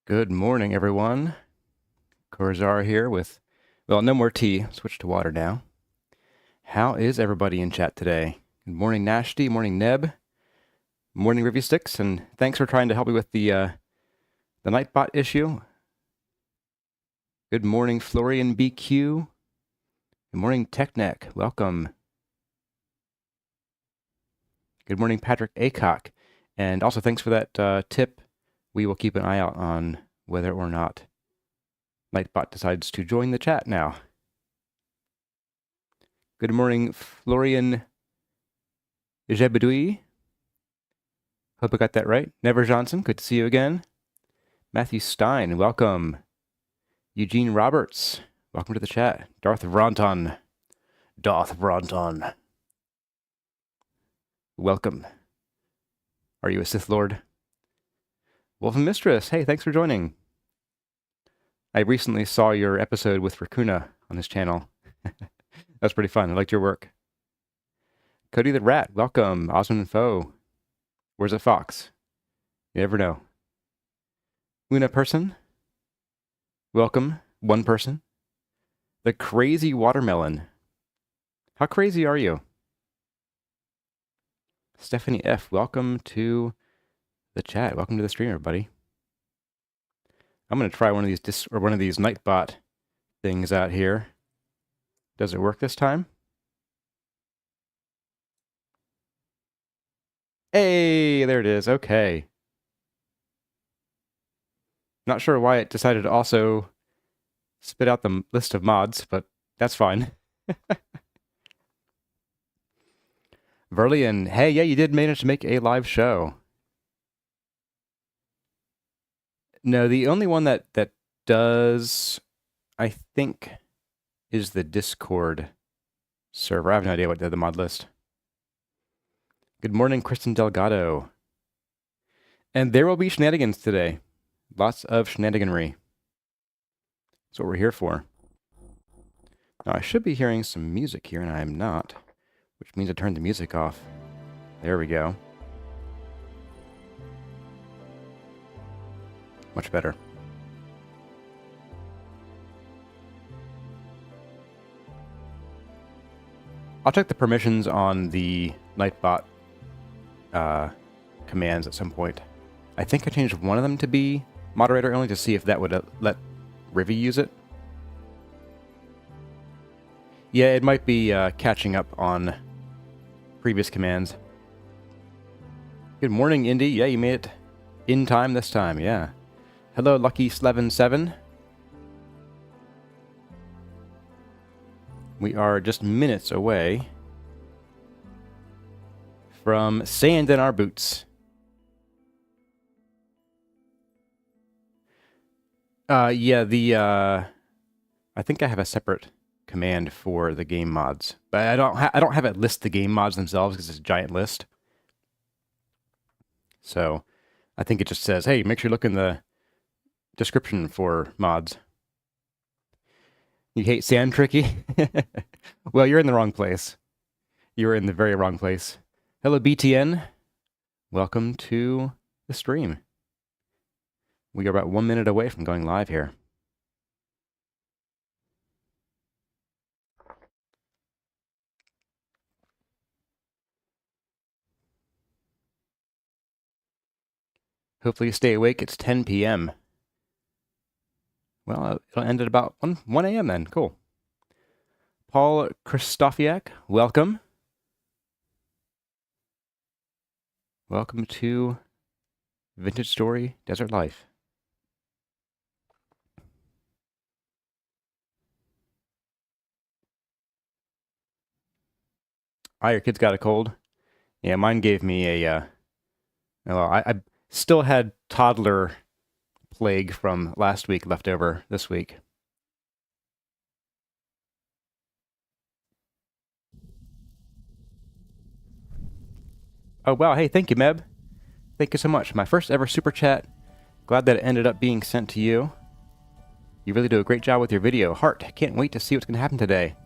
Good morning, everyone. Corzar here with, well, no more tea. Switch to water now. How is everybody in chat today? Good morning, Nashty. Morning, Neb. Morning, Review Sticks. And thanks for trying to help me with the Nightbot issue. Good morning, Florian BQ. Good morning, TechNeck. Welcome. Good morning, Patrick Acock. And also thanks for that tip. We will keep an eye out on whether or not Nightbot decides to join the chat now. Good morning, Florian Jebedoui. Hope I got that right. Never Johnson, good to see you again. Matthew Stein, welcome. Eugene Roberts, welcome to the chat. Darth Vronton. Welcome. Are you a Sith Lord? Wolfen Mistress, hey, thanks for joining. I recently saw your episode with Raccoona on his channel. That's pretty fun. I liked your work. Cody the Rat, welcome. Osmond Foe. Where's a fox? You never know. Una Person, welcome. One person. The Crazy Watermelon. How crazy are you? Stephanie F., welcome to the chat. Welcome to the stream, everybody. I'm going to try one of these Nightbot things out here. Does it work this time? Hey, there it is. Okay. Not sure why it decided to also spit out the list of mods, but that's fine. Verlian, hey, yeah, you did manage to make a live show. No, the only one that does, I think, is the Discord server. I have no idea what the mod list. Good morning, Kristen Delgado. And there will be shenanigans today. Lots of shenaniganry. That's what we're here for. Now, I should be hearing some music here, and I am not, which means I turned the music off. There we go. Much better. I'll check the permissions on the Nightbot commands at some point. I think I changed one of them to be moderator only to see if that would let Rivi use it. Yeah, it might be catching up on previous commands. Good morning, Indy. Yeah, you made it in time this time, yeah. Hello, Lucky Slevin 7. We are just minutes away from sand in our boots. Yeah, I think I have a separate command for the game mods, but I don't have it list the game mods themselves because it's a giant list. So I think it just says, hey, make sure you look in the description for mods. You hate sand, Tricky? Well, you're in the wrong place. You're in the very wrong place. Hello, BTN. Welcome to the stream. We are about 1 minute away from going live here. Hopefully you stay awake. It's 10 p.m. Well, it'll end at about 1 a.m. then. Cool. Paul Kristofiak, welcome. Welcome to Vintage Story Desert Life. Your kid's got a cold? Yeah, mine gave me a, well, I still had toddler plague from last week left over this week. Oh, wow. Hey, thank you, Meb. Thank you so much. My first ever super chat. Glad that it ended up being sent to you. You really do a great job with your video. Heart, can't wait to see what's going to happen today.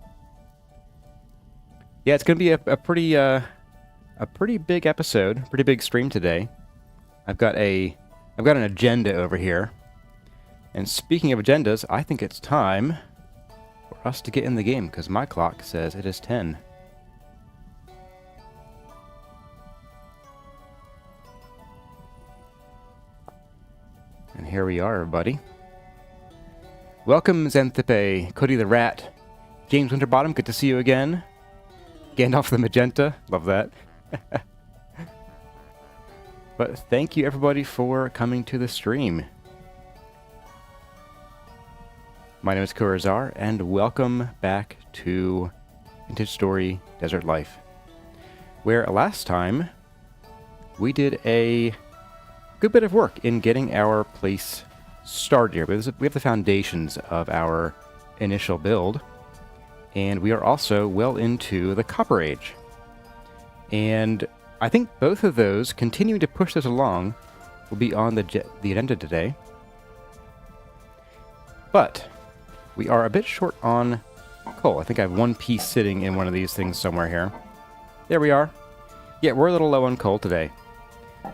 Yeah, it's going to be a pretty big episode, pretty big stream today. I've got an agenda over here. And speaking of agendas, I think it's time for us to get in the game, because my clock says it is 10. And here we are, everybody. Welcome, Xanthippe, Cody the Rat, James Winterbottom, good to see you again. Gandalf the Magenta, love that. But thank you, everybody, for coming to the stream. My name is Kurazar, and welcome back to Vintage Story Desert Life, where last time we did a good bit of work in getting our place started here. We have the foundations of our initial build, and we are also well into the Copper Age. And I think both of those, continuing to push this along, will be on the agenda today. But we are a bit short on coal. I think I have one piece sitting in one of these things somewhere here. There we are. Yeah, we're a little low on coal today.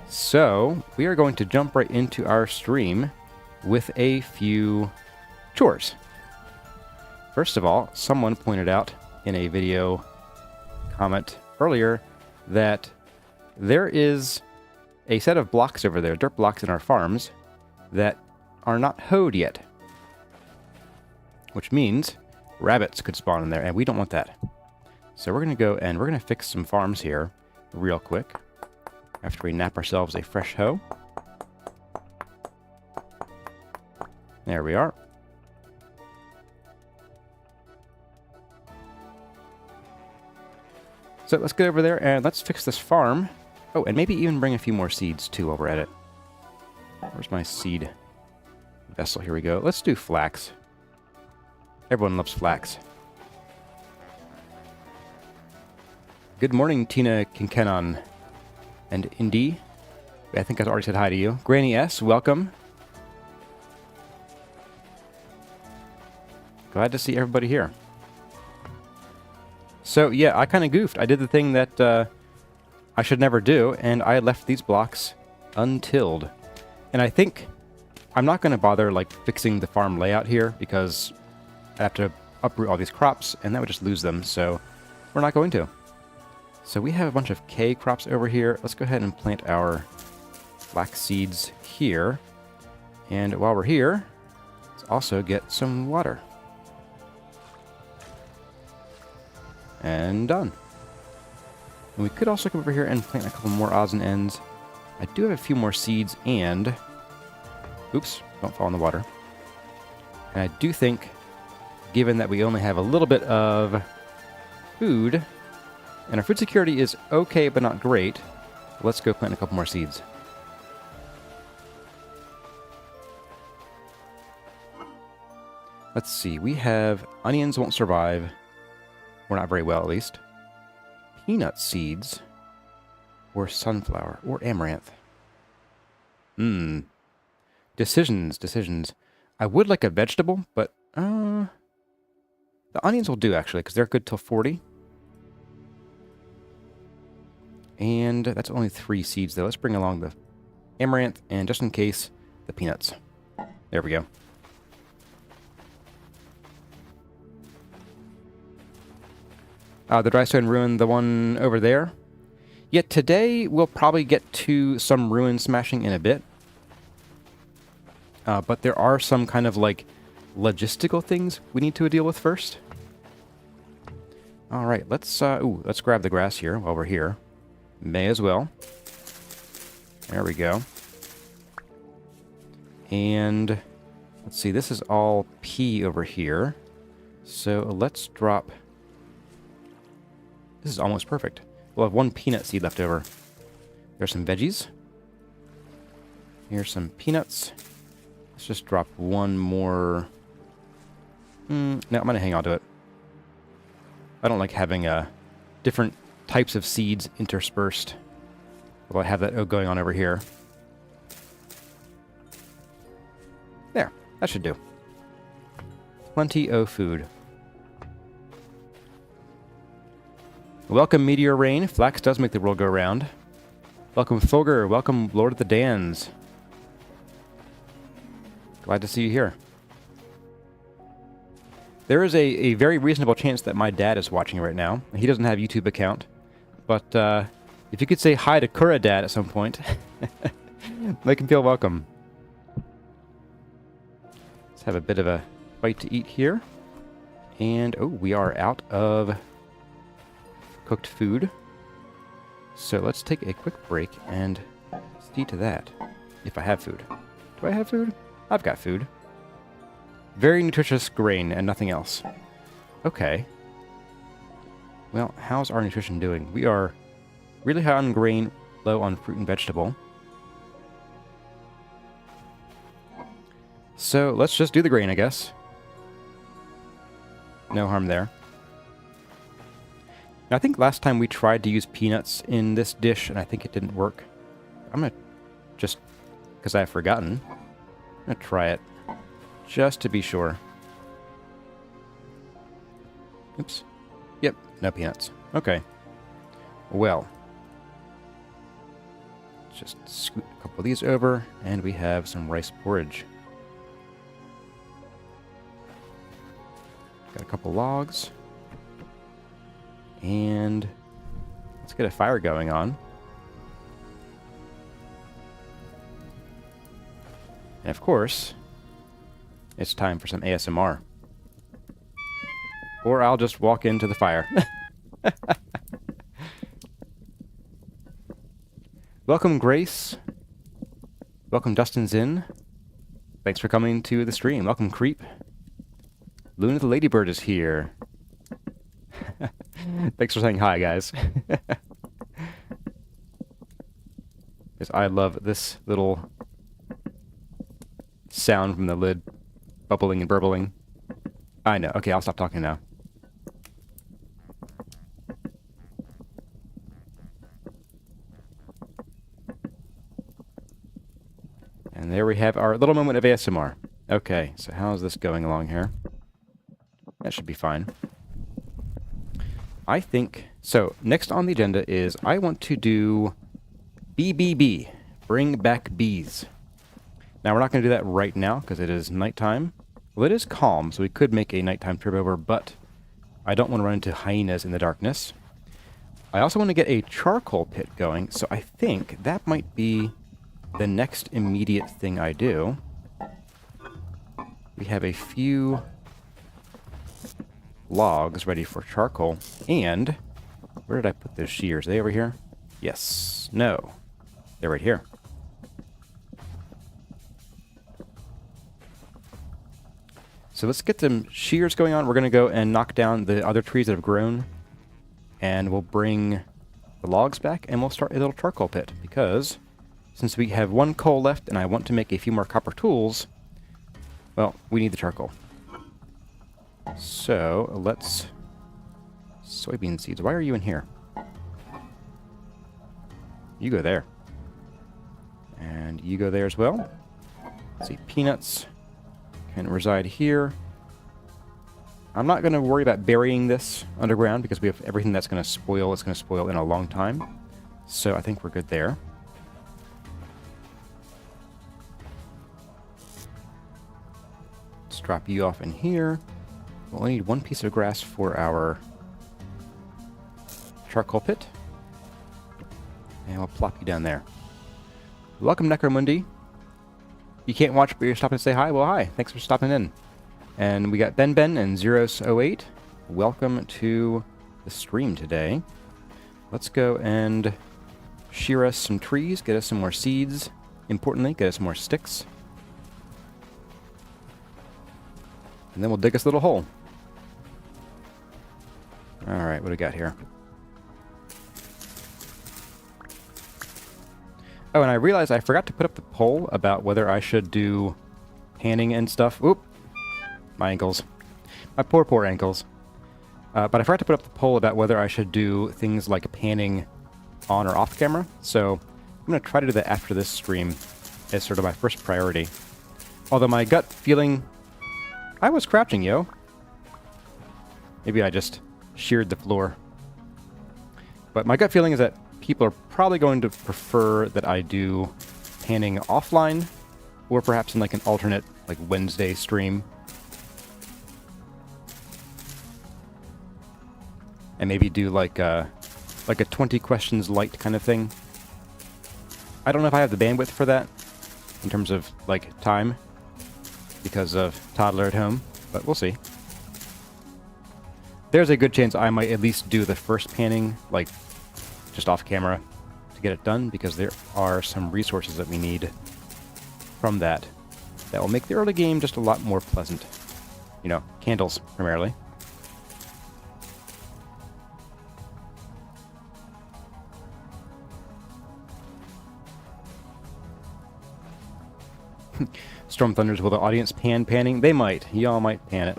So we are going to jump right into our stream with a few chores. First of all, someone pointed out in a video comment earlier that there is a set of blocks over there, dirt blocks in our farms, that are not hoed yet. Which means rabbits could spawn in there, and we don't want that. So we're going to go and we're going to fix some farms here real quick after we nap ourselves a fresh hoe. There we are. So let's get over there and let's fix this farm. Oh, and maybe even bring a few more seeds too while we're at it. Where's my seed vessel? Here we go. Let's do flax. Everyone loves flax. Good morning, Tina Kinkenon and Indy. I think I already said hi to you. Granny S, welcome. Glad to see everybody here. So, yeah, I kind of goofed. I did the thing that I should never do, and I left these blocks untilled. And I think I'm not going to bother, like, fixing the farm layout here, because I have to uproot all these crops, and that would just lose them, so we're not going to. So we have a bunch of K crops over here. Let's go ahead and plant our flax seeds here. And while we're here, let's also get some water. And done. And we could also come over here and plant a couple more odds and ends. I do have a few more seeds and... Oops, don't fall in the water. And I do think, given that we only have a little bit of food, and our food security is okay but not great, let's go plant a couple more seeds. Let's see, we have onions won't survive. Or not very well, at least. Peanut seeds. Or sunflower. Or amaranth. Decisions. I would like a vegetable, but the onions will do, actually, because they're good till 40. And that's only 3 seeds, though. Let's bring along the amaranth, and just in case, the peanuts. There we go. The dry stone ruin, the one over there. Yeah, today we'll probably get to some ruin smashing in a bit. But there are some kind of, like, logistical things we need to deal with first. Alright, let's grab the grass here while we're here. May as well. There we go. And, let's see, this is all P over here. So let's drop... This is almost perfect. We'll have 1 peanut seed left over. There's some veggies. Here's some peanuts. Let's just drop 1 more. No, I'm going to hang on to it. I don't like having different types of seeds interspersed. Well, I have that going on over here. There. That should do. Plenty of food. Welcome, Meteor Rain. Flax does make the world go round. Welcome, Fulgur. Welcome, Lord of the Dans. Glad to see you here. There is a very reasonable chance that my dad is watching right now. He doesn't have a YouTube account, but if you could say hi to Kura Dad at some point, make him feel welcome. Let's have a bit of a bite to eat here. And, oh, we are out of cooked food. So let's take a quick break and see to that, if I have food. Do I have food? I've got food. Very nutritious grain and nothing else. Okay. Well, how's our nutrition doing? We are really high on grain, low on fruit and vegetable. So let's just do the grain, I guess. No harm there. Now, I think last time we tried to use peanuts in this dish, and I think it didn't work. I'm going to just, because I've forgotten, I'm going to try it. Just to be sure. Oops. Yep, no peanuts. Okay. Well. Just scoot a couple of these over, and we have some rice porridge. Got a couple logs. And let's get a fire going on. And of course, it's time for some ASMR. Or I'll just walk into the fire. Welcome, Grace. Welcome, Dustin Zinn. Thanks for coming to the stream. Welcome, Creep. Luna the Ladybird is here. Thanks for saying hi, guys. Because I love this little sound from the lid. Bubbling and burbling. I know. Okay, I'll stop talking now. And there we have our little moment of ASMR. Okay, so how's this going along here? That should be fine. I think... So, next on the agenda is I want to do BBB. Bring back bees. Now, we're not going to do that right now, because it is nighttime. Well, it is calm, so we could make a nighttime trip over, but I don't want to run into hyenas in the darkness. I also want to get a charcoal pit going, so I think that might be the next immediate thing I do. We have a few logs ready for charcoal, and where did I put those shears? Are they over here? Yes. No. They're right here. So let's get some shears going on. We're going to go and knock down the other trees that have grown. And we'll bring the logs back and we'll start a little charcoal pit. Because since we have one coal left and I want to make a few more copper tools, well, we need the charcoal. So let's... Soybean seeds. Why are you in here? You go there. And you go there as well. Let's see, peanuts can reside here. I'm not going to worry about burying this underground because we have everything that's going to spoil. It's going to spoil in a long time. So I think we're good there. Let's drop you off in here. We'll only need one piece of grass for our charcoal pit. And we'll plop you down there. Welcome, Necromundi. You can't watch, but you're stopping to say hi? Well, hi. Thanks for stopping in. And we got Ben and Zeros08. Welcome to the stream today. Let's go and shear us some trees, get us some more seeds. Importantly, get us more sticks. And then we'll dig us a little hole. Alright, what do we got here? Oh, and I realized I forgot to put up the poll about whether I should do panning and stuff. Oop! My ankles. My poor ankles. But I forgot to put up the poll about whether I should do things like panning on or off camera. So I'm going to try to do that after this stream as sort of my first priority. Although my gut feeling... I was crouching, yo. Maybe I just sheared the floor. But my gut feeling is that people are probably going to prefer that I do panning offline, or perhaps in like an alternate like Wednesday stream. And maybe do like a 20 questions light kind of thing. I don't know if I have the bandwidth for that in terms of like time because of toddler at home, but we'll see. There's a good chance I might at least do the first panning like just off camera to get it done, because there are some resources that we need from that will make the early game just a lot more pleasant. You know, candles primarily. Storm Thunders, will the audience pan panning? They might. Y'all might pan it.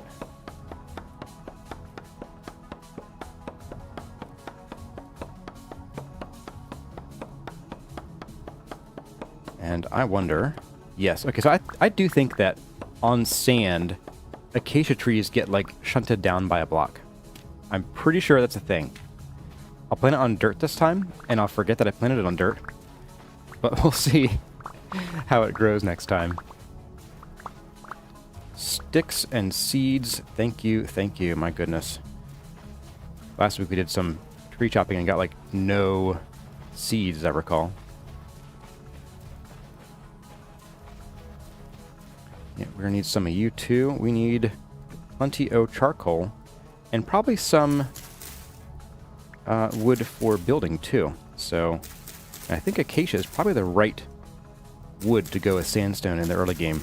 And I wonder... Yes, okay, so I do think that on sand, acacia trees get, like, shunted down by a block. I'm pretty sure that's a thing. I'll plant it on dirt this time, and I'll forget that I planted it on dirt. But we'll see how it grows next time. Sticks and seeds. Thank you, my goodness. Last week we did some tree chopping and got, like, no seeds, as I recall. Yeah, we're gonna need some of you too. We need plenty of charcoal and probably some wood for building too. So I think acacia is probably the right wood to go with sandstone in the early game.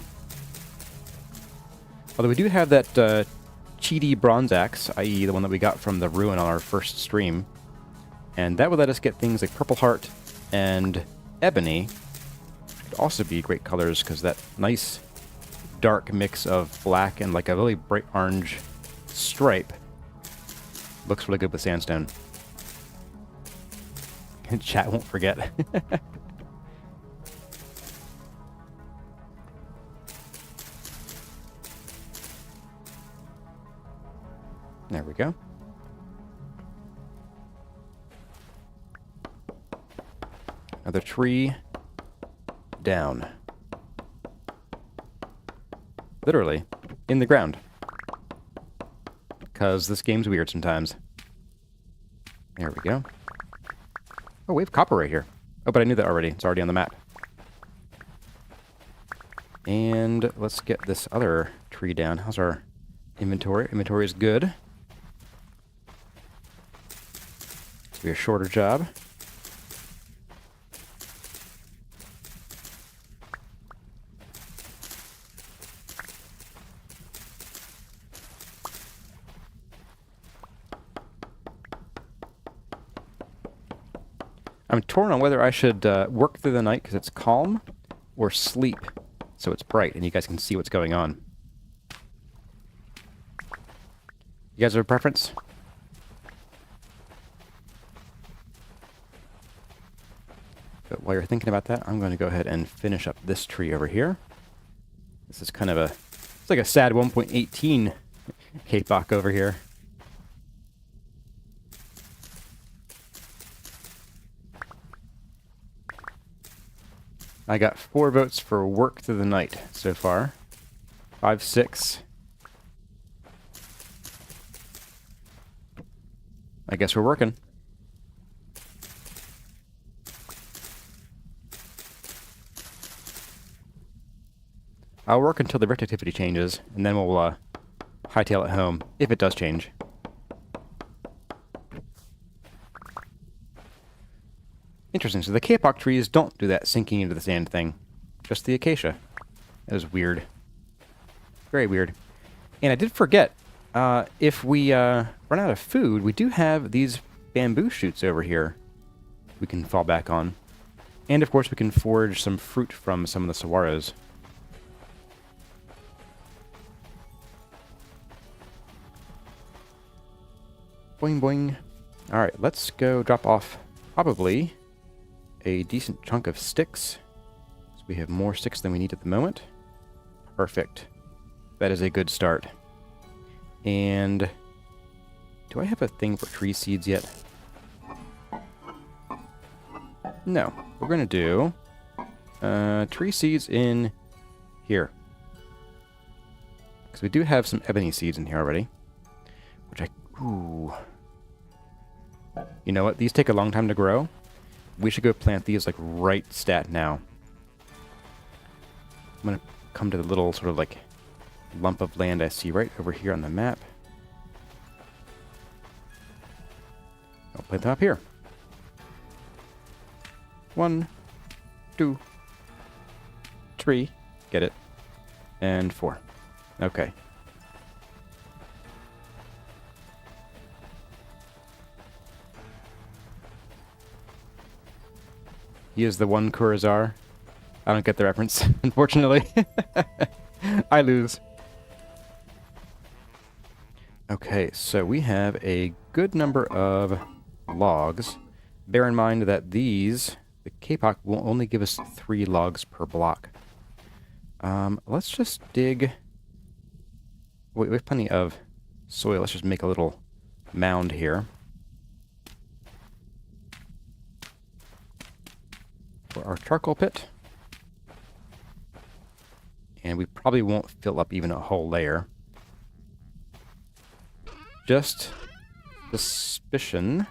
Although we do have that cheaty bronze axe, i.e. the one that we got from the ruin on our first stream. And that would let us get things like purple heart and ebony. Could also be great colors because that nice dark mix of black and like a really bright orange stripe looks really good with sandstone. Chat won't forget. There we go. Another tree down. Literally, in the ground. Because this game's weird sometimes. There we go. Oh, we have copper right here. Oh, but I knew that already. It's already on the map. And let's get this other tree down. How's our inventory? Inventory is good. This will be a shorter job. I'm torn on whether I should work through the night because it's calm, or sleep so it's bright and you guys can see what's going on. You guys have a preference? But while you're thinking about that, I'm going to go ahead and finish up this tree over here. This is kind of it's like a sad 1.18 K-Bach over here. I got 4 votes for work through the night so far. 5, 6. I guess we're working. I'll work until the rift activity changes, and then we'll hightail it home, if it does change. Interesting, so the kapok trees don't do that sinking into the sand thing. Just the acacia. That is weird. Very weird. And I did forget, if we run out of food, we do have these bamboo shoots over here we can fall back on. And of course we can forage some fruit from some of the saguaros. Boing boing. Alright, let's go drop off probably a decent chunk of sticks. So we have more sticks than we need at the moment. Perfect. That is a good start. And do I have a thing for tree seeds yet? No. We're going to do tree seeds in here. Because we do have some ebony seeds in here already. Which ooh. You know what? These take a long time to grow. We should go plant these like right stat now. I'm going to come to the little sort of like lump of land I see right over here on the map. I'll plant them up here. 1, 2, 3. Get it. And 4. Okay. He is the one Kurazar. I don't get the reference, unfortunately. I lose. Okay, so we have a good number of logs. Bear in mind that these, the K-Pock, will only give us 3 logs per block. Let's just dig... Wait, we have plenty of soil. Let's just make a little mound here. For our charcoal pit. And we probably won't fill up even a whole layer. Just suspicion.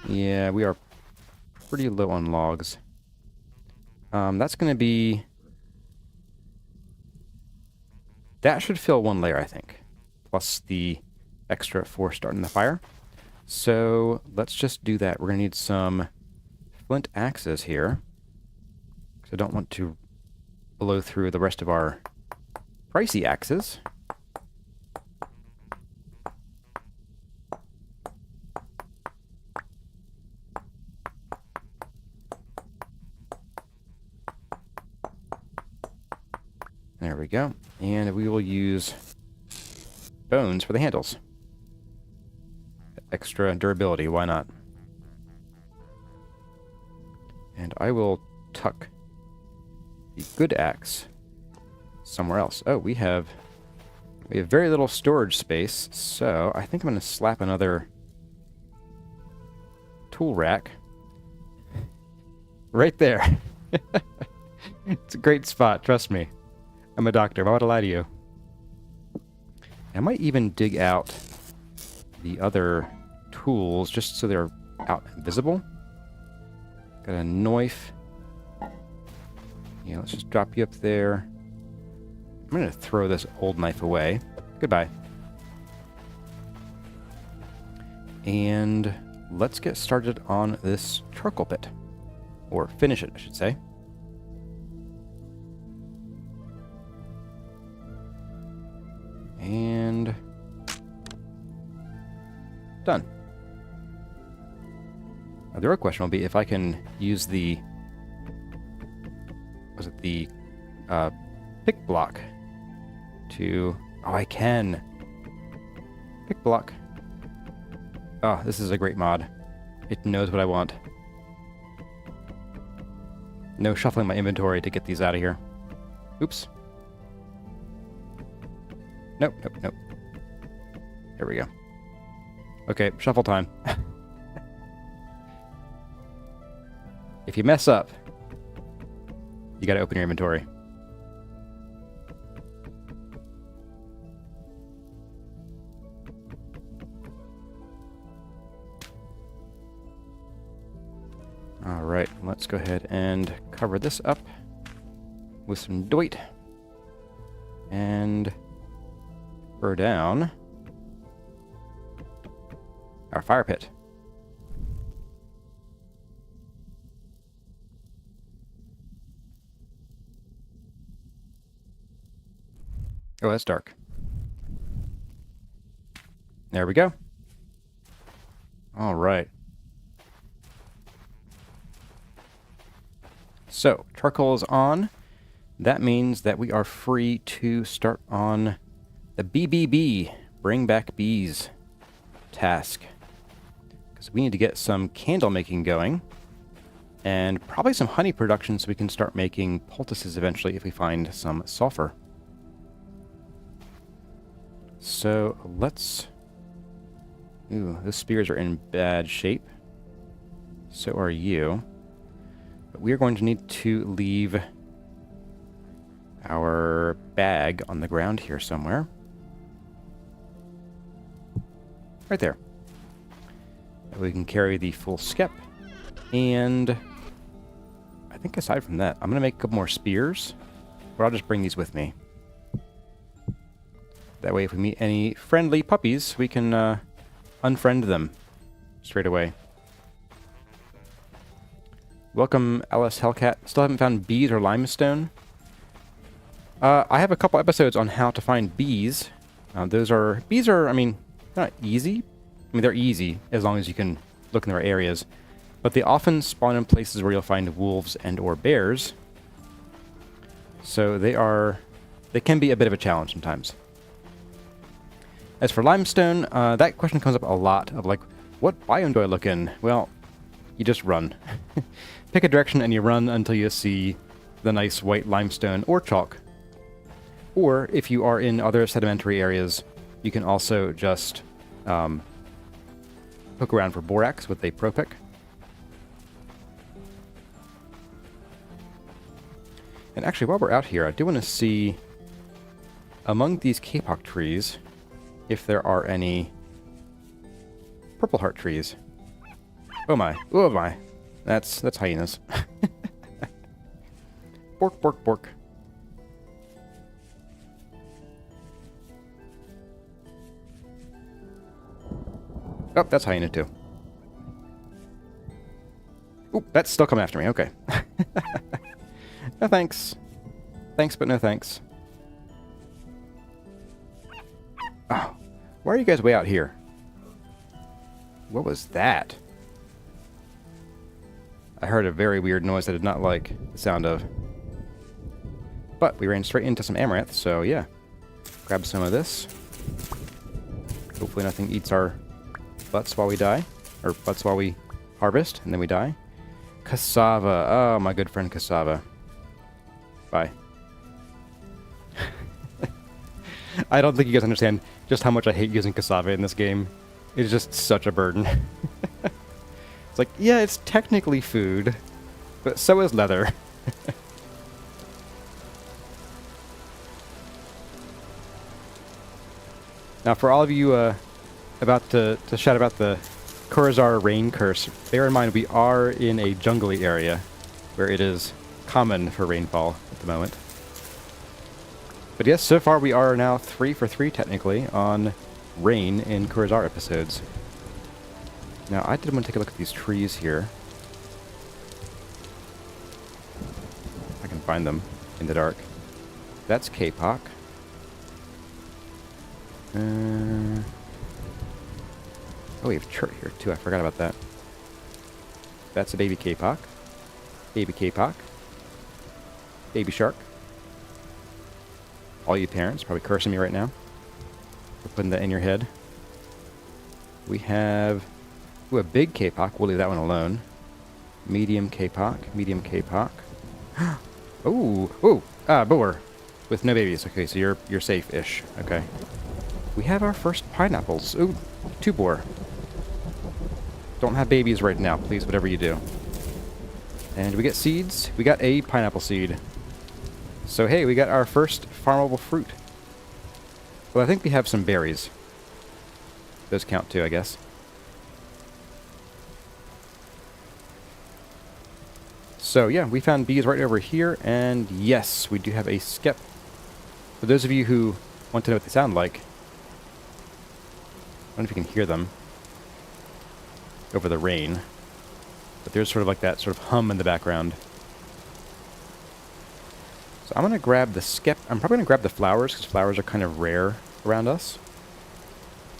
Yeah, we are pretty low on logs. That's going to be... That should fill 1 layer, I think. Plus the extra for starting the fire. So let's just do that. We're going to need some flint axes here. Because I don't want to blow through the rest of our pricey axes. There we go. And we will use bones for the handles. Extra durability, why not? And I will tuck the good axe somewhere else. Oh, we have very little storage space, so I think I'm going to slap another tool rack right there. It's a great spot, trust me. I'm a doctor. Why would I lie to you? I might even dig out the other tools just so they're out and visible. Got a knife. Yeah, let's just drop you up there. I'm going to throw this old knife away. Goodbye. And let's get started on this charcoal pit. Or finish it, I should say. And done. Now, the real question will be if I can use the pick block to... Oh, I can. Pick block. Oh, this is a great mod. It knows what I want. No shuffling my inventory to get these out of here. Oops. Nope, nope, nope. There we go. Okay, shuffle time. If you mess up, you gotta open your inventory. Alright, let's go ahead and cover this up with some doit. And throw down our fire pit. Oh, that's dark. There we go. All right. So, charcoal is on. That means that we are free to start on the BBB, Bring Back Bees task. Because we need to get some candle making going. And probably some honey production so we can start making poultices eventually if we find some sulfur. So let's... Ooh, the spears are in bad shape. So are you. But we are going to need to leave our bag on the ground here somewhere. Right there. We can carry the full skep. And I think aside from that, I'm going to make a couple more spears. Or I'll just bring these with me. That way if we meet any friendly puppies, we can unfriend them straight away. Welcome, Alice Hellcat. Still haven't found bees or limestone. I have a couple episodes on how to find bees. Bees are, I mean, not easy. I mean, they're easy as long as you can look in the right areas. But they often spawn in places where you'll find wolves and or bears. So they can be a bit of a challenge sometimes. As for limestone, that question comes up a lot of like, what biome do I look in? Well, you just run. Pick a direction and you run until you see the nice white limestone or chalk. Or if you are in other sedimentary areas, you can also just poke around for borax with a pro pick. And actually, while we're out here, I do want to see among these kapok trees if there are any purple heart trees. Oh my. Oh my. That's hyenas. Bork, bork, bork. Oh, that's hyena too. Oh, that's still coming after me. Okay. No thanks. Thanks, but no thanks. Oh, why are you guys way out here? What was that? I heard a very weird noise I did not like the sound of. But we ran straight into some amaranth, so yeah. Grab some of this. Hopefully nothing eats our butts while we die. Or butts while we harvest, and then we die. Cassava. Oh, my good friend Cassava. Bye. I don't think you guys understand just how much I hate using cassava in this game. It's just such a burden. It's like, yeah, it's technically food, but so is leather. Now, for all of you about to shout about the Kurazar rain curse, bear in mind we are in a jungly area where it is common for rainfall at the moment. But yes, so far we are now 3 for 3 technically on rain in Kurazar episodes. Now, I did want to take a look at these trees here. If I can find them in the dark. That's kapok. Oh, we have chert here too. I forgot about that. That's a baby kapok. Baby kapok. Baby shark. All you parents probably cursing me right now for putting that in your head. We have a big kapok. We'll leave that one alone. Medium kapok. Medium kapok. Boar with no babies. Okay, so you're safe-ish. Okay. We have our first pineapples. Ooh, 2 boar. Don't have babies right now, please, whatever you do. And we get seeds. We got a pineapple seed. So hey, we got our first farmable fruit. Well, I think we have some berries. Those count too, I guess. So yeah, we found bees right over here, and yes, we do have a skep. For those of you who want to know what they sound like, I don't know if you can hear them over the rain, but there's sort of like that sort of hum in the background. So I'm going to grab the skep. I'm probably going to grab the flowers, because flowers are kind of rare around us.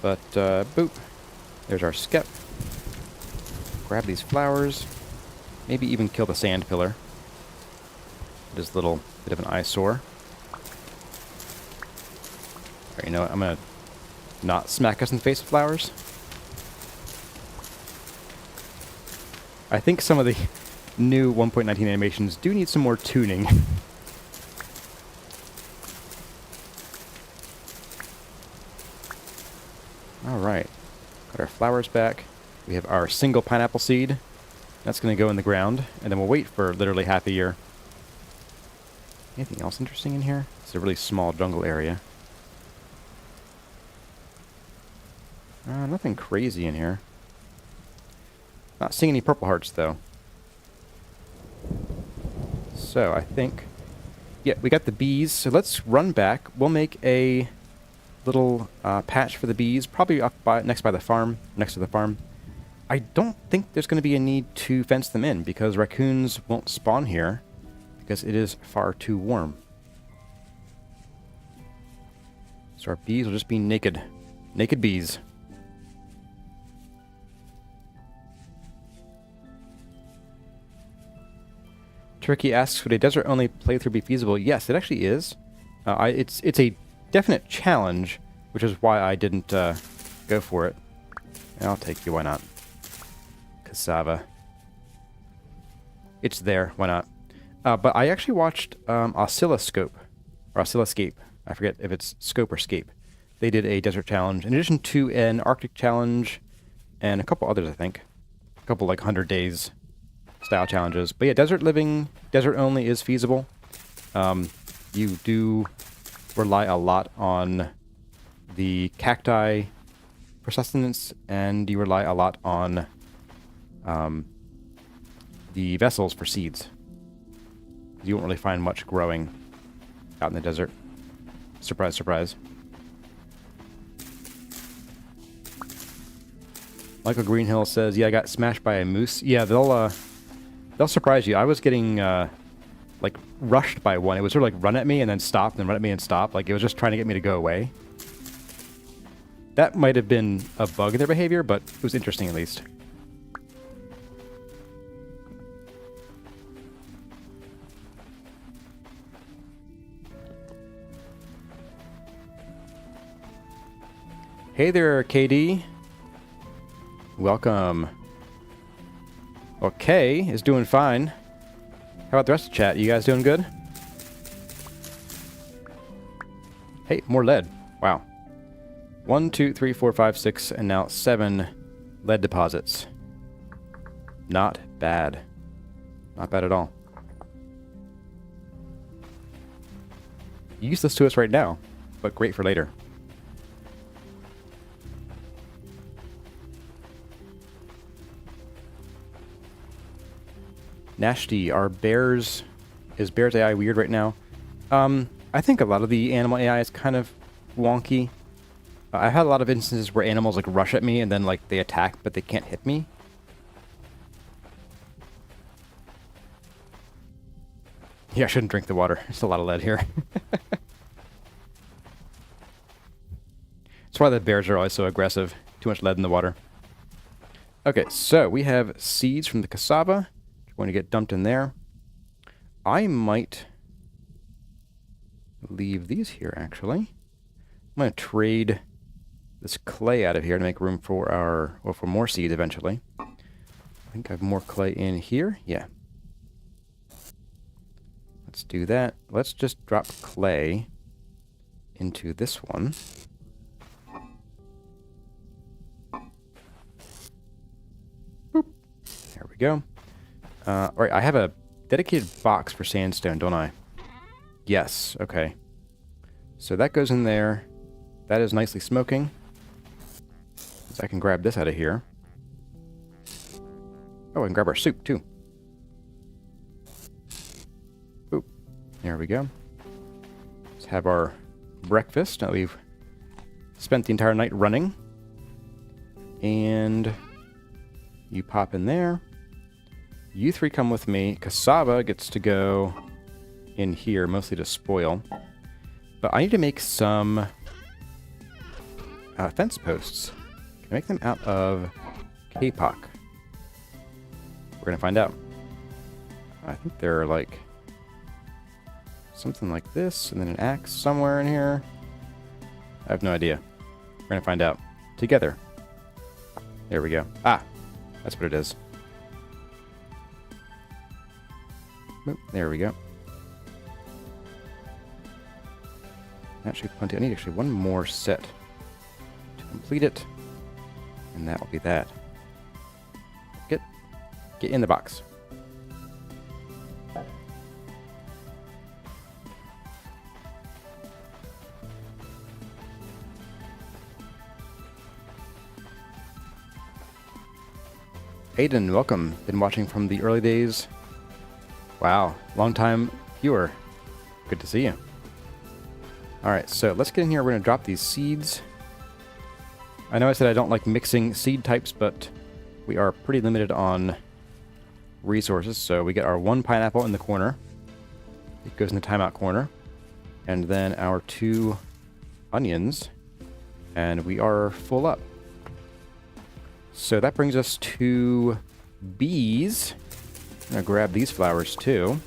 But, boop. There's our skep. Grab these flowers. Maybe even kill the sand pillar. Just a little bit of an eyesore. Alright, you know what? I'm going to not smack us in the face with flowers. I think some of the new 1.19 animations do need some more tuning. Alright. Got our flowers back. We have our single pineapple seed. That's going to go in the ground, and then we'll wait for literally half a year. Anything else interesting in here? It's a really small jungle area. Nothing crazy in here. Not seeing any purple hearts, though. So, I think... Yeah, we got the bees, so let's run back. We'll make a little patch for the bees, probably up by, next to the farm. I don't think there's going to be a need to fence them in, because raccoons won't spawn here, because it is far too warm. So our bees will just be naked. Naked bees. Turkey asks, would a desert-only playthrough be feasible? Yes, it actually is. It's a definite challenge, which is why I didn't go for it. I'll take you, why not? Cassava. It's there, why not? But I actually watched Oscilloscope, or Oscilloscape. I forget if it's Scope or Scape. They did a desert challenge, in addition to an Arctic challenge, and a couple others, I think. A couple, like, 100 days style challenges. But yeah, desert living, desert only is feasible. You do rely a lot on the cacti for sustenance, and you rely a lot on the vessels for seeds. You won't really find much growing out in the desert. Surprise, surprise. Michael Greenhill says, yeah, I got smashed by a moose. Yeah, they'll surprise you. I was getting, like, rushed by one. It was sort of like run at me and then stop, and then run at me and stop. Like, it was just trying to get me to go away. That might have been a bug in their behavior, but it was interesting at least. Hey there, KD. Welcome. Well, Kay is doing fine. How about the rest of the chat? You guys doing good? Hey, more lead. Wow. 1, 2, 3, 4, 5, 6, and now 7 lead deposits. Not bad. Not bad at all. Useless to us right now, but great for later. Nashty, is Bear's AI weird right now? I think a lot of the animal AI is kind of wonky. I've had a lot of instances where animals like rush at me and then like they attack but they can't hit me. Yeah, I shouldn't drink the water. There's a lot of lead here. That's why the bears are always so aggressive. Too much lead in the water. Okay, so we have seeds from the cassava. Going to get dumped in there. I might leave these here, actually. I'm going to trade this clay out of here to make room for our, well, for more seeds eventually. I think I have more clay in here. Yeah. Let's do that. Let's just drop clay into this one. Boop. There we go. Alright, I have a dedicated box for sandstone, don't I? Yes, okay. So that goes in there. That is nicely smoking. So I can grab this out of here. Oh, I can grab our soup, too. Oop. There we go. Let's have our breakfast. Now we've spent the entire night running. And you pop in there. You three come with me. Cassava gets to go in here, mostly to spoil. But I need to make some fence posts. Can I make them out of kapok? We're going to find out. I think they're like something like this, and then an axe somewhere in here. I have no idea. We're going to find out together. There we go. Ah, that's what it is. There we go. Actually, plenty. I need actually one more set to complete it, and that will be that. Get in the box. Aiden, welcome. Been watching from the early days. Wow, long time viewer. Good to see you. Alright, so let's get in here. We're going to drop these seeds. I know I said I don't like mixing seed types, but we are pretty limited on resources. So we get our 1 pineapple in the corner. It goes in the timeout corner. And then our 2 onions. And we are full up. So that brings us to bees. I'm going to grab these flowers too.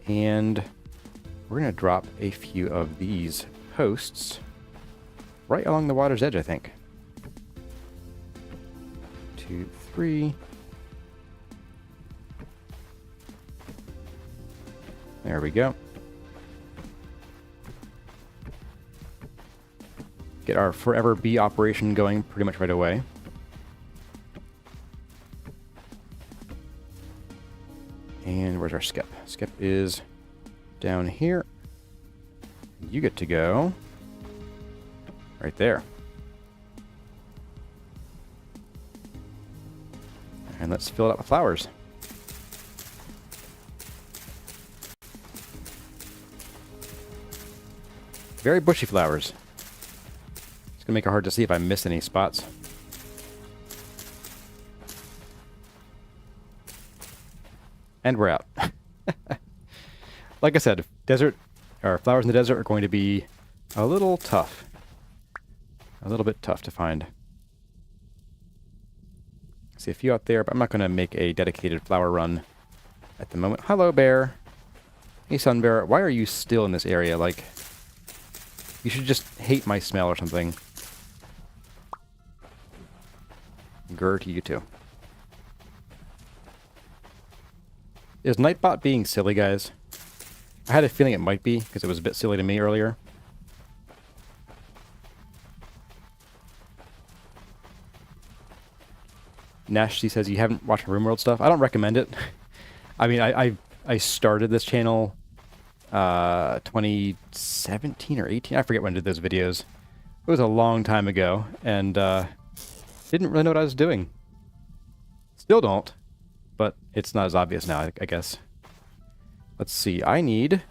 And we're going to drop a few of these posts right along the water's edge, I think. 2, 3. There we go. Get our forever bee operation going pretty much right away. And where's our skep? Skep is down here. You get to go right there. And let's fill it up with flowers. Very bushy flowers. It's going to make it hard to see if I miss any spots. And we're out. Like I said, desert or flowers in the desert are going to be a little tough. A little bit tough to find. I see a few out there, but I'm not going to make a dedicated flower run at the moment. Hello, bear. Hey, sun bear. Why are you still in this area? Like, you should just hate my smell or something. Grr to you too. Is Nightbot being silly, guys? I had a feeling it might be, because it was a bit silly to me earlier. Nash, she says, you haven't watched RimWorld stuff? I don't recommend it. I mean, I started this channel 2017 or 18. I forget when I did those videos. It was a long time ago, and didn't really know what I was doing. Still don't, but it's not as obvious now, I guess. Let's see. I need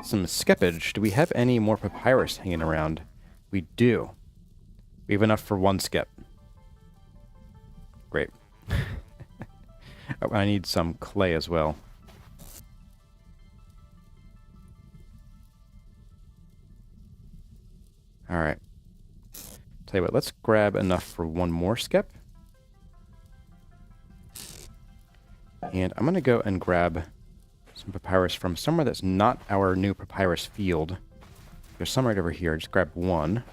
some skepage. Do we have any more papyrus hanging around? We do. We have enough for 1 skep. Great. Oh, I need some clay as well. Alright. Tell you what, let's grab enough for 1 more skep. And I'm going to go and grab some papyrus from somewhere that's not our new papyrus field. There's some right over here. Just grab 1.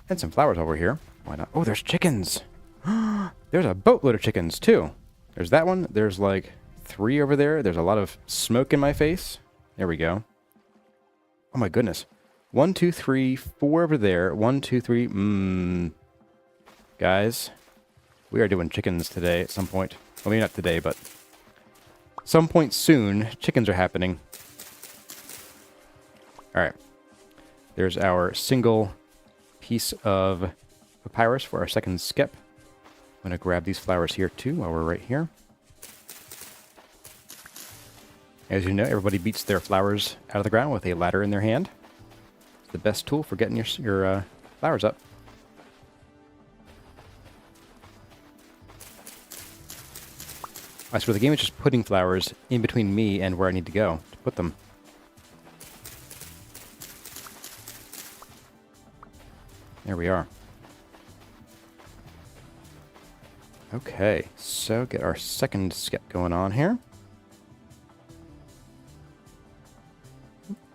And some flowers over here. Why not? Oh, there's chickens! There's a boatload of chickens, too. There's that one. There's like 3 over there. There's a lot of smoke in my face. There we go. Oh my goodness. 1, 2, 3, 4 over there. 1, 2, 3. Guys, we are doing chickens today at some point. Well, maybe not today, but some point soon, chickens are happening. Alright. There's our single piece of papyrus for our second skep. I'm going to grab these flowers here too while we're right here. As you know, everybody beats their flowers out of the ground with a ladder in their hand. It's the best tool for getting your flowers up. I swear the game is just putting flowers in between me and where I need to go to put them. There we are. Okay, so get our second skep going on here.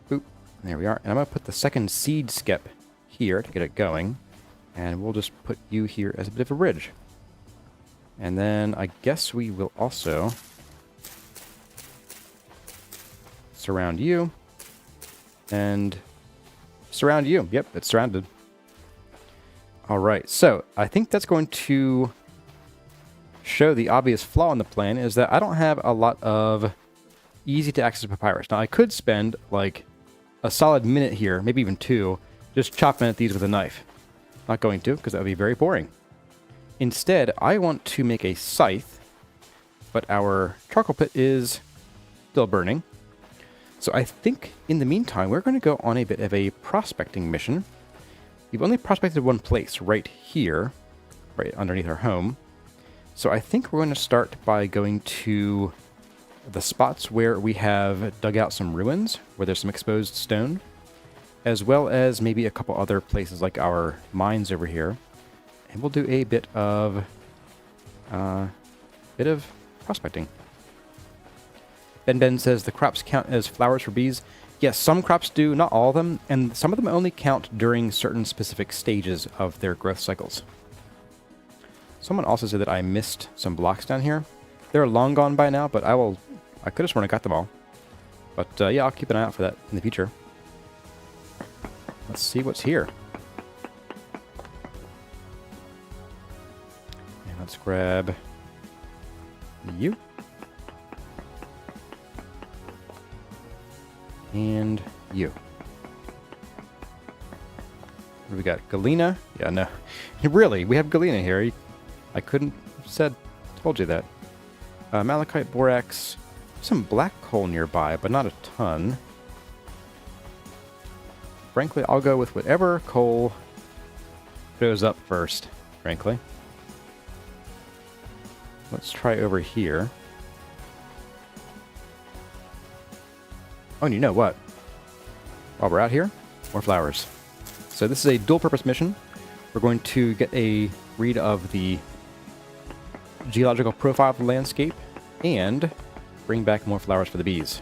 Boop. There we are. And I'm going to put the second seed skep here to get it going. And we'll just put you here as a bit of a bridge. And then I guess we will also surround you. And surround you. Yep, it's surrounded. Alright, so I think that's going to show the obvious flaw in the plan is that I don't have a lot of easy to access papyrus. Now, I could spend like a solid minute here, maybe even 2, just chopping at these with a knife. Not going to, because that would be very boring. Instead, I want to make a scythe, but our charcoal pit is still burning. So I think in the meantime, we're going to go on a bit of a prospecting mission. We've only prospected one place, right here, right underneath our home. So I think we're going to start by going to the spots where we have dug out some ruins, where there's some exposed stone, as well as maybe a couple other places like our mines over here. And we'll do a bit of prospecting. Ben says the crops count as flowers for bees. Yes, some crops do, not all of them, and some of them only count during certain specific stages of their growth cycles. Someone also said that I missed some blocks down here. They're long gone by now, but I could have sworn I got them all. But yeah, I'll keep an eye out for that in the future. Let's see what's here. And let's grab you. And you. What do we got? Galena? Yeah, no. Really, we have Galena here. I couldn't have told you that. Malachite, borax, some black coal nearby, but not a ton. Frankly, I'll go with whatever coal goes up first, frankly. Let's try over here. Oh, and you know what? While we're out here, more flowers. So this is a dual-purpose mission. We're going to get a read of the geological profile of the landscape and bring back more flowers for the bees.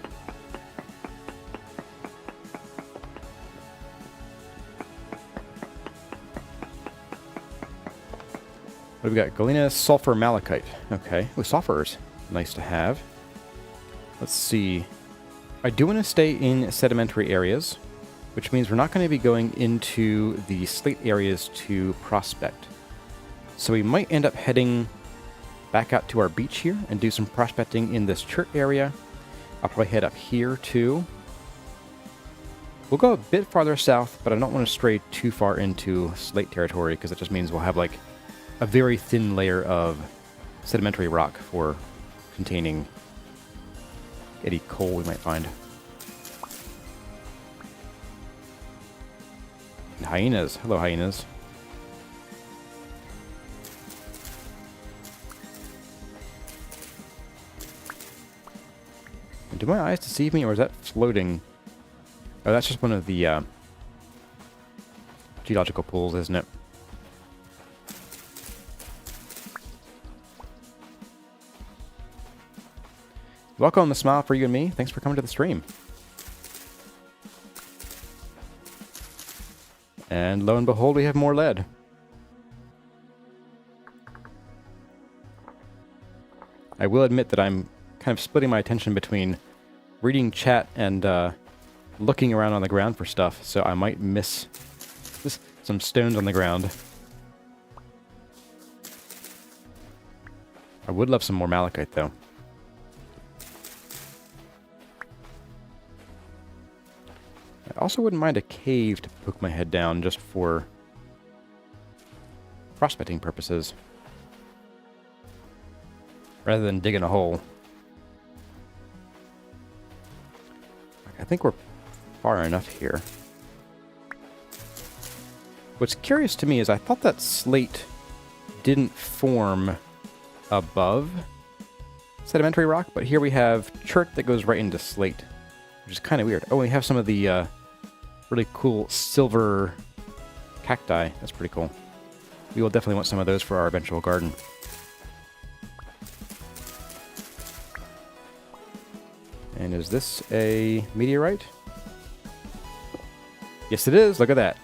What have we got? Galena, sulfur, malachite. Okay. Oh, sulfur's nice to have. Let's see. I do want to stay in sedimentary areas, which means we're not going to be going into the slate areas to prospect. So we might end up heading back out to our beach here and do some prospecting in this chert area. I'll probably head up here too. We'll go a bit farther south, but I don't want to stray too far into slate territory because it just means we'll have like a very thin layer of sedimentary rock for containing any coal we might find. And hyenas. Hello, hyenas. And do my eyes deceive me, or is that floating? Oh, that's just one of the geological pools, isn't it? Welcome, a smile for you and me. Thanks for coming to the stream. And lo and behold, we have more lead. I will admit that I'm kind of splitting my attention between reading chat and looking around on the ground for stuff, so I might miss some stones on the ground. I would love some more malachite, though. I also wouldn't mind a cave to poke my head down just for prospecting purposes, rather than digging a hole. I think we're far enough here. What's curious to me is I thought that slate didn't form above sedimentary rock, but here we have chert that goes right into slate, which is kind of weird. Oh, we have some of the really cool silver cacti. That's pretty cool. We will definitely want some of those for our eventual garden. And is this a meteorite? Yes, it is. Look at that.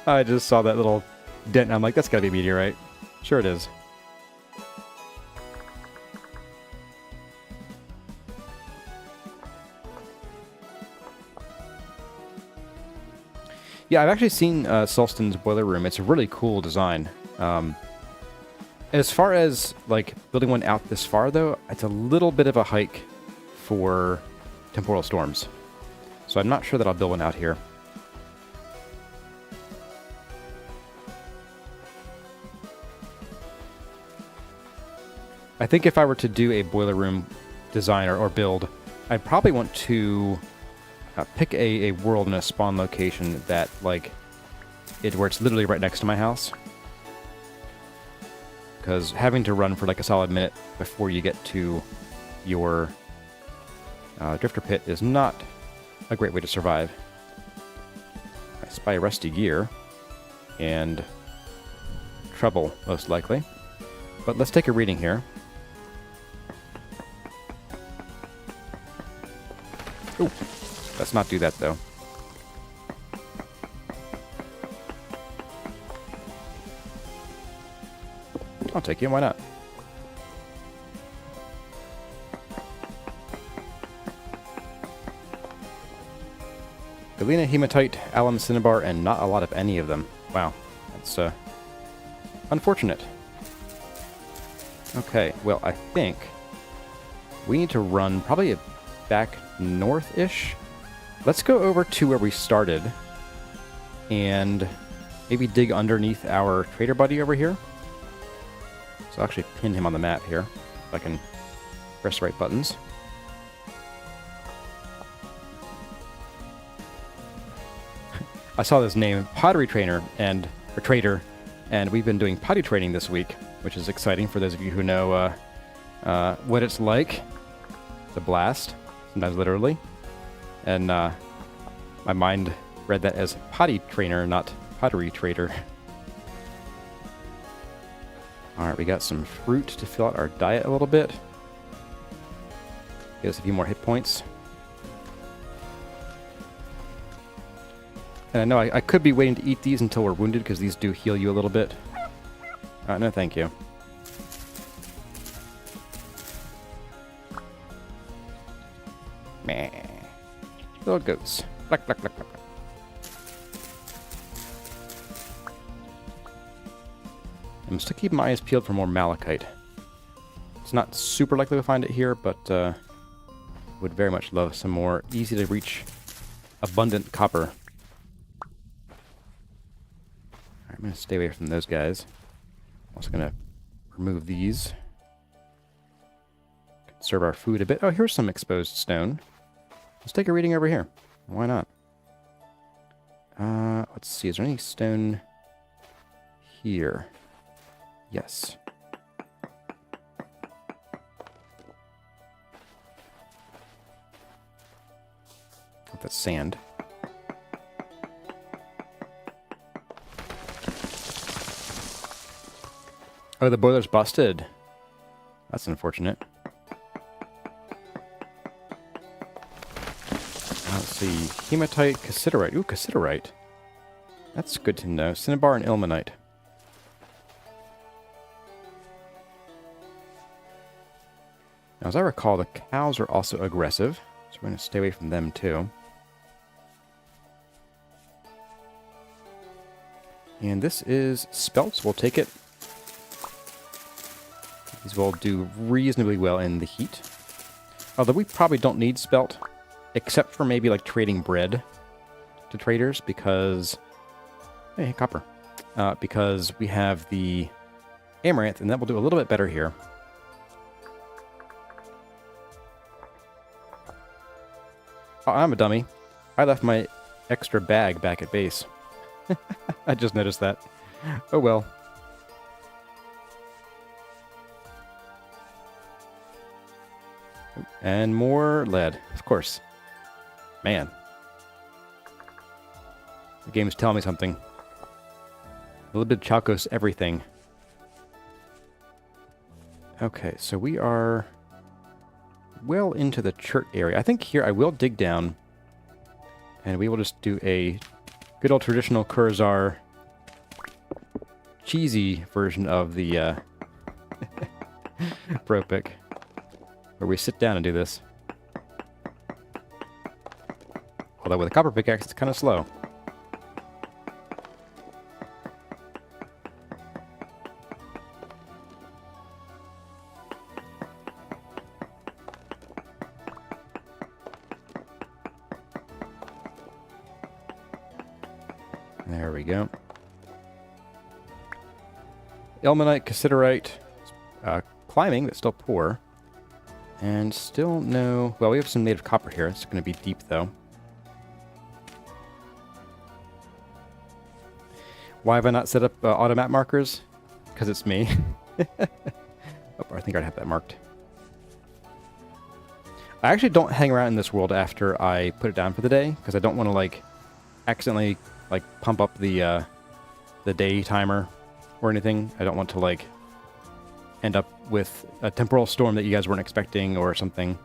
I just saw that little dent, and I'm like, that's gotta be a meteorite. Sure it is. Yeah, I've actually seen Sulston's boiler room. It's a really cool design. As far as like building one out this far, though, it's a little bit of a hike for temporal storms. So I'm not sure that I'll build one out here. I think if I were to do a boiler room design or build, I'd probably want to pick a world and a spawn location that, like, where it's literally right next to my house. Because having to run for like a solid minute before you get to your drifter pit is not a great way to survive. I spy rusty gear and trouble, most likely. But let's take a reading here. Ooh, let's not do that though. I'll take you, why not? Galena, hematite, alum, cinnabar, and not a lot of any of them. Wow, that's unfortunate. Okay, well, I think we need to run probably back north-ish. Let's go over to where we started and maybe dig underneath our trader buddy over here. So I'll actually pin him on the map here, if I can press the right buttons. I saw this name, Pottery Trainer, or Trader, and we've been doing potty training this week, which is exciting for those of you who know what it's like. It's a blast, sometimes literally. And my mind read that as potty trainer, not pottery trader. Alright, we got some fruit to fill out our diet a little bit. Get us a few more hit points. And I know I could be waiting to eat these until we're wounded, because these do heal you a little bit. No thank you. Meh. Little goats. Black, black, black, black. I'm still keeping my eyes peeled for more malachite. It's not super likely to find it here, but would very much love some more easy to reach abundant copper. Alright, I'm going to stay away from those guys. I'm also going to remove these. Conserve our food a bit. Oh, here's some exposed stone. Let's take a reading over here. Why not? Let's see, is there any stone here? Yes. Oh, that's sand. Oh, the boiler's busted. That's unfortunate. Let's see. Hematite, cassiterite. Ooh, cassiterite. That's good to know. Cinnabar and ilmenite. Now, as I recall, the cows are also aggressive, so we're going to stay away from them too. And this is spelts. We'll take it. These will do reasonably well in the heat. Although we probably don't need spelt, except for maybe like trading bread to traders, because... Hey, copper. Because we have the amaranth, and that will do a little bit better here. Oh, I'm a dummy. I left my extra bag back at base. I just noticed that. Oh well. And more lead, of course. Man. The game is telling me something. A little bit of Chalkos everything. Okay, so we are well into the chert area. I think here I will dig down, and we will just do a good old traditional Kurzar cheesy version of the pro pick, where we sit down and do this. Although with a copper pickaxe, it's kind of slow. There we go. Ilmenite, cassiterite, climbing, but still poor. And still no... Well, we have some native copper here. It's going to be deep, though. Why have I not set up auto map markers? Because it's me. Oh, I think I'd have that marked. I actually don't hang around in this world after I put it down for the day, because I don't want to, like, accidentally, like, pump up the day timer or anything. I don't want to, like, end up with a temporal storm that you guys weren't expecting or something,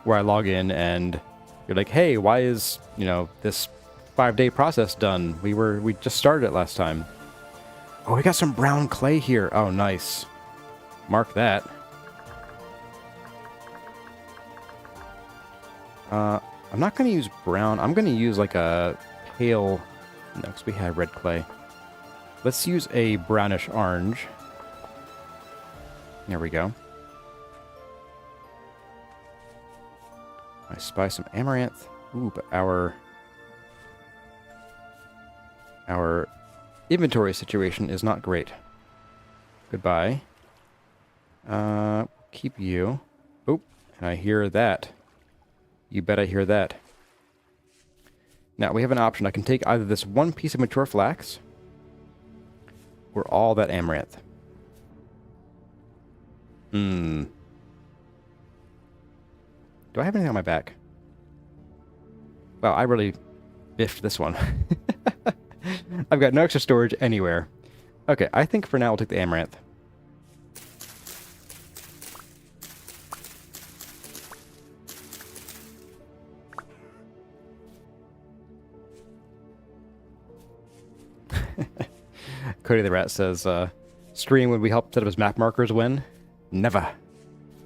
where I log in and you're like, hey, why is, you know, this 5-day process done? We just started it last time. Oh, we got some brown clay here. Oh, nice. Mark that. I'm not going to use brown. I'm going to use like a pale... No, because we had red clay. Let's use a brownish orange. There we go. I spy some amaranth. Ooh, but our inventory situation is not great. Goodbye. Keep you. Oh, and I hear that. You bet I hear that. Now, we have an option. I can take either this one piece of mature flax or all that amaranth. Do I have anything on my back? Wow, I really biffed this one. I've got no extra storage anywhere. Okay, I think for now we'll take the amaranth. Cody the Rat says, stream would we help set up his map markers when? Never.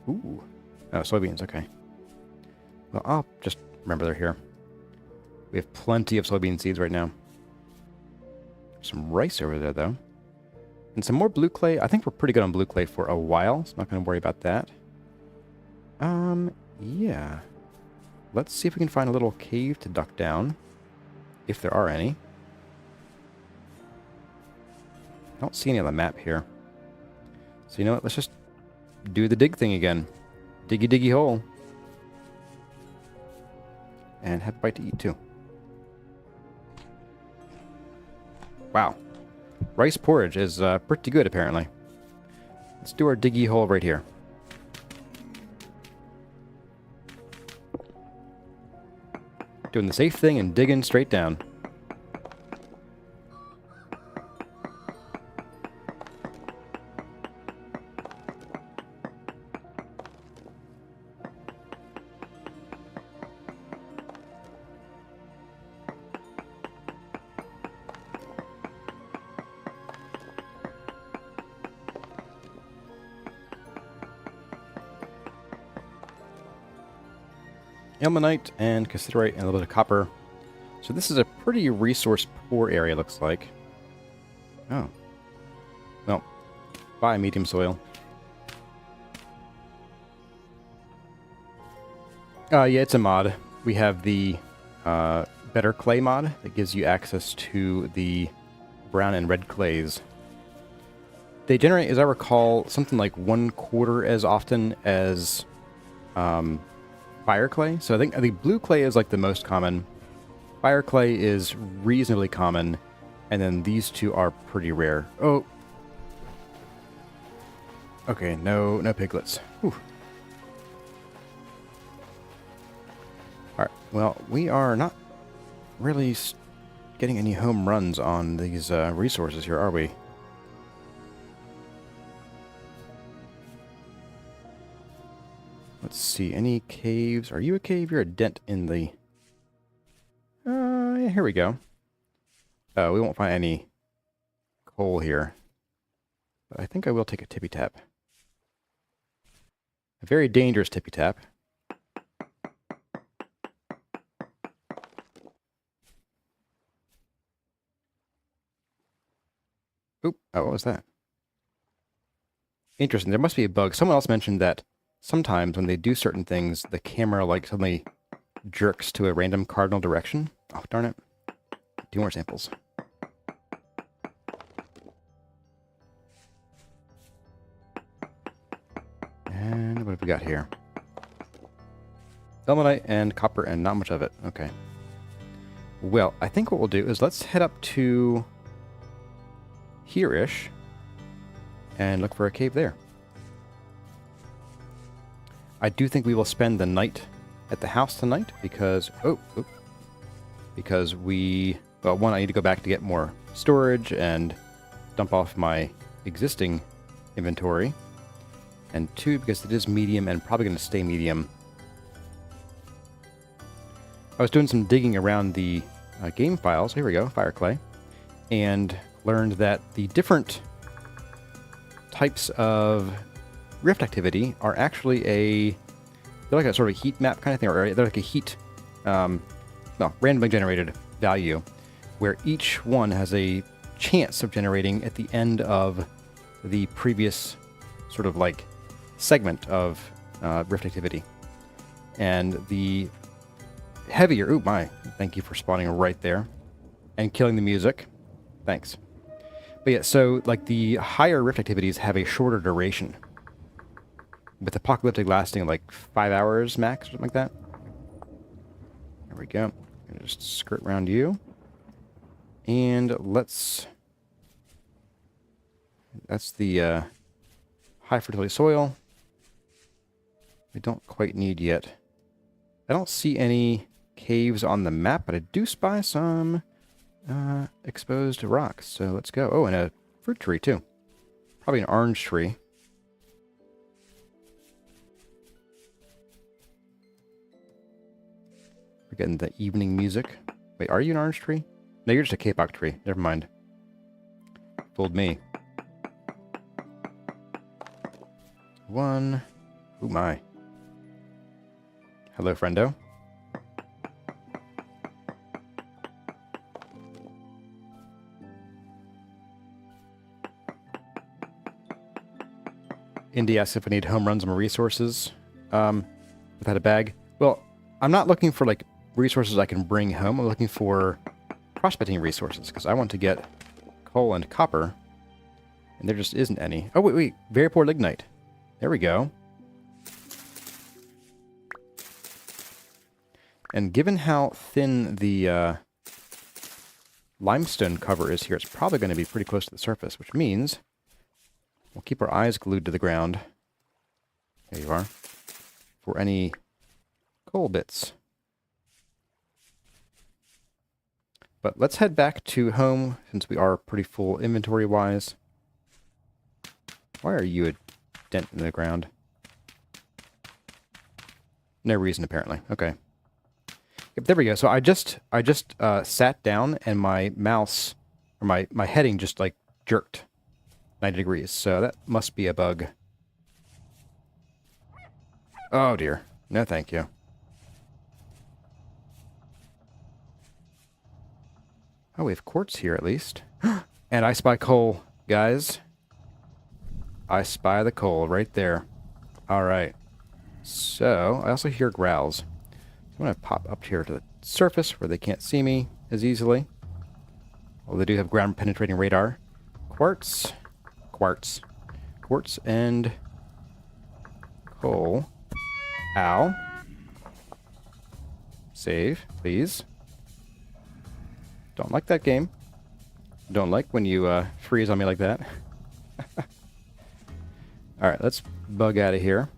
Ooh. Oh, soybeans, okay. Well, I'll just remember they're here. We have plenty of soybean seeds right now. Some rice over there, though. And some more blue clay. I think we're pretty good on blue clay for a while, so I'm not going to worry about that. Yeah. Let's see if we can find a little cave to duck down. If there are any. I don't see any on the map here. So you know what? Let's just do the dig thing again. Diggy diggy hole. And have a bite to eat too. Wow. Rice porridge is pretty good apparently. Let's do our diggy hole right here. Doing the safe thing and digging straight down. Ilmenite and cassiterite and a little bit of copper. So this is a pretty resource poor area, looks like. Oh. Well, buy medium soil. Yeah, it's a mod. We have the better clay mod that gives you access to the brown and red clays. They generate, as I recall, something like 1/4 as often as fire clay. So I think blue clay is like the most common. Fire clay is reasonably common, and then these two are pretty rare. Oh. Okay, no piglets. Whew. Alright, well, we are not really getting any home runs on these resources here, are we? Let's see, any caves? Are you a cave? You're a dent in the... yeah, here we go. We won't find any coal here. But I think I will take a tippy tap. A very dangerous tippy tap. Oop, oh, what was that? Interesting, there must be a bug. Someone else mentioned that sometimes when they do certain things, the camera like suddenly jerks to a random cardinal direction. Oh, darn it. 2 more samples. And what have we got here? Ilmenite and copper and not much of it. Okay. Well, I think what we'll do is let's head up to here-ish and look for a cave there. I do think we will spend the night at the house tonight because... because we... Well, one, I need to go back to get more storage and dump off my existing inventory. And 2, because it is medium and probably going to stay medium. I was doing some digging around the game files. Here we go, Fireclay. And learned that the different types of rift activity are actually they're like a sort of a heat map kind of thing, or they're like a heat, randomly generated value, where each one has a chance of generating at the end of the previous sort of like segment of rift activity. And the heavier, ooh my, thank you for spawning right there, and killing the music. Thanks. But yeah, so like the higher rift activities have a shorter duration, with apocalyptic lasting like 5 hours max, or something like that. There we go. I'm gonna just skirt around you. And let's... That's the high fertility soil. We don't quite need yet. I don't see any caves on the map, but I do spy some exposed rocks. So let's go. Oh, and a fruit tree too. Probably an orange tree. We're getting the evening music. Wait, are you an orange tree? No, you're just a kapok tree. Never mind. Fooled me. 1. Ooh my. Hello, friendo. Indy asks if I need home runs and resources without a bag. Well, I'm not looking for like resources I can bring home. I'm looking for prospecting resources because I want to get coal and copper, and there just isn't any. Oh wait, very poor lignite. There we go. And given how thin the limestone cover is here, it's probably going to be pretty close to the surface, which means we'll keep our eyes glued to the ground. There you are. For any coal bits. But let's head back to home, since we are pretty full inventory-wise. Why are you a dent in the ground? No reason, apparently. Okay. Yep, there we go. So I just sat down, and my mouse, or my heading just, like, jerked 90 degrees. So that must be a bug. Oh, dear. No, thank you. Oh, we have quartz here at least. And I spy coal, guys. I spy the coal right there. Alright. So, I also hear growls. I'm going to pop up here to the surface where they can't see me as easily. Well, they do have ground penetrating radar. Quartz. Quartz. Quartz and coal. Ow. Save, please. Don't like that game. Don't like when you freeze on me like that. Alright, let's bug out of here.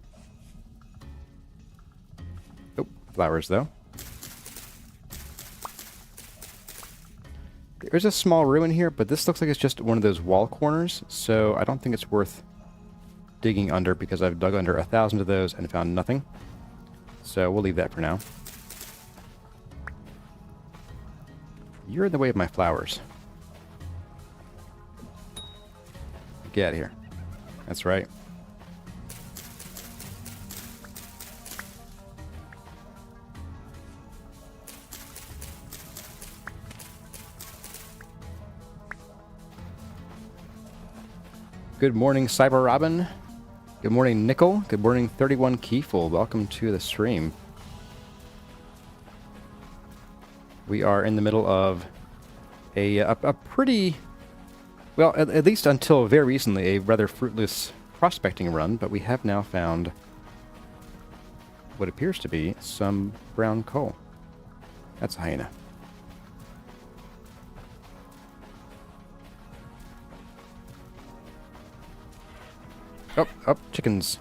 Oh, flowers though. There's a small ruin here, but this looks like it's just one of those wall corners, so I don't think it's worth digging under because I've dug under 1,000 of those and found nothing. So we'll leave that for now. You're in the way of my flowers. Get out of here. That's right. Good morning, Cyber Robin. Good morning, Nickel. Good morning, 31 Keyful. Welcome to the stream. We are in the middle of a pretty, well, at least until very recently, a rather fruitless prospecting run, but we have now found what appears to be some brown coal. That's a hyena. Oh, chickens.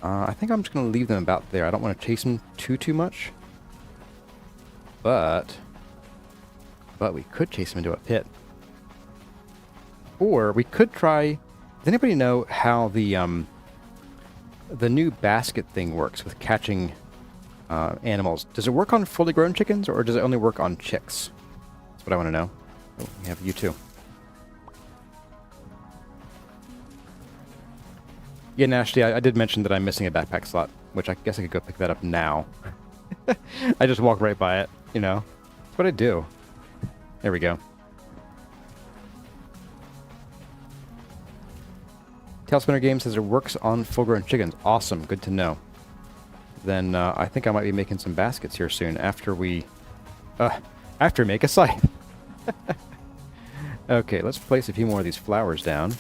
I think I'm just going to leave them about there. I don't want to chase them too much. But we could chase them into a pit. Or we could try... Does anybody know how the new basket thing works with catching animals? Does it work on fully grown chickens, or does it only work on chicks? That's what I want to know. Oh, we have you too. Yeah, Nasty, I did mention that I'm missing a backpack slot, which I guess I could go pick that up now. I just walked right by it, you know. That's what I do. There we go. Tailspinner Game says it works on full-grown chickens. Awesome, good to know. Then I think I might be making some baskets here soon after we make a site. Okay, let's place a few more of these flowers down.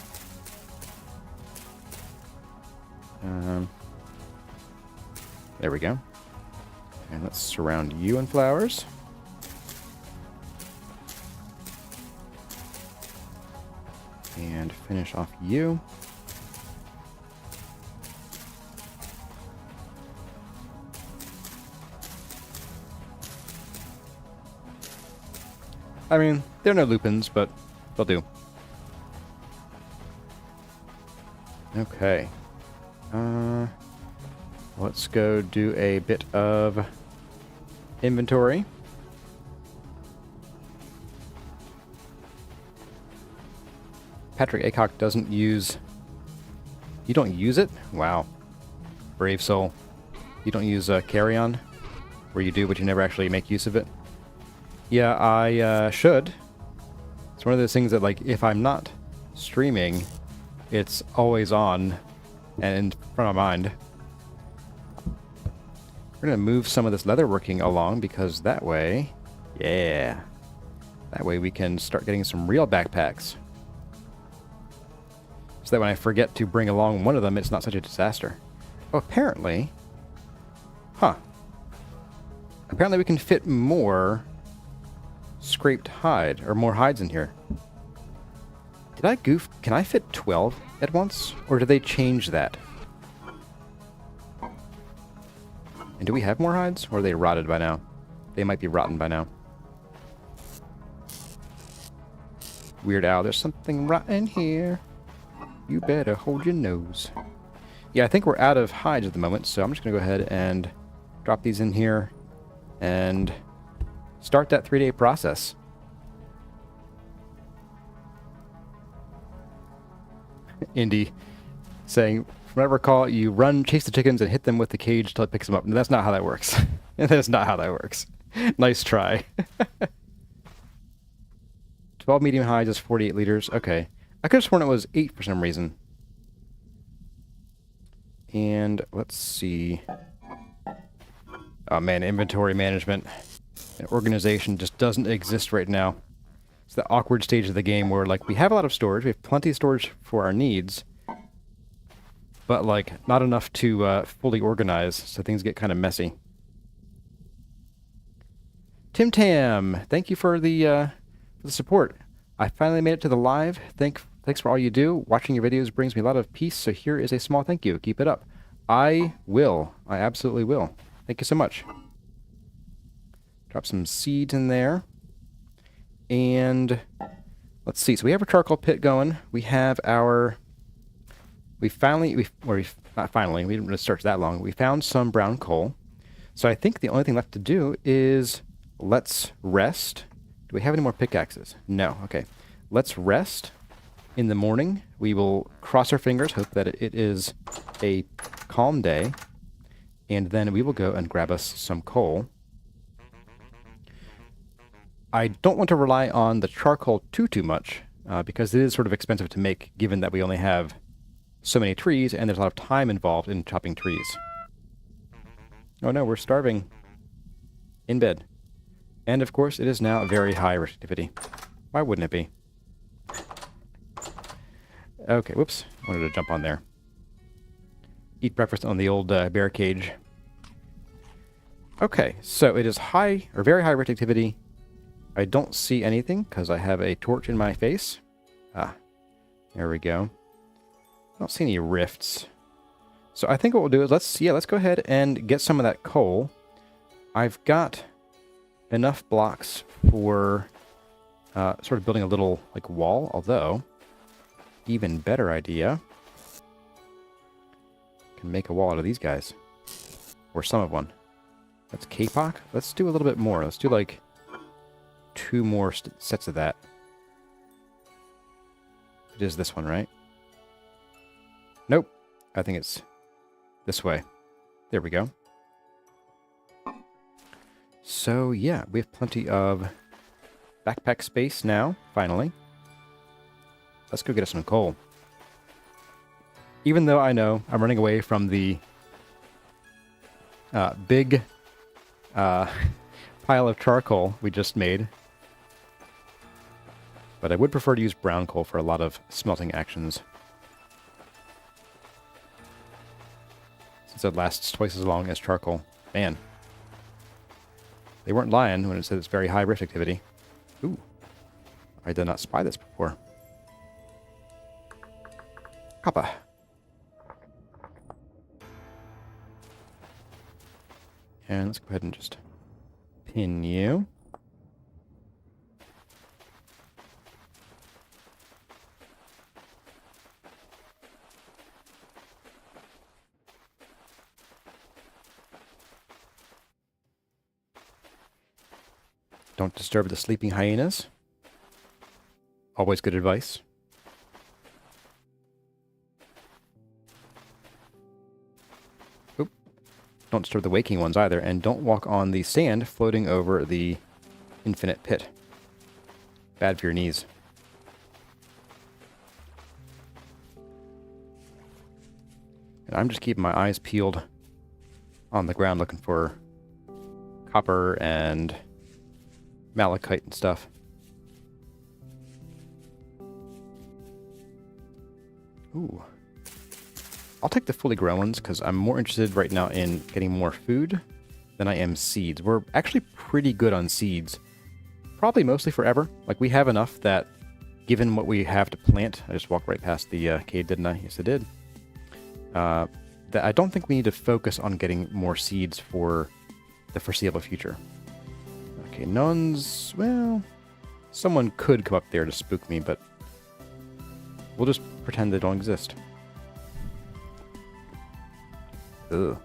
There we go. And let's surround you in flowers. And finish off you. I mean, they're no lupins, but they'll do. Okay. Let's go do a bit of inventory. Patrick Acock doesn't use... You don't use it? Wow. Brave soul. You don't use CarryOn? Where you do, but you never actually make use of it? Yeah, I should. It's one of those things that, like, if I'm not streaming, it's always on and in front of mind. We're going to move some of this leatherworking along because that way, yeah, that way we can start getting some real backpacks. So that when I forget to bring along one of them, it's not such a disaster. Oh, apparently, apparently we can fit more scraped hide, or more hides in here. Did I goof? Can I fit 12 at once? Or did they change that? And do we have more hides? Or are they rotted by now? They might be rotten by now. Weird Al, there's something rotten here. You better hold your nose. Yeah, I think we're out of hides at the moment, so I'm just going to go ahead and drop these in here and start that 3-day process. Indy saying, from what I recall, you run, chase the chickens, and hit them with the cage till it picks them up. No, that's not how that works. That's not how that works. Nice try. 12 medium hides is 48 liters. Okay. I could have sworn it was 8 for some reason. And let's see. Oh man, inventory management and organization just doesn't exist right now. It's the awkward stage of the game where, like, we have a lot of storage. We have plenty of storage for our needs. But, like, not enough to fully organize, so things get kind of messy. Tim Tam, thank you for the support. I finally made it to the live. Thanks for all you do. Watching your videos brings me a lot of peace, so here is a small thank you. Keep it up. I will. I absolutely will. Thank you so much. Drop some seeds in there. And let's see. So we have a charcoal pit going. We have our... We didn't really search that long. We found some brown coal. So I think the only thing left to do is let's rest. Do we have any more pickaxes? No. Okay. Let's rest. In the morning, we will cross our fingers, hope that it is a calm day, and then we will go and grab us some coal. I don't want to rely on the charcoal too much, because it is sort of expensive to make, given that we only have so many trees, and there's a lot of time involved in chopping trees. Oh no, we're starving. In bed. And of course, it is now very high reactivity. Why wouldn't it be? Okay, whoops. Wanted to jump on there. Eat breakfast on the old bear cage. Okay, so it is high, or very high rift activity. I don't see anything, because I have a torch in my face. Ah, there we go. I don't see any rifts. So I think what we'll do is, let's go ahead and get some of that coal. I've got enough blocks for sort of building a little, like, wall, although, even better idea, can make a wall out of these guys. Or some of one. That's K-Pop. Let's do a little bit more. Let's do, like, 2 more sets of that. It is this one, right? Nope. I think it's this way. There we go. So, yeah, we have plenty of backpack space now, finally. Let's go get us some coal. Even though I know I'm running away from the big pile of charcoal we just made. But I would prefer to use brown coal for a lot of smelting actions. Since it lasts twice as long as charcoal. Man. They weren't lying when it said it's very high rift activity. Ooh. I did not spy this before. Copper. And let's go ahead and just pin you. Don't disturb the sleeping hyenas. Always good advice. Oop. Don't disturb the waking ones either, and don't walk on the sand floating over the infinite pit. Bad for your knees. And I'm just keeping my eyes peeled on the ground looking for copper and malachite and stuff. Ooh. I'll take the fully grown ones because I'm more interested right now in getting more food than I am seeds. We're actually pretty good on seeds. Probably mostly forever. Like, we have enough that, given what we have to plant, I just walked right past the cave, didn't I? Yes, I did. That I don't think we need to focus on getting more seeds for the foreseeable future. Okay, nuns, well, someone could come up there to spook me, but we'll just pretend they don't exist. Ugh.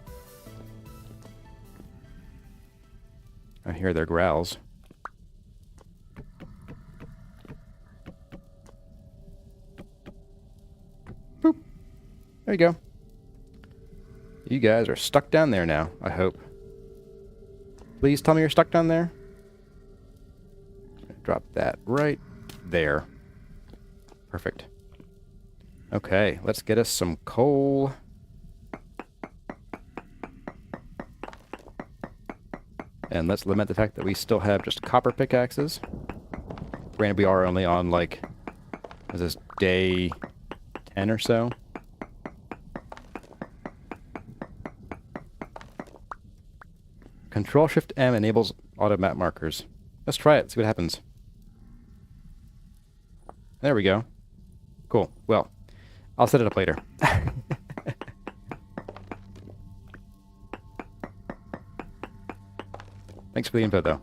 I hear their growls. Boop. There you go. You guys are stuck down there now, I hope. Please tell me you're stuck down there. Drop that right there. Perfect. Okay, let's get us some coal. And let's lament the fact that we still have just copper pickaxes. Granted, we are only on, like, what is this, day 10 or so? Control-Shift-M enables auto map markers. Let's try it, see what happens. There we go. Cool. Well, I'll set it up later. Thanks for the info, though.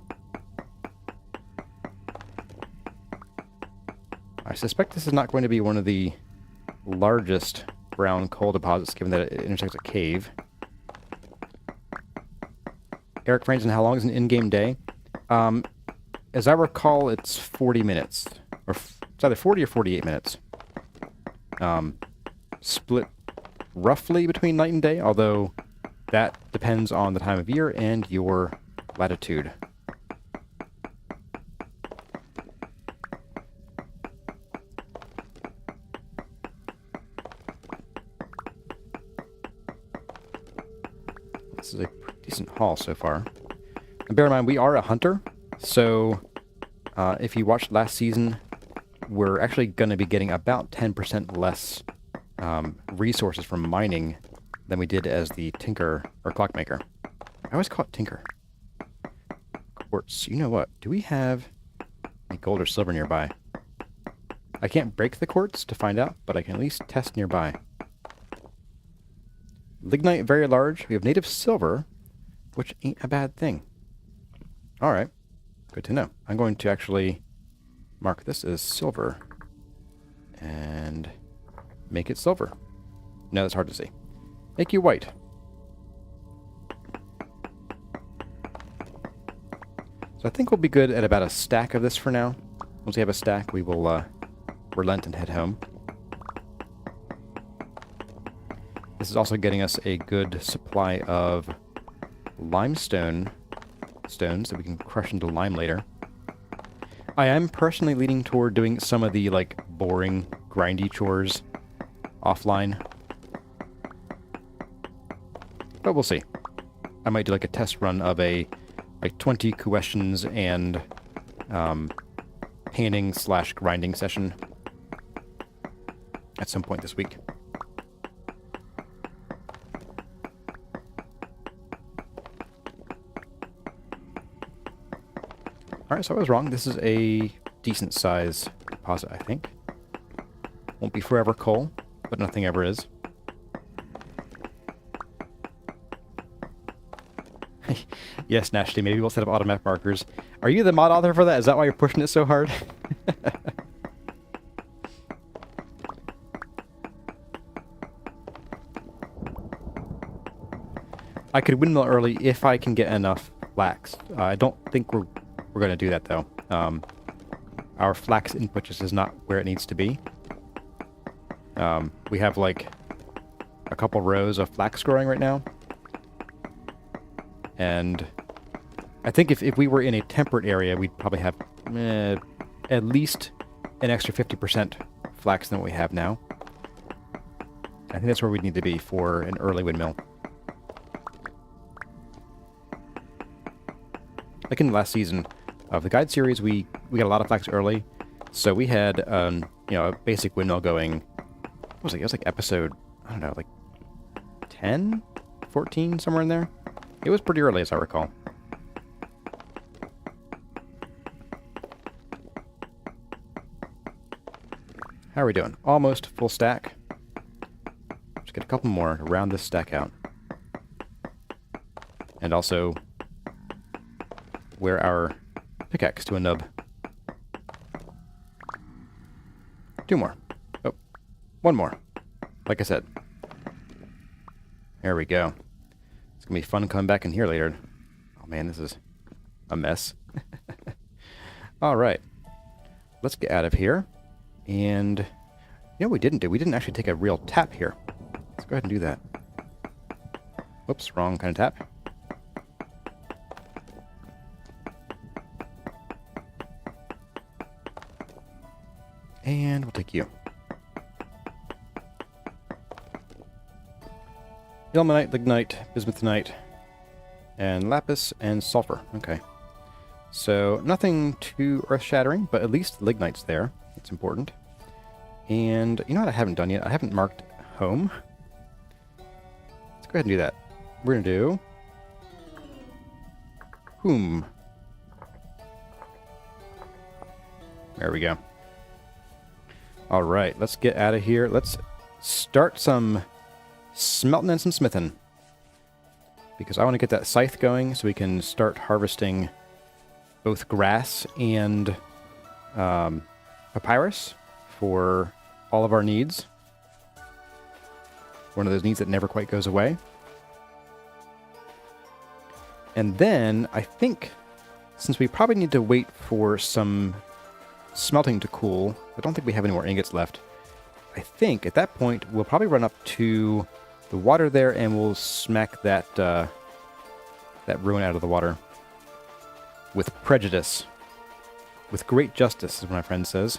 I suspect this is not going to be one of the largest brown coal deposits, given that it intersects a cave. Eric Franzen, how long is an in-game day? As I recall, it's 40 minutes. Or it's either 40 or 48 minutes. Split roughly between night and day, although that depends on the time of year and your latitude. This is a decent haul so far. And bear in mind, we are a hunter, so If you watched last season, we're actually going to be getting about 10% less resources from mining than we did as the tinker or clockmaker. I always call it tinker. Quartz. You know what? Do we have any gold or silver nearby? I can't break the quartz to find out, but I can at least test nearby. Lignite, very large. We have native silver, which ain't a bad thing. Alright. Good to know. I'm going to actually mark this as silver and make it silver. No, that's hard to see. Make you white. So I think we'll be good at about a stack of this for now. Once we have a stack, we will relent and head home. This is also getting us a good supply of limestone stones that we can crush into lime later. I am personally leaning toward doing some of the, like, boring, grindy chores offline. But we'll see. I might do, like, a test run of a, like, 20 questions and painting / grinding session at some point this week. Alright, so I was wrong. This is a decent size deposit, I think. Won't be forever coal, but nothing ever is. Yes, Nasty, maybe we'll set up automatic markers. Are you the mod author for that? Is that why you're pushing it so hard? I could windmill early if I can get enough flax. I don't think we're going to do that, though. Our flax input just is not where it needs to be. We have, like, a couple rows of flax growing right now. And I think if we were in a temperate area, we'd probably have at least an extra 50% flax than what we have now. I think that's where we'd need to be for an early windmill. Like in the last season of the guide series, we got a lot of flax early, so we had you know, a basic windmill going. What was it? It was like episode, I don't know, like 10, 14, somewhere in there. It was pretty early, as I recall. How are we doing? Almost full stack. Just get a couple more to round this stack out. And also wear our pickaxe to a nub. 2 more. Oh, 1 more. Like I said. There we go. It's going to be fun coming back in here later. Oh man, this is a mess. Alright. Let's get out of here. And, you know what we didn't do? We didn't actually take a real tap here. Let's go ahead and do that. Whoops, wrong kind of tap. And we'll take you. Ilmenite, lignite, bismuthinite, and lapis and sulfur. Okay. So nothing too earth-shattering, but at least lignite's there. That's important. And you know what I haven't done yet? I haven't marked home. Let's go ahead and do that. We're going to do whom. There we go. All right, let's get out of here. Let's start some smelting and some smithing, because I want to get that scythe going so we can start harvesting both grass and papyrus for all of our needs. One of those needs that never quite goes away. And then I think, since we probably need to wait for some smelting to cool, I don't think we have any more ingots left. I think at that point we'll probably run up to the water there and we'll smack that that ruin out of the water with prejudice, with great justice, as my friend says.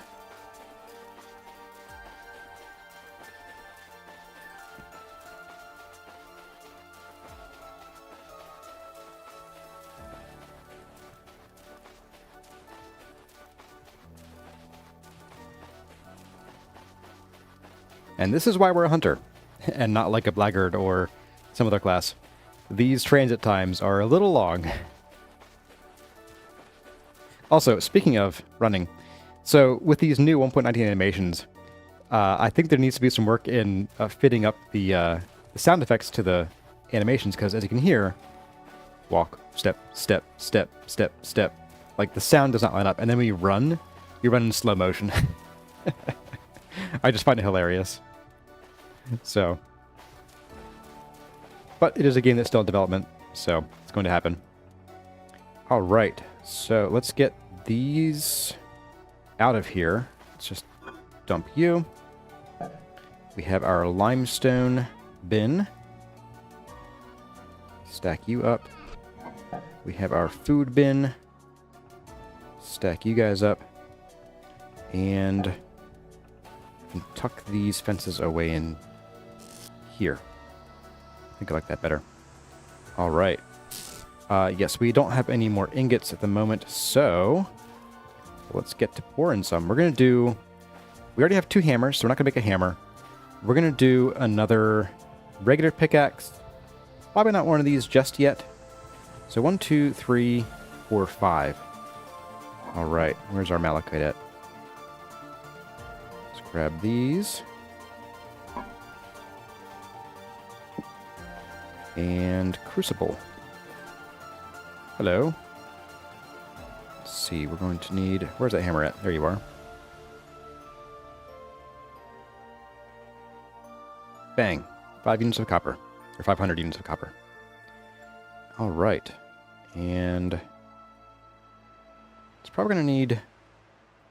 And this is why we're a hunter, and not like a blackguard or some other class. These transit times are a little long. Also, speaking of running, so with these new 1.19 animations, I think there needs to be some work in fitting up the sound effects to the animations, because as you can hear, walk, step, step, step, step, step, like the sound does not line up. And then when you run in slow motion. I just find it hilarious. So, but it is a game that's still in development, so it's going to happen. All right, so let's get these out of here. Let's just dump you. We have our limestone bin. Stack you up. We have our food bin. Stack you guys up. And I can tuck these fences away in here. I think I like that better. All right. Yes, we don't have any more ingots at the moment, so let's get to pouring some. We're going to do... We already have 2 hammers, so we're not going to make a hammer. We're going to do another regular pickaxe. Probably not one of these just yet. So 1, 2, 3, 4, 5. All right, where's our malachite at? Let's grab these. And crucible. Hello. Let's see, we're going to need... Where's that hammer at? There you are. Bang. 5 units of copper. Or 500 units of copper. All right. And it's probably going to need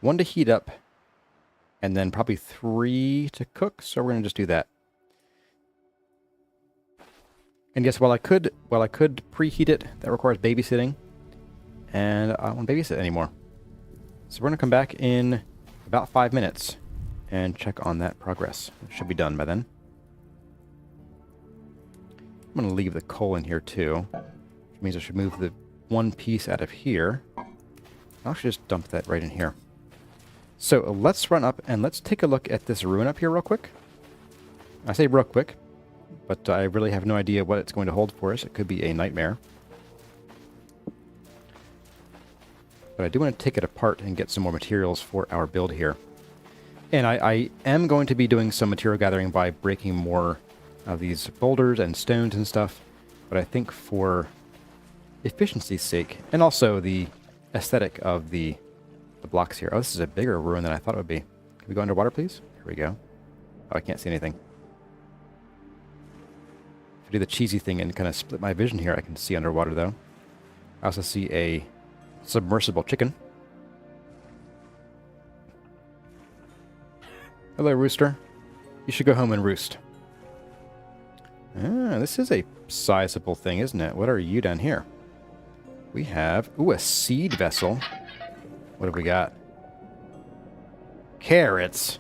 1 to heat up. And then probably 3 to cook. So we're going to just do that. And yes, while I could preheat it, that requires babysitting. And I don't want to babysit anymore. So we're going to come back in about 5 minutes and check on that progress. It should be done by then. I'm going to leave the coal in here too, which means I should move the 1 piece out of here. I should just dump that right in here. So let's run up and let's take a look at this ruin up here real quick. I say real quick, but I really have no idea what it's going to hold for us. It could be a nightmare. But I do want to take it apart and get some more materials for our build here. And I am going to be doing some material gathering by breaking more of these boulders and stones and stuff. But I think for efficiency's sake, and also the aesthetic of the blocks here. Oh, this is a bigger ruin than I thought it would be. Can we go underwater, please? Here we go. Oh, I can't see anything. If I do the cheesy thing and kind of split my vision here, I can see underwater, though. I also see a submersible chicken. Hello, rooster. You should go home and roost. Ah, this is a sizable thing, isn't it? What are you down here? We have... Ooh, a seed vessel. What have we got? Carrots.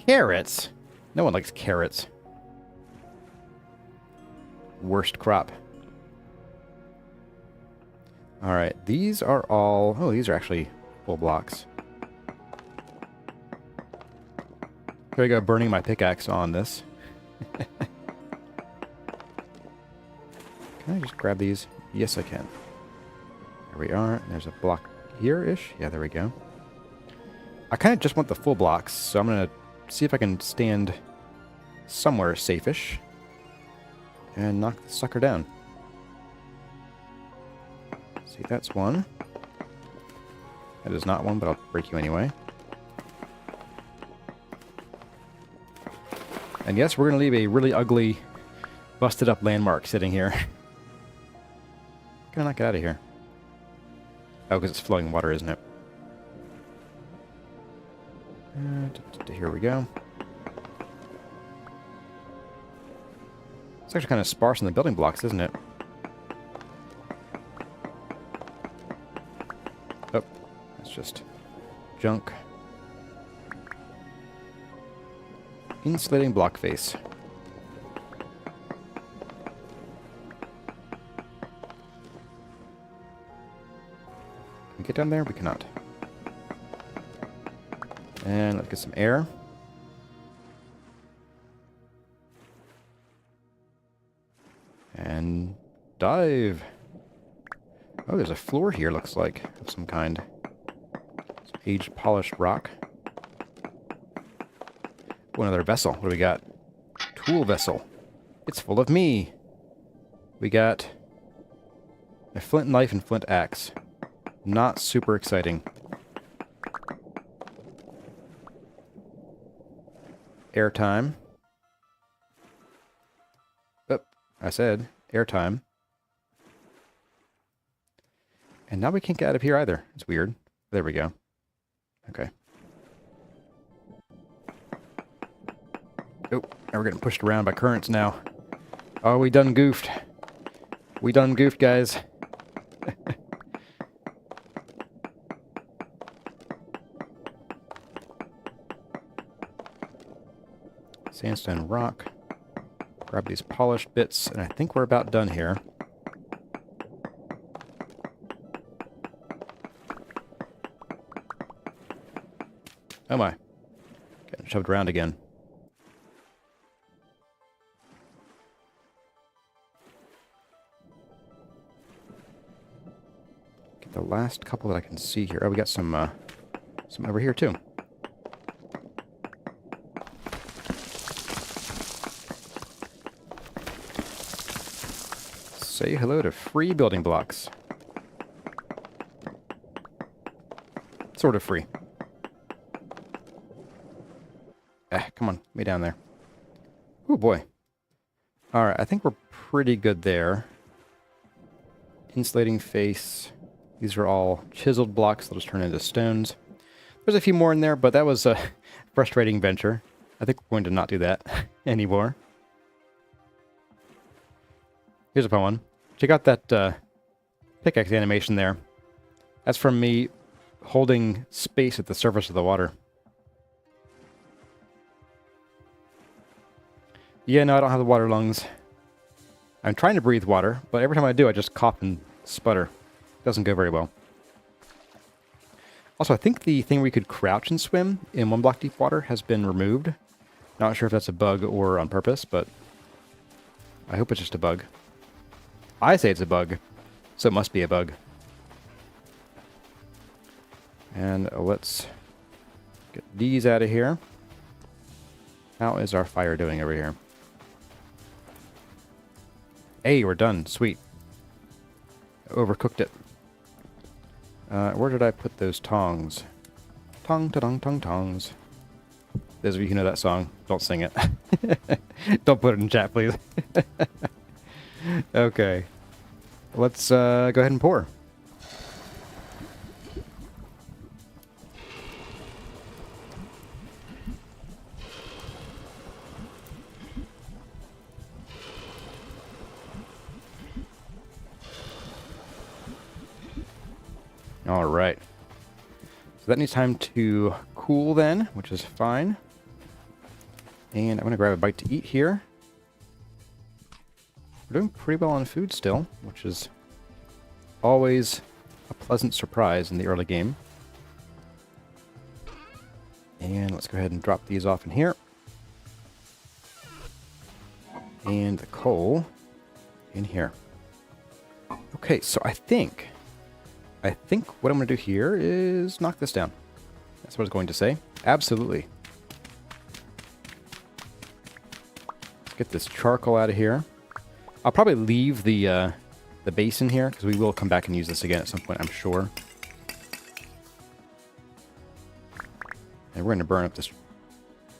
Carrots? No one likes carrots. Worst crop. Alright, these are all... Oh, these are actually full blocks. Here we go, burning my pickaxe on this. Can I just grab these? Yes, I can. There we are. There's a block here-ish. Yeah, there we go. I kind of just want the full blocks, so I'm going to see if I can stand somewhere safe-ish and knock the sucker down. See, that's one. That is not one, but I'll break you anyway. And yes, we're going to leave a really ugly, busted-up landmark sitting here. Can I knock it out of here? Oh, because it's flowing water, isn't it? Here we go. It's actually kind of sparse in the building blocks, isn't it? Oh, that's just junk. Insulating block face. Can we get down there? We cannot. And let's get some air. Dive. Oh, there's a floor here, looks like, of some kind. Some aged polished rock. Oh, another vessel. What do we got? Tool vessel. It's full of me. We got a flint knife and flint axe. Not super exciting. Airtime. Oh, I said airtime. And now we can't get out of here either. It's weird. There we go. Okay. Oh, now we're getting pushed around by currents now. Oh, we done goofed. We done goofed, guys. Sandstone rock. Grab these polished bits, and I think we're about done here. Oh my. Getting shoved around again. Get the last couple that I can see here. Oh, we got some over here too. Say hello to free building blocks. Sort of free. Come on, way down there. Oh boy. Alright, I think we're pretty good there. Insulating face. These are all chiseled blocks that'll just turn into stones. There's a few more in there, but that was a frustrating venture. I think we're going to not do that anymore. Here's a fun one. Check out that pickaxe animation there. That's from me holding space at the surface of the water. Yeah, no, I don't have the water lungs. I'm trying to breathe water, but every time I do, I just cough and sputter. Doesn't go very well. Also, I think the thing where you could crouch and swim in 1 block deep water has been removed. Not sure if that's a bug or on purpose, but I hope it's just a bug. I say it's a bug, so it must be a bug. And let's get these out of here. How is our fire doing over here? Hey, we're done. Sweet. Overcooked it. Where did I put those tongs? Tongs. Those of you who know that song, don't sing it. Don't put it in chat, please. Okay. Let's go ahead and pour. All right. So that needs time to cool then, which is fine. And I'm going to grab a bite to eat here. We're doing pretty well on food still, which is always a pleasant surprise in the early game. And let's go ahead and drop these off in here. And the coal in here. Okay, so I think what I'm going to do here is knock this down. That's what I was going to say. Absolutely. Let's get this charcoal out of here. I'll probably leave the basin here, because we will come back and use this again at some point, I'm sure. And we're going to burn up this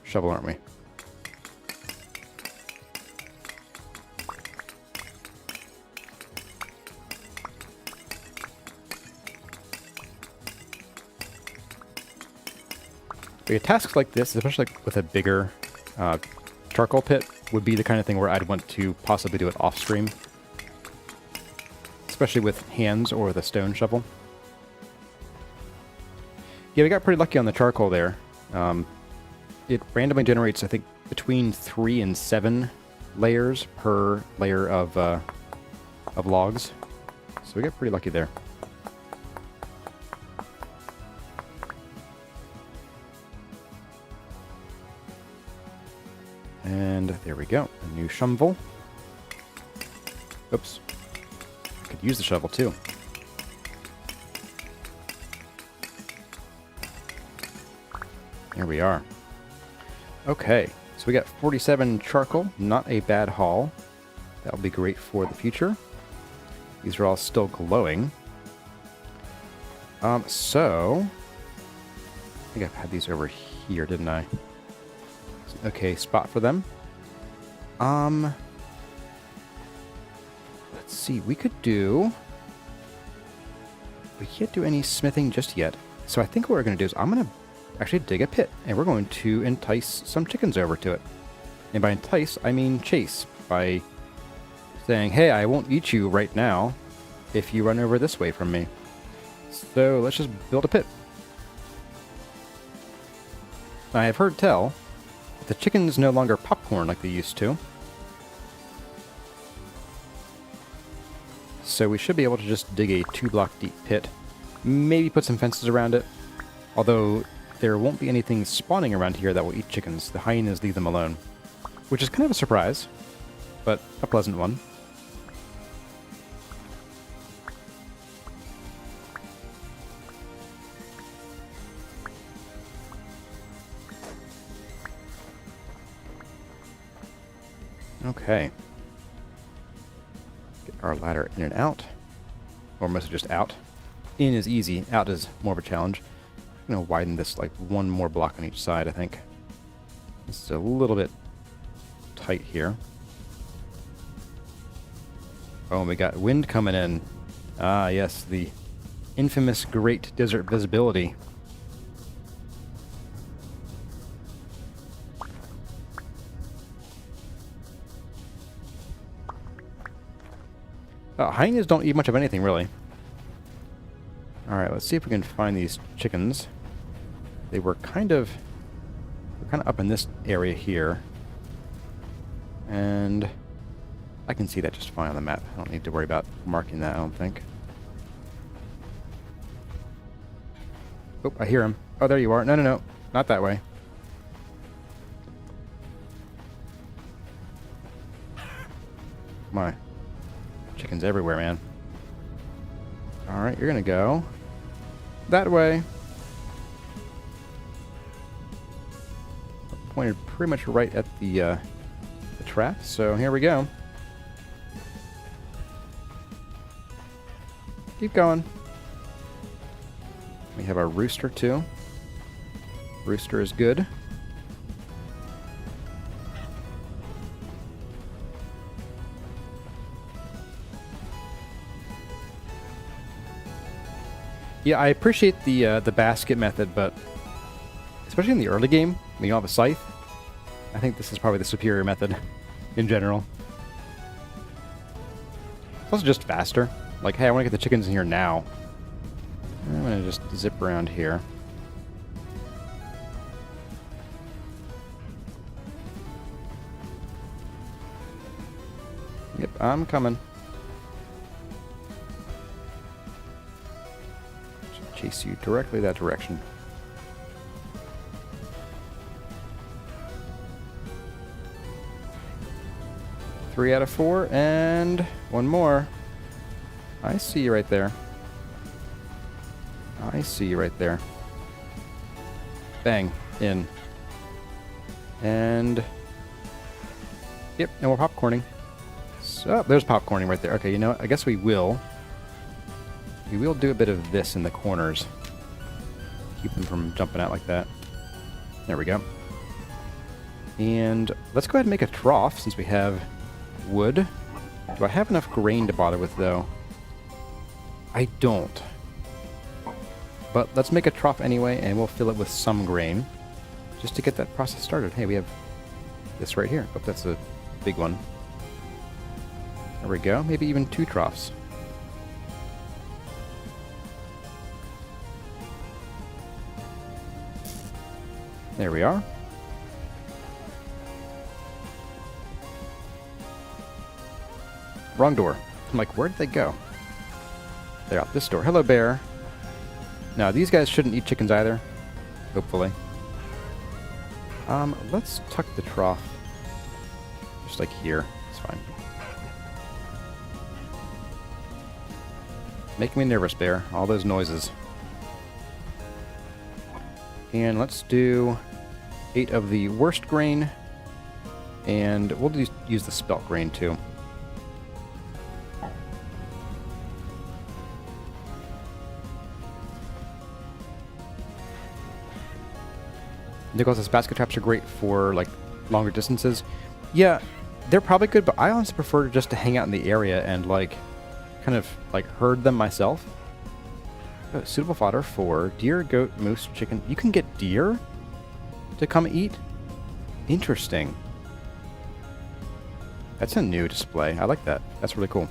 shovel, aren't we? But tasks like this, especially with a bigger charcoal pit, would be the kind of thing where I'd want to possibly do it off stream. Especially with hands or the stone shovel. Yeah, we got pretty lucky on the charcoal there. It randomly generates, I think, between 3 and 7 layers per layer of logs. So we got pretty lucky there. And there we go. A new shovel. Oops. use the shovel too. Here we are. Okay, so we got 47 charcoal, not a bad haul. That'll be great for the future. These are all still glowing. So I think I've had these over here, didn't I? Okay, spot for them. Let's see, we can't do any smithing just yet. So I think what we're going to do is I'm going to actually dig a pit, and we're going to entice some chickens over to it. And by entice, I mean chase, by saying, hey, I won't eat you right now if you run over this way from me. So let's just build a pit. I have heard tell that the chickens no longer popcorn like they used to. So we should be able to just dig a 2-block deep pit. Maybe put some fences around it. Although there won't be anything spawning around here that will eat chickens. The hyenas leave them alone. Which is kind of a surprise, but a pleasant one. Okay. Get our ladder in and out. Or mostly just out. In is easy, out is more of a challenge. I'm going to widen this like one more block on each side, I think. This is a little bit tight here. Oh, and we got wind coming in. Ah, yes, the infamous great desert visibility. Hyenas don't eat much of anything, really. Alright, let's see if we can find these chickens. They were kind of up in this area here. And I can see that just fine on the map. I don't need to worry about marking that, I don't think. Oh, I hear him. Oh, there you are. No, no, no. Not that way. My chickens everywhere, man. Alright, you're gonna go that way. Pointed pretty much right at the trap, so here we go. Keep going. We have our rooster too. Rooster is good. Yeah, I appreciate the basket method, but especially in the early game, when you don't have a scythe, I think this is probably the superior method in general. It's also just faster. Like, hey, I want to get the chickens in here now. I'm going to just zip around here. Yep, I'm coming. Should chase you directly that direction. Three out of 4, and one more. I see you right there. I see you right there. Bang. In. And... yep, and we're popcorning. So, there's popcorning right there. Okay, you know what? I guess we will. We will do a bit of this in the corners. Keep them from jumping out like that. There we go. And let's go ahead and make a trough since we have wood. Do I have enough grain to bother with, though? I don't. But let's make a trough anyway, and we'll fill it with some grain. Just to get that process started. Hey, we have this right here. Oh, that's a big one. There we go. Maybe even 2 troughs. There we are. Wrong door. I'm like, where did they go? They're out this door. Hello, bear. Now, these guys shouldn't eat chickens either. Hopefully. Let's tuck the trough. Just like here. It's fine. Making me nervous, Bear. All those noises. And let's do 8 of the worst grain. And we'll use the spelt grain too. Nicholas, basket traps are great for like longer distances. Yeah, they're probably good, but I honestly prefer just to hang out in the area and like kind of like herd them myself. Oh, suitable fodder for deer, goat, moose, chicken. You can get deer to come eat? Interesting. That's a new display. I like that. That's really cool.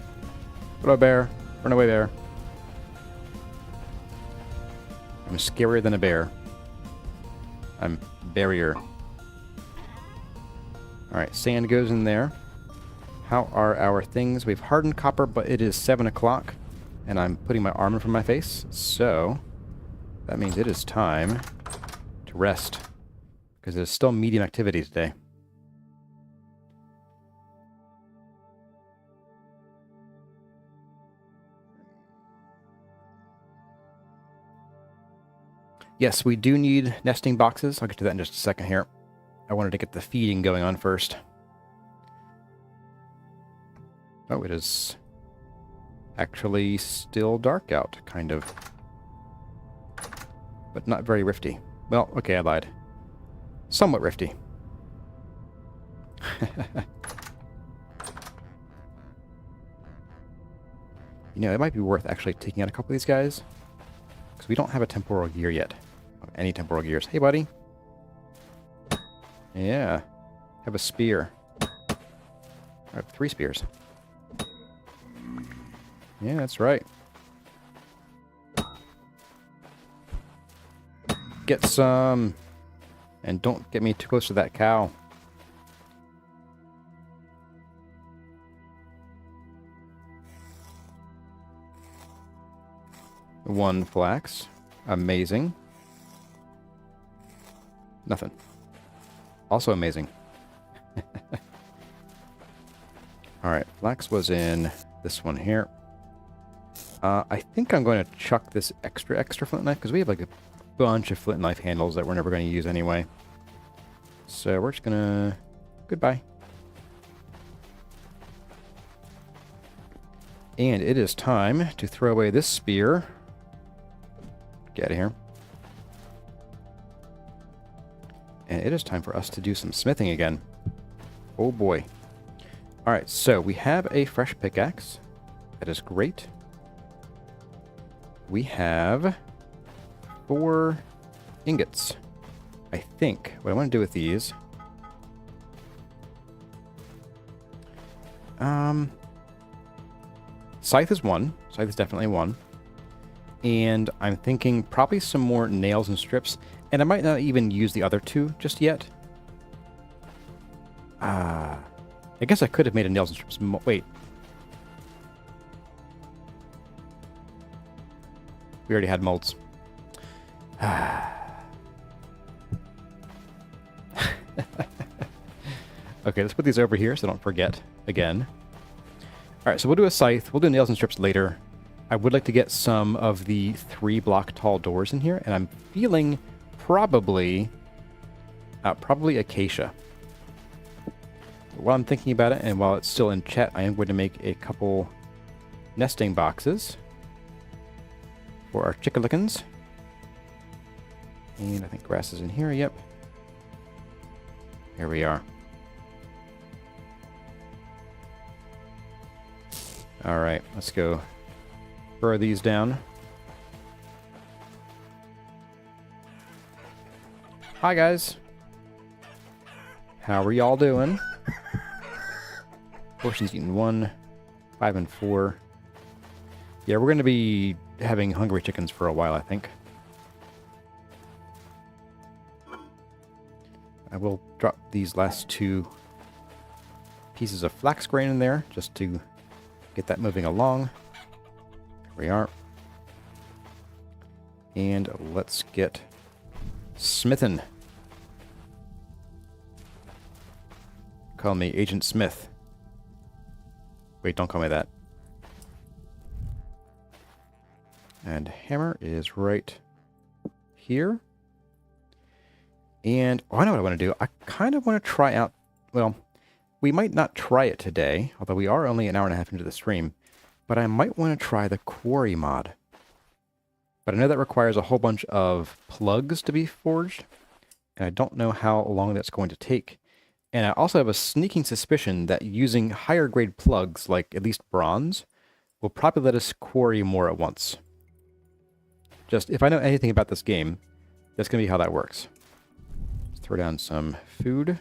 Hello, bear. Run away, bear. I'm scarier than a bear. I'm barrier. Alright, sand goes in there. How are our things? We've hardened copper, but it is 7 o'clock. And I'm putting my arm in front of my face. So, that means it is time to rest. Because there's still medium activity today. Yes, we do need nesting boxes. I'll get to that in just a second here. I wanted to get the feeding going on first. Oh, it is actually still dark out, kind of. But not very rifty. Well, okay, I lied. Somewhat rifty. You know, it might be worth actually taking out a couple of these guys. Because we don't have a temporal gear yet. Any temporal gears. Hey, buddy. Yeah. Have a spear. I have 3 spears. Yeah, that's right. Get some. And don't get me too close to that cow. One flax. Amazing. Nothing. Also amazing. Alright, flax was in this one here. I think I'm going to chuck this extra flint knife, because we have like a bunch of flint knife handles that we're never going to use anyway. So we're just going to... Goodbye. And it is time to throw away this spear. Get out of here. And it is time for us to do some smithing again. Oh boy. Alright, so we have a fresh pickaxe. That is great. We have 4 ingots. I think what I want to do with these... Scythe is 1. Scythe is definitely 1. And I'm thinking probably some more nails and strips. And I might not even use the other 2 just yet. I guess I could have made a nails and strips. Wait. We already had molds. Okay, let's put these over here so I don't forget again. Alright, so we'll do a scythe. We'll do nails and strips later. I would like to get some of the 3 block tall doors in here, and I'm feeling probably acacia. While I'm thinking about it, and while it's still in chat, I am going to make a couple nesting boxes for our chickalickins. And I think grass is in here, yep. Here we are. Alright, let's go throw these down. Hi guys. How are y'all doing? Portion's eating 1, 5 and 4. Yeah, we're going to be having hungry chickens for a while, I think. I will drop these last 2 pieces of flax grain in there just to get that moving along. There we are. And let's get smithing. Call me Agent Smith. Wait, don't call me that. And hammer is right here. And I know what I want to do. I kind of want to try out, well, we might not try it today, although we are only an hour and a half into the stream, but I might want to try the quarry mod. But I know that requires a whole bunch of plugs to be forged, and I don't know how long that's going to take. And I also have a sneaking suspicion that using higher grade plugs, like at least bronze, will probably let us quarry more at once. Just, if I know anything about this game, that's going to be how that works. Let's throw down some food.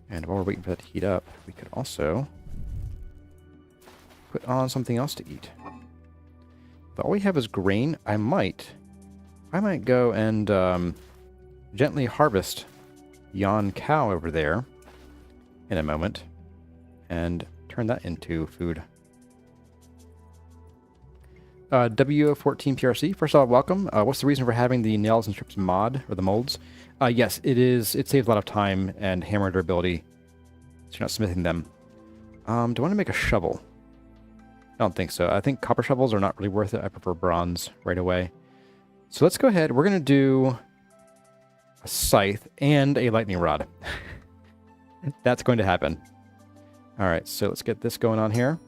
And while we're waiting for that to heat up, we could also put on something else to eat. But all we have is grain. I might go and gently harvest yon cow over there in a moment and turn that into food. WO14PRC, first of all, welcome. What's the reason for having the nails and strips mod, or the molds? Yes, it is. It saves a lot of time and hammer durability, so you're not smithing them. Do I want to make a shovel? I don't think so. I think copper shovels are not really worth it. I prefer bronze right away. So let's go ahead. We're going to do a scythe and a lightning rod. That's going to happen. All right, so let's get this going on here.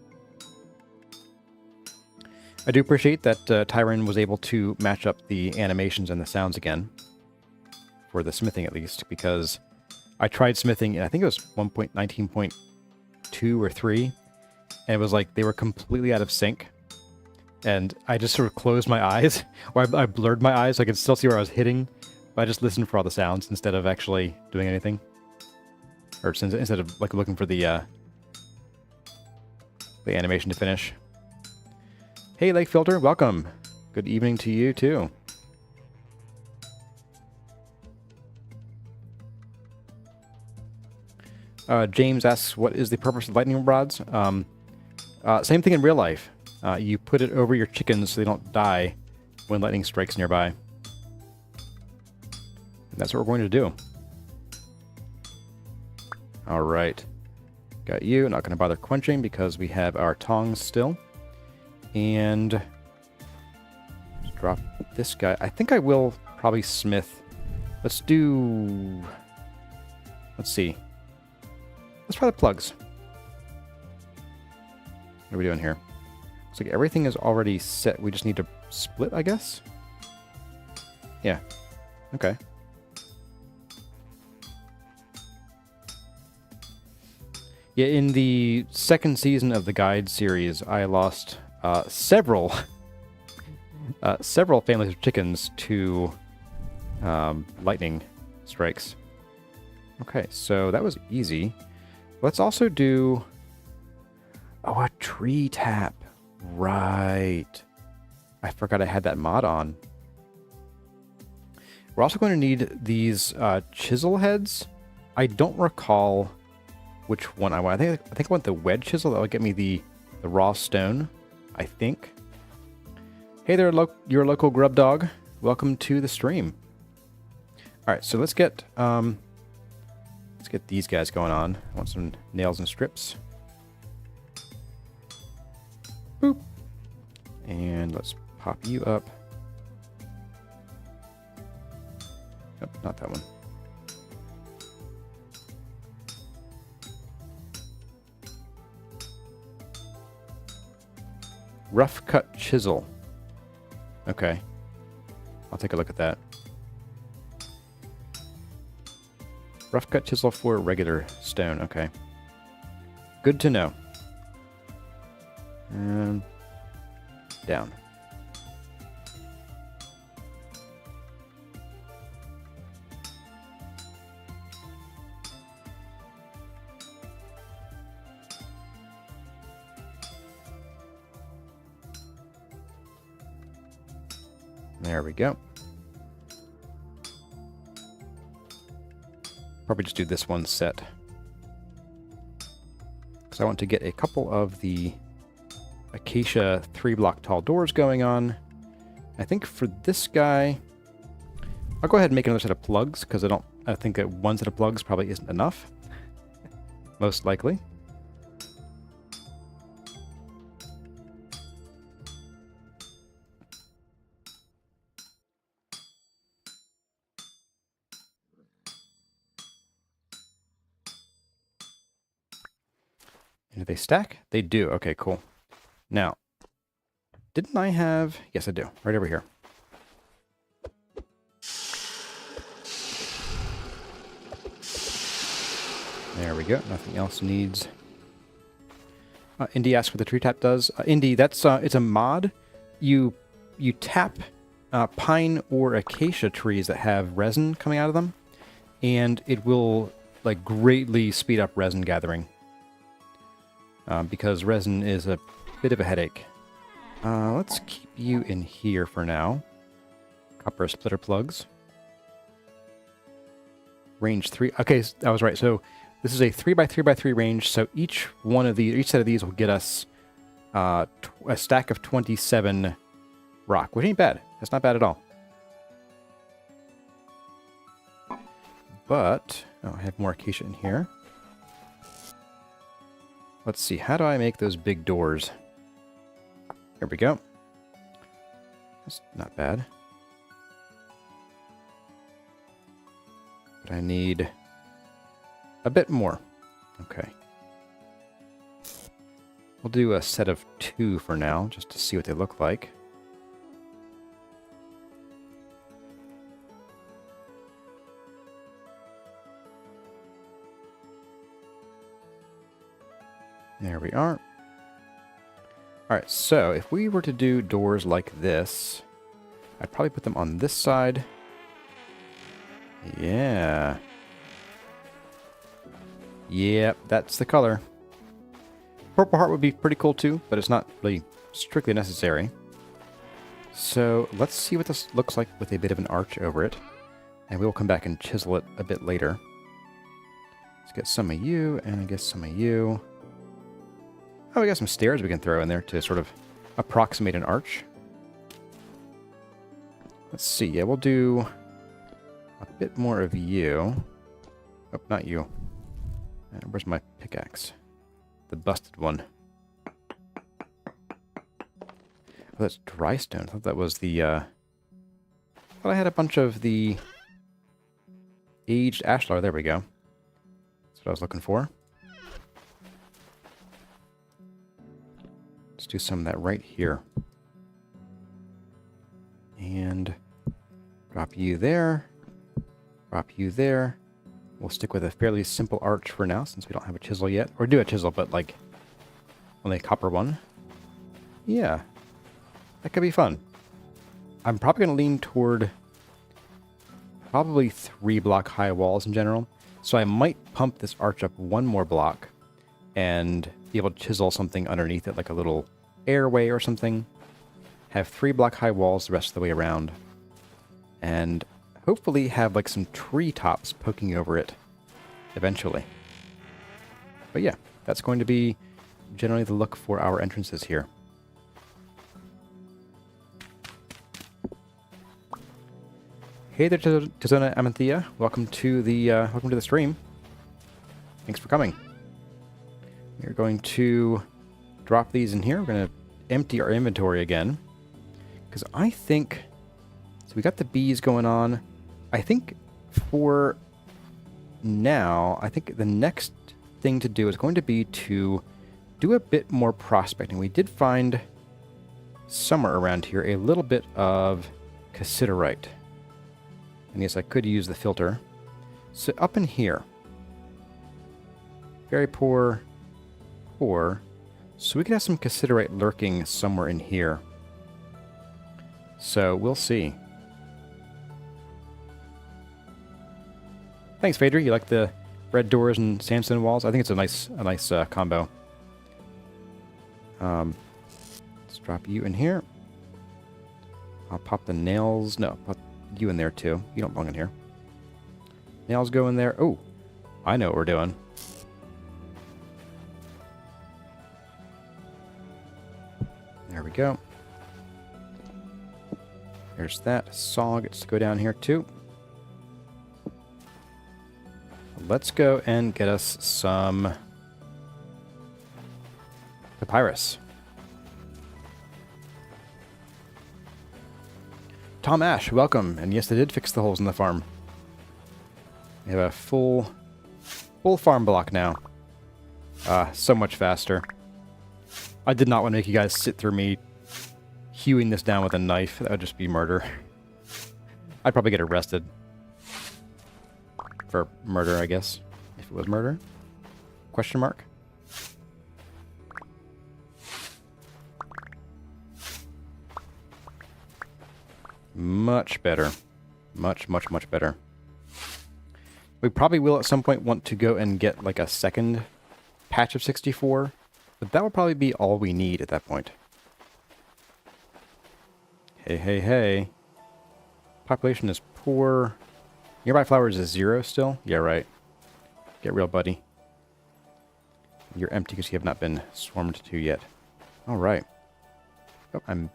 I do appreciate that Tyron was able to match up the animations and the sounds again. For the smithing, at least, because I tried smithing, and I think it was 1.19.2 or 3, and it was like they were completely out of sync. And I just sort of closed my eyes, or I blurred my eyes so I could still see where I was hitting, but I just listened for all the sounds instead of actually doing anything. Or instead of like looking for the animation to finish. Hey, Lake Filter, welcome. Good evening to you, too. James asks, what is the purpose of lightning rods? Same thing in real life. You put it over your chickens so they don't die when lightning strikes nearby. And that's what we're going to do. All right. Got you. Not going to bother quenching because we have our tongs still. And drop this guy. I think I will probably smith. Let's see. Let's try the plugs. What are we doing here? Looks like everything is already set. We just need to split, I guess? Yeah. Okay. Yeah, in the second season of the guide series, I lost several families of chickens to lightning strikes. Okay, so that was easy. Let's also do a tree tap. Right. I forgot I had that mod on. We're also going to need these chisel heads. I don't recall which one I want. I think I want the wedge chisel. That will get me the raw stone, I think. Hey there, your local grub dog. Welcome to the stream. All right, so let's get these guys going on. I want some nails and strips. Boop. And let's pop you up. Nope, not that one. Rough cut chisel. Okay. I'll take a look at that. Rough cut chisel for regular stone. Okay. Good to know. And down. There we go. Probably just do this one set. Because I want to get a couple of the acacia 3-block tall doors going on. I think for this guy, I'll go ahead and make another set of plugs, because I think that one set of plugs probably isn't enough. Most likely. Do they stack? They do. Okay, cool. Now, didn't I have... Yes, I do. Right over here. There we go. Nothing else needs... Indy asks what the tree tap does. Indy, that's it's a mod. You tap pine or acacia trees that have resin coming out of them, and it will like greatly speed up resin gathering. Because resin is a bit of a headache. Let's keep you in here for now. Copper splitter plugs. Range 3. Okay, I was right. So this is a 3x3x3 range. So each set of these will get us a stack of 27 rock, which ain't bad. That's not bad at all. But I have more acacia in here. Let's see. How do I make those big doors? Here we go. That's not bad. But I need a bit more. Okay. We'll do a set of 2 for now, just to see what they look like. There we are. Alright, so if we were to do doors like this, I'd probably put them on this side. Yeah. Yep, that's the color. Purple heart would be pretty cool too, but it's not really strictly necessary. So let's see what this looks like with a bit of an arch over it. And we will come back and chisel it a bit later. Let's get some of you, and I guess some of you. Oh, we got some stairs we can throw in there to sort of approximate an arch. Let's see. Yeah, we'll do a bit more of you. Oh, not you. Where's my pickaxe? The busted one. Oh, that's dry stone. I thought that was the... I thought I had a bunch of the aged ashlar. There we go. That's what I was looking for. Let's do some of that right here. And drop you there. Drop you there. We'll stick with a fairly simple arch for now, since we don't have a chisel yet. Or do a chisel, but like only a copper one. Yeah. That could be fun. I'm probably going to lean toward probably 3 block high walls in general. So I might pump this arch up 1 more block and be able to chisel something underneath it, like a little airway or something. Have 3 block high walls the rest of the way around. And hopefully have like some tree tops poking over it eventually. But yeah, that's going to be generally the look for our entrances here. Hey there, Tizona Amanthea. Welcome to the stream. Thanks for coming. We're going to drop these in here. We're going to empty our inventory again. Because I think... So we got the bees going on. I think for now, I think the next thing to do is going to be to do a bit more prospecting. We did find somewhere around here a little bit of cassiterite. And yes, I could use the filter. So up in here. Very poor. So we could have some cassiterite lurking somewhere in here. So we'll see. Thanks, Phaedra. You like the red doors and sandstone walls? I think it's a nice combo. Let's drop you in here. I'll pop the nails. No, pop you in there too. You don't belong in here. Nails go in there. Oh, I know what we're doing. There we go. There's that. Saw gets to go down here too. Let's go and get us some papyrus. Tom Ash, welcome. And yes, they did fix the holes in the farm. We have a full farm block now. So much faster. I did not want to make you guys sit through me hewing this down with a knife. That would just be murder. I'd probably get arrested. For murder, I guess. If it was murder? Question mark? Much better. Much, much, much better. We probably will at some point want to go and get like a second patch of 64, but that will probably be all we need at that point. Hey, hey, hey. Population is poor. Nearby flowers is 0 still? Yeah, right. Get real, buddy. You're empty because you have not been swarmed to yet. Alright. Oh,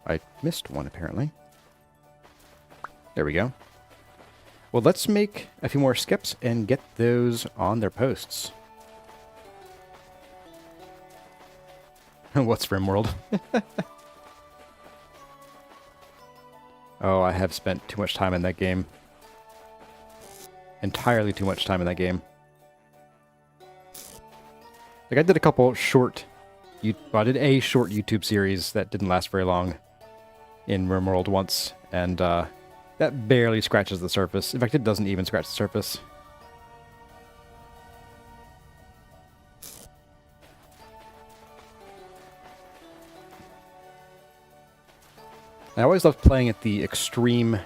I missed one, apparently. There we go. Well, let's make a few more skips and get those on their posts. What's RimWorld? Oh, I have spent too much time in that game. Entirely too much time in that game. Like, I did a couple short... I did a short YouTube series that didn't last very long in RimWorld once, and that barely scratches the surface. In fact, it doesn't even scratch the surface. I always loved playing at the extreme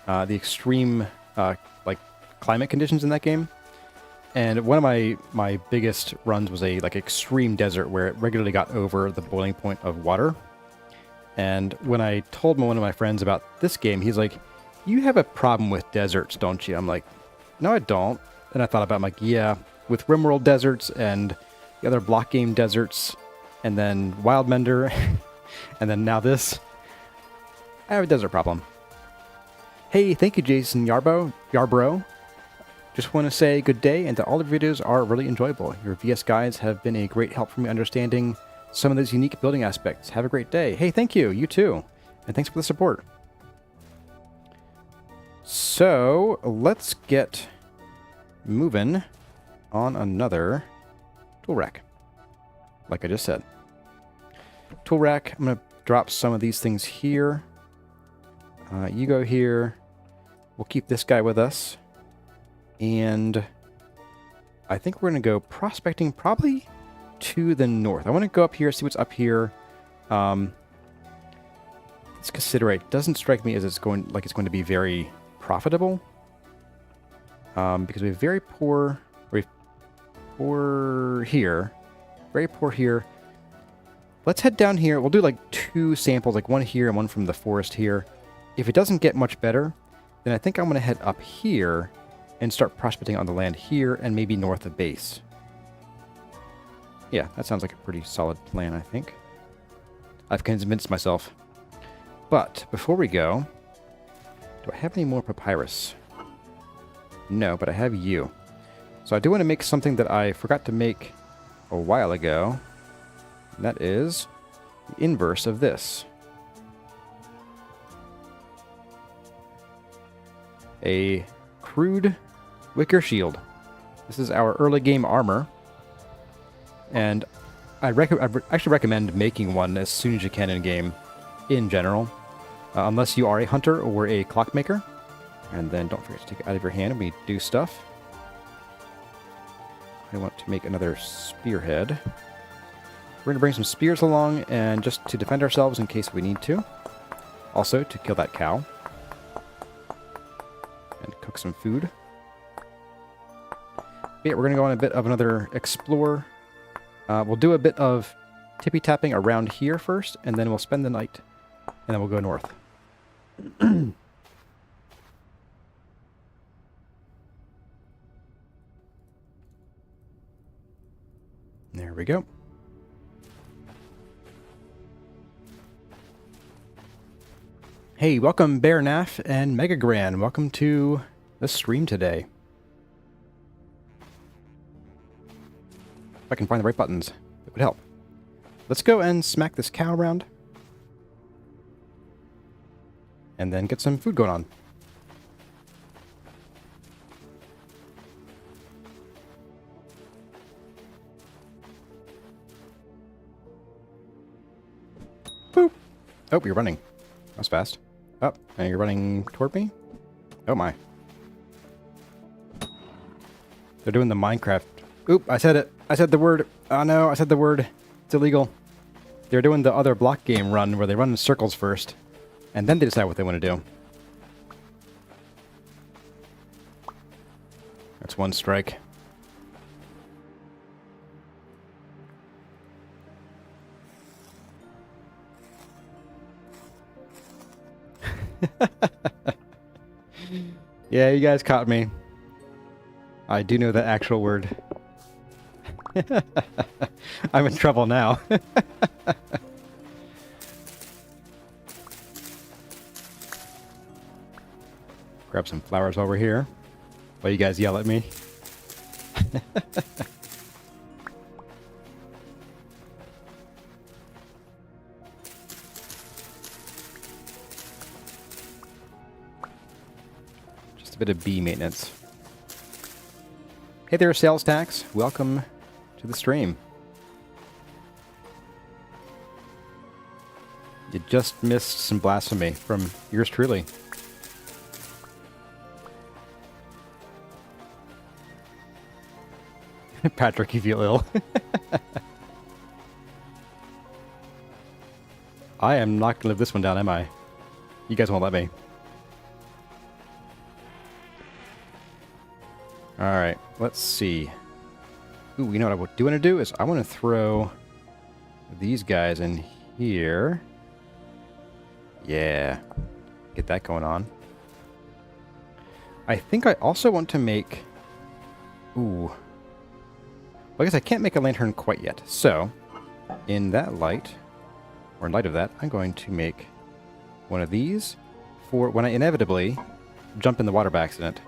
like climate conditions in that game. And one of my biggest runs was a like extreme desert where it regularly got over the boiling point of water. And when I told one of my friends about this game, he's like, "You have a problem with deserts, don't you?" I'm like, "No, I don't." And I thought about it, I'm like, yeah, with RimWorld deserts and the other block game deserts, and then Wildmender, and then now this, I have a desert problem. Hey, thank you, Jason Yarbrough. Just want to say good day, and that all the videos are really enjoyable. Your VS guides have been a great help for me understanding some of those unique building aspects. Have a great day. Hey, thank you. You too. And thanks for the support. So, let's get moving on another tool rack. Like I just said. Tool rack, I'm going to drop some of these things here. You go here. We'll keep this guy with us. And I think we're going to go prospecting probably to the north. I want to go up here, see what's up here. Let's consider it. Doesn't strike me as it's going to be very profitable. Because we have very poor here. Very poor here. Let's head down here. We'll do like 2 samples, like one here and one from the forest here. If it doesn't get much better, then I think I'm going to head up here and start prospecting on the land here and maybe north of base. Yeah, that sounds like a pretty solid plan, I think. I've convinced myself. But before we go, do I have any more papyrus? No, but I have you. So I do want to make something that I forgot to make a while ago. And that is the inverse of this. A crude wicker shield. This is our early game armor. And I actually recommend making one as soon as you can in game, in general. Unless you are a hunter or a clockmaker. And then don't forget to take it out of your hand when we do stuff. I want to make another spearhead. We're going to bring some spears along, and just to defend ourselves in case we need to. Also, to kill that cow. And cook some food. But yeah, we're going to go on a bit of another explore. We'll do a bit of tippy-tapping around here first, and then we'll spend the night, and then we'll go north. There we go. Hey, welcome Bear Naff and Mega Gran. Welcome to the stream today. If I can find the right buttons, it would help. Let's go and smack this cow around. And then get some food going on. Oh, you're running. That was fast. Oh, and you're running toward me? Oh my. They're doing the Minecraft. Oop, I said it. I said the word. Oh no, I said the word. It's illegal. They're doing the other block game run where they run in circles first. And then they decide what they want to do. That's one strike. Yeah, you guys caught me. I do know the actual word. I'm in trouble now. Grab some flowers over here while you guys yell at me. Just a bit of bee maintenance. Hey there, sales tax. Welcome to the stream. You just missed some blasphemy from yours truly. Patrick, you feel ill. I am not going to live this one down, am I? You guys won't let me. Alright, let's see. Ooh, you know what I do want to do is I want to throw these guys in here. Yeah. Get that going on. I think I also want to make... Ooh. Well, I guess I can't make a lantern quite yet. So, in that light, or in light of that, I'm going to make one of these for when I inevitably jump in the water by accident.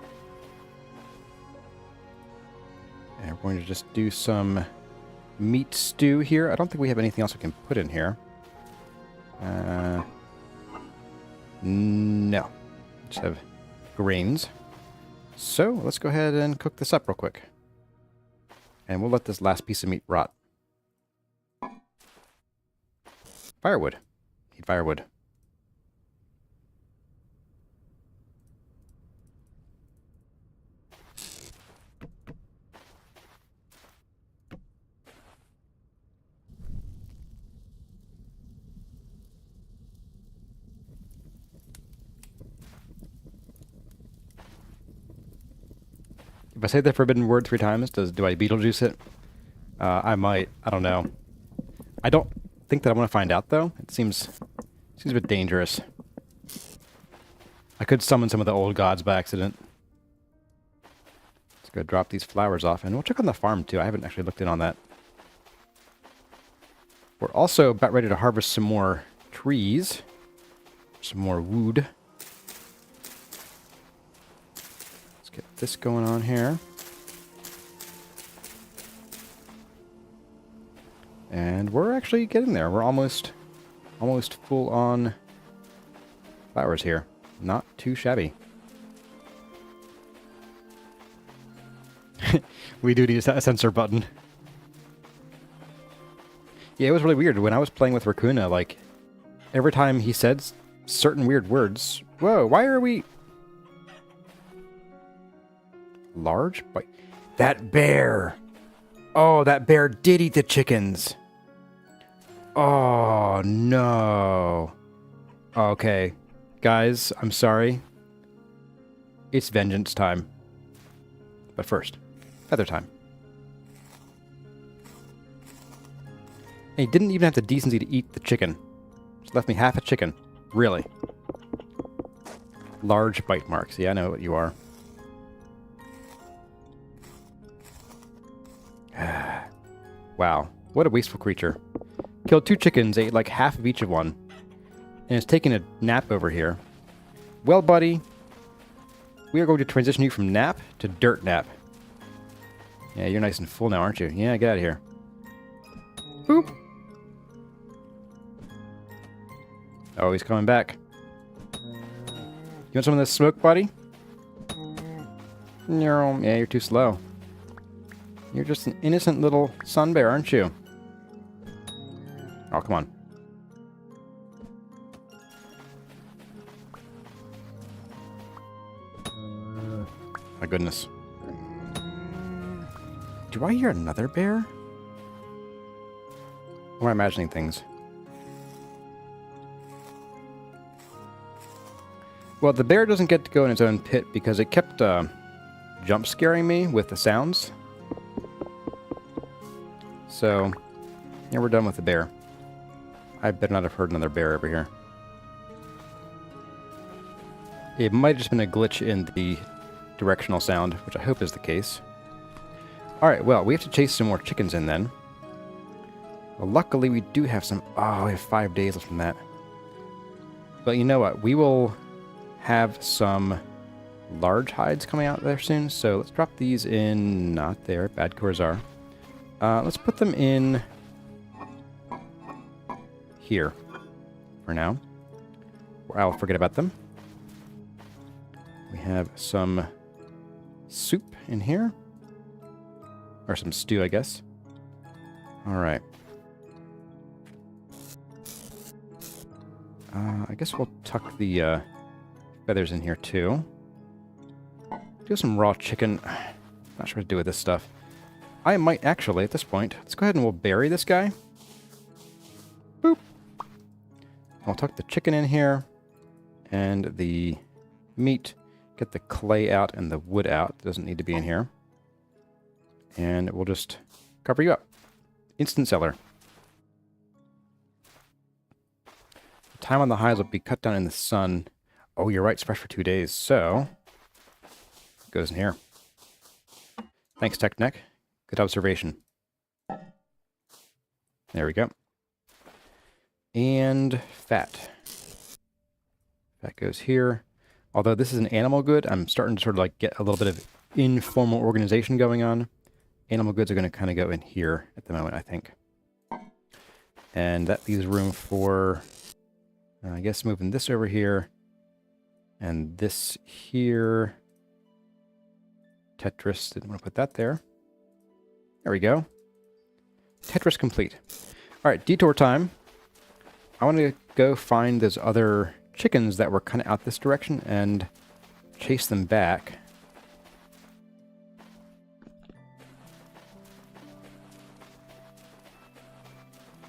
And we're going to just do some meat stew here. I don't think we have anything else we can put in here. No. Just have grains. So, let's go ahead and cook this up real quick. And we'll let this last piece of meat rot. Firewood. Need firewood. If I say the forbidden word 3 times, do I Beetlejuice it? I might. I don't know. I don't think that I want to find out, though. It seems a bit dangerous. I could summon some of the old gods by accident. Let's go drop these flowers off, and we'll check on the farm, too. I haven't actually looked in on that. We're also about ready to harvest some more trees. Some more wood. Get this going on here. And we're actually getting there. We're almost full on flowers here. Not too shabby. We do need a sensor button. Yeah, it was really weird. When I was playing with Raccoona, like, every time he said certain weird words... Whoa, why are we... Large bite. That bear! Oh, that bear did eat the chickens! Oh, no. Okay. Guys, I'm sorry. It's vengeance time. But first, feather time. And he didn't even have the decency to eat the chicken. Just left me half a chicken. Really. Large bite marks. Yeah, I know what you are. Wow, what a wasteful creature. Killed 2 chickens, ate like half of each of one, and is taking a nap over here. Well, buddy, we are going to transition you from nap to dirt nap. Yeah, you're nice and full now, aren't you? Yeah, get out of here. Boop. Oh, he's coming back. You want some of this smoke, buddy? No, yeah, you're too slow. You're just an innocent little sun bear, aren't you? Oh, come on. my goodness. Do I hear another bear? Or am I imagining things? Well, the bear doesn't get to go in its own pit because it kept jump scaring me with the sounds. So, yeah, we're done with the bear. I better not have heard another bear over here. It might have just been a glitch in the directional sound, which I hope is the case. Alright, well, we have to chase some more chickens in then. Well, luckily we do have some... Oh, we have 5 days left from that. But you know what? We will have some large hides coming out there soon, so let's drop these in... Not there, bad cores are. Let's put them in... here. For now. Or I'll forget about them. We have some soup in here. Or some stew, I guess. Alright. I guess we'll tuck the feathers in here too. Do some raw chicken. Not sure what to do with this stuff. I might actually, at this point, let's go ahead and we'll bury this guy. Boop. I'll tuck the chicken in here. And the meat. Get the clay out and the wood out. It doesn't need to be in here. And we'll just cover you up. Instant seller. The time on the hides will be cut down in the sun. Oh, you're right. It's fresh for 2 days. So, it goes in here. Thanks, TechNeck. Good observation. There we go. And fat. Fat goes here. Although this is an animal good, I'm starting to sort of like get a little bit of informal organization going on. Animal goods are going to kind of go in here at the moment, I think. And that leaves room for, I guess, moving this over here. And this here. Tetris, didn't want to put that there. There we go. Tetris complete. All right, detour time. I want to go find those other chickens that were kind of out this direction and chase them back.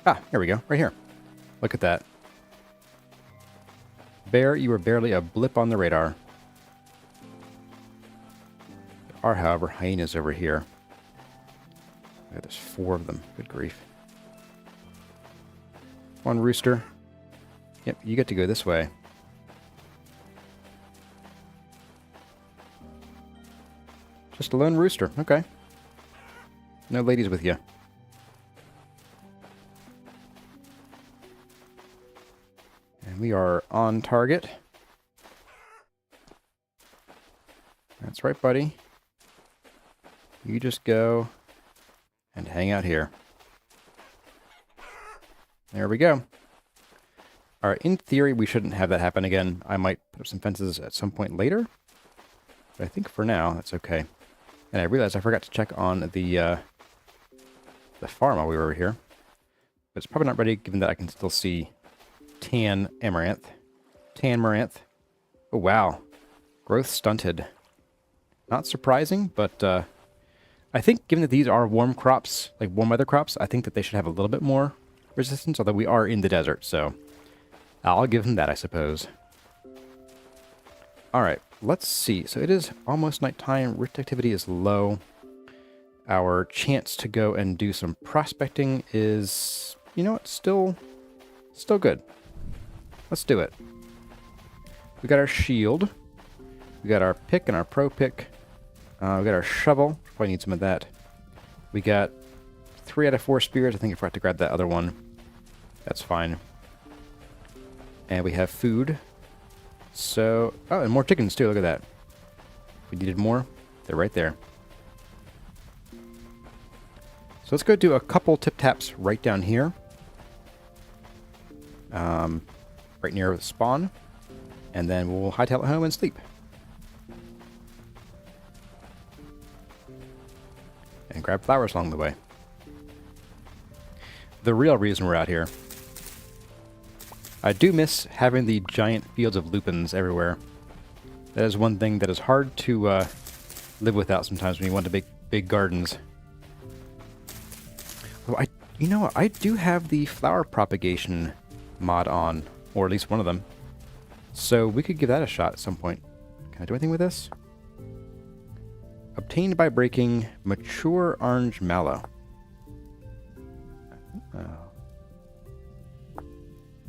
Ah, here we go, right here. Look at that. Bear, you were barely a blip on the radar. There are, however, hyenas over here. Yeah, there's 4 of them. Good grief. One rooster. Yep, you get to go this way. Just a lone rooster. Okay. No ladies with you. And we are on target. That's right, buddy. You just go and hang out here. There we go. Alright, in theory, we shouldn't have that happen again. I might put up some fences at some point later. But I think for now, that's okay. And I realized I forgot to check on the farm while we were over here. But it's probably not ready, given that I can still see tan amaranth. Tan amaranth. Oh, wow. Growth stunted. Not surprising, but I think given that these are warm crops, like warm weather crops, I think that they should have a little bit more resistance, although we are in the desert, so I'll give them that, I suppose. Alright, let's see. So it is almost nighttime. Rift activity is low. Our chance to go and do some prospecting is, you know what, still good. Let's do it. We got our shield. We got our pick and our pro pick. We got our shovel. Probably need some of that. We got 3 out of 4 spears. I think I forgot to grab that other one. That's fine. And we have food. So, oh, and more chickens too. Look at that. We needed more. They're right there. So let's go do a couple tip taps right down here. Right near the spawn. And then we'll hightail it home and sleep. And grab flowers along the way. The real reason we're out here. I do miss having the giant fields of lupins everywhere. That is one thing that is hard to live without sometimes when you want to make big gardens. Oh, you know what? I do have the flower propagation mod on, or at least one of them. So we could give that a shot at some point. Can I do anything with this? Obtained by breaking mature orange mallow. Oh.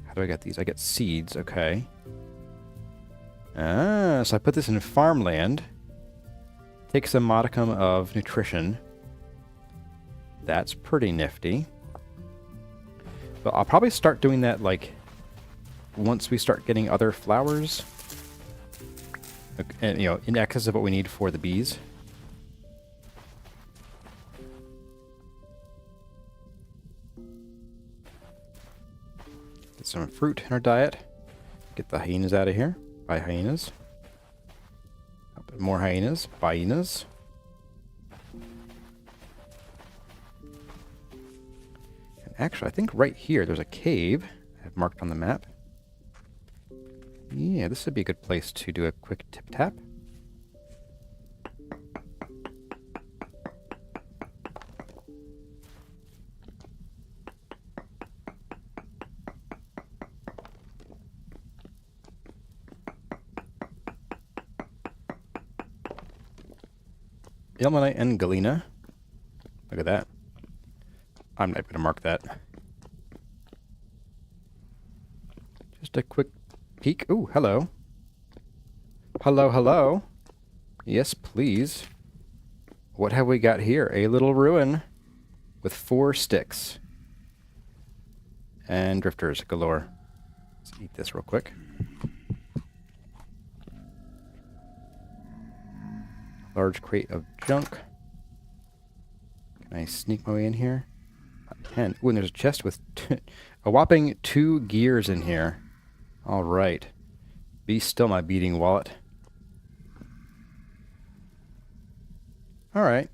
How do I get these? I get seeds, okay. Ah, so I put this in farmland. Takes a modicum of nutrition. That's pretty nifty. But I'll probably start doing that, like, once we start getting other flowers. And, you know, in excess of what we need for the bees. Get some fruit in our diet. Get the hyenas out of here. Buy hyenas. More hyenas. Buy hyenas. And actually, I think right here there's a cave I've marked on the map. Yeah, this would be a good place to do a quick tip-tap. Ilmenite and galena. Look at that. I'm not going to mark that. Just a quick peek. Ooh, hello. Hello, hello. Yes, please. What have we got here? A little ruin with 4 sticks. And drifters galore. Let's eat this real quick. Large crate of junk. Can I sneak my way in here? I can. Ooh, and there's a chest with a whopping 2 gears in here. All right. Be still, my beating wallet. All right.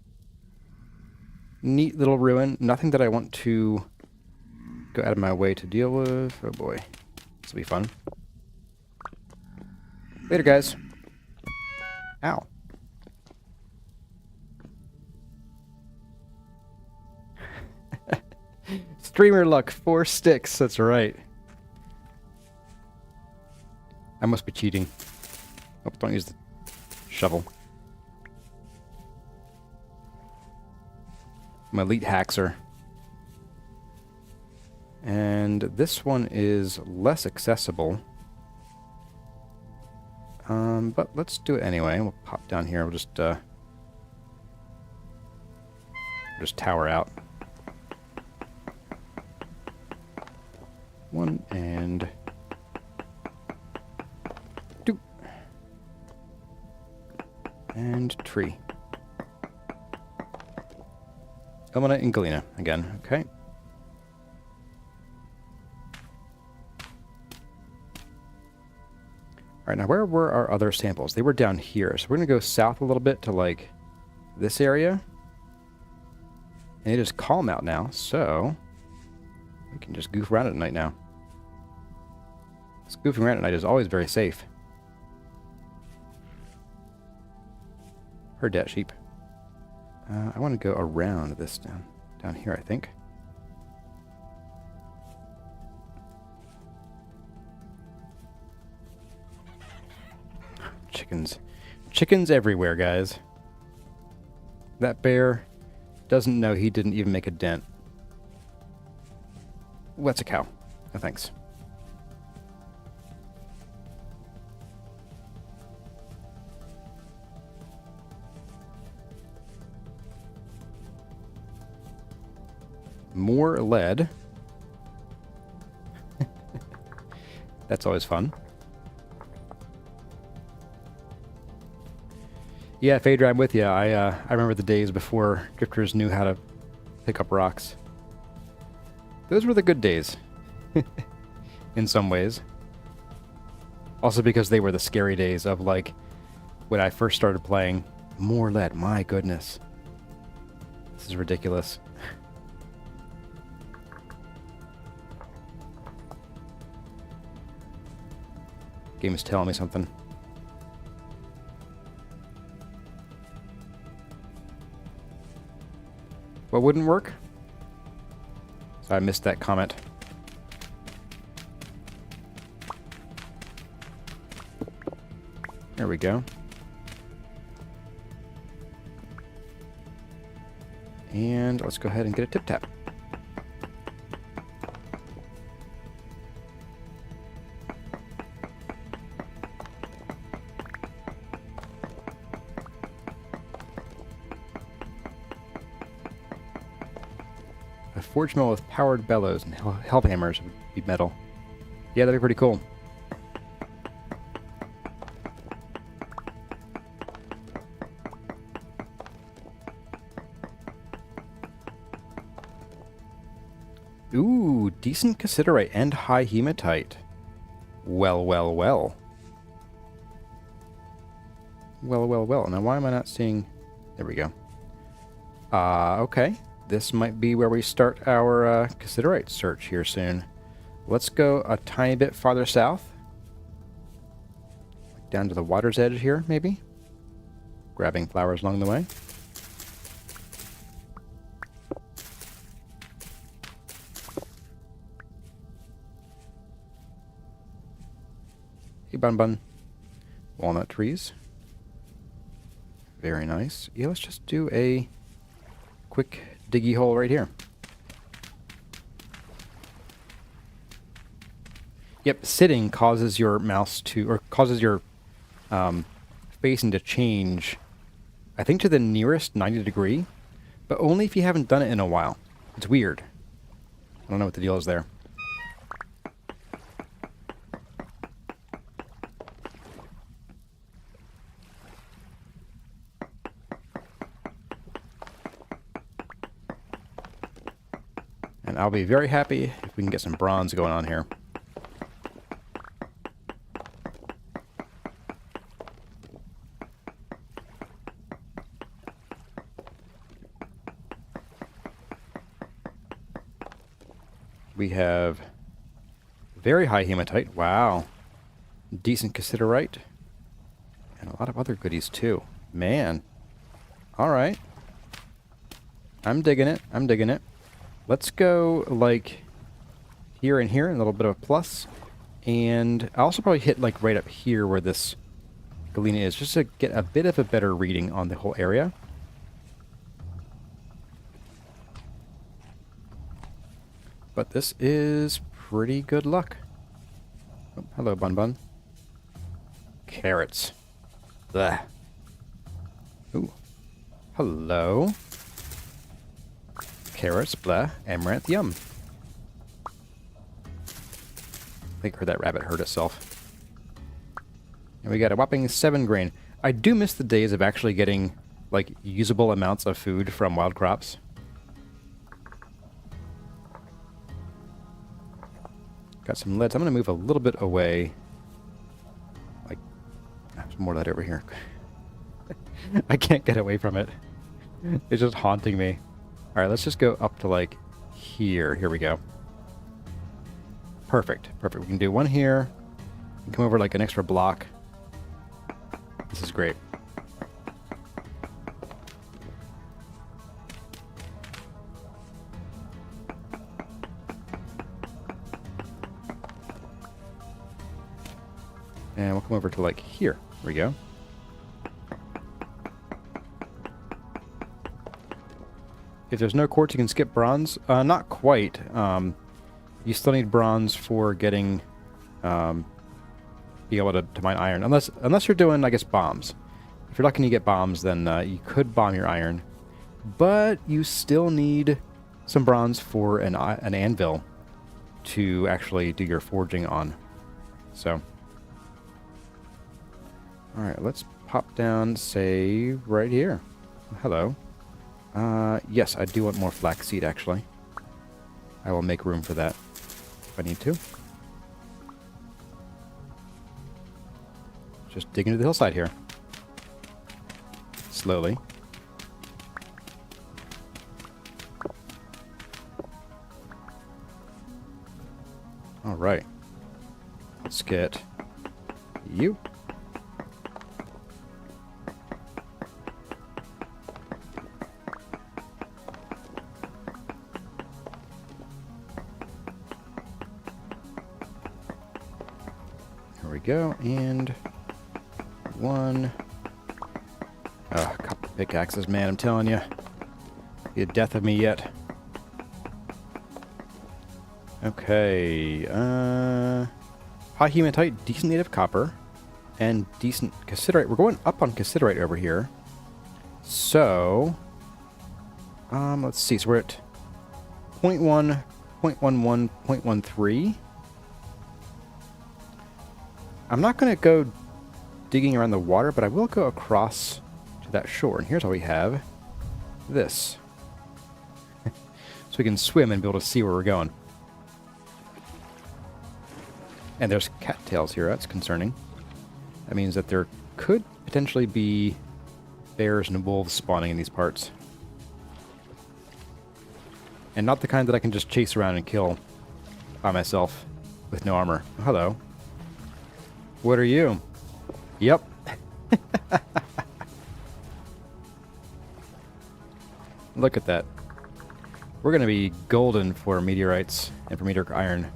Neat little ruin. Nothing that I want to go out of my way to deal with. Oh boy. This will be fun. Later, guys. Ow. Streamer luck, 4 sticks. That's right. I must be cheating. Oh, don't use the shovel. I'm elite haxer. And this one is less accessible. But let's do it anyway. We'll pop down here. We'll just tower out. 1 and 2. And tree. Ilmenite and galena again, okay. Alright, now where were our other samples? They were down here, so we're gonna go south a little bit to, like, this area. And it is calm out now, so we can just goof around at night now. Goofing around at night is always very safe. Heard that, sheep. I want to go around this down here, I think. Chickens. Chickens everywhere, guys. That bear doesn't know he didn't even make a dent. Ooh, that's a cow. No thanks. More lead. That's always fun. Yeah, Phaedra, I'm with you. I remember the days before drifters knew how to pick up rocks. Those were the good days. In some ways. Also because they were the scary days of, like, when I first started playing. More lead, my goodness. This is ridiculous. Game is telling me something. What wouldn't work? So I missed that comment. There we go. And let's go ahead and get a tip tap. A forge mill with powered bellows and helve hammers would be metal. Yeah, that'd be pretty cool. Ooh, decent cassiterite and high hematite. Well, well, well. Well, well, well. Now, why am I not seeing... There we go. Okay. This might be where we start our cassiterite search here soon. Let's go a tiny bit farther south. Down to the water's edge here, maybe. Grabbing flowers along the way. Hey, Bun Bun. Walnut trees. Very nice. Yeah, let's just do a quick diggy hole right here. Yep, sitting causes your mouse to, or causes your facing to change, I think to the nearest 90 degree, but only if you haven't done it in a while. It's weird. I don't know what the deal is there. And I'll be very happy if we can get some bronze going on here. We have very high hematite. Wow. Decent cassiterite. And a lot of other goodies too. Man. Alright. I'm digging it. I'm digging it. Let's go like here and here, a little bit of a plus. And I'll also probably hit like right up here where this galena is, just to get a bit of a better reading on the whole area. But this is pretty good luck. Oh, hello, Bun Bun. Carrots. Bleh. Ooh. Hello. Carrots, bleh. Amaranth, yum. I think I heard that rabbit hurt itself. And we got a whopping 7 grain. I do miss the days of actually getting, like, usable amounts of food from wild crops. Got some leads. I'm going to move a little bit away. Like, there's more lead over here. I can't get away from it. It's just haunting me. Alright, let's just go up to, like, here. Here we go. Perfect. Perfect. We can do one here. And come over, like, an extra block. This is great. And we'll come over to, like, here. There we go. If there's no quartz, you can skip bronze. Not quite. You still need bronze for getting, be able to mine iron. Unless you're doing, I guess, bombs. If you're lucky and you get bombs, then you could bomb your iron. But you still need some bronze for an anvil to actually do your forging on. So... Alright, let's pop down, say, right here. Hello. Yes, I do want more flaxseed, actually. I will make room for that if I need to. Just dig into the hillside here. Slowly. Alright. Let's get you. There we go, and 1. Oh, couple pickaxes, man, I'm telling you. Be a death of me yet. Okay, high hematite, decent native copper, and decent cassiterite. We're going up on cassiterite over here. So, let's see, so we're at 0.1, 0.11, 0.13. I'm not going to go digging around the water, but I will go across to that shore. And here's how we have this. So we can swim and be able to see where we're going. And there's cattails here. That's concerning. That means that there could potentially be bears and wolves spawning in these parts. And not the kind that I can just chase around and kill by myself with no armor. Oh, hello. What are you? Yep. Look at that. We're going to be golden for meteorites and for meteoric iron.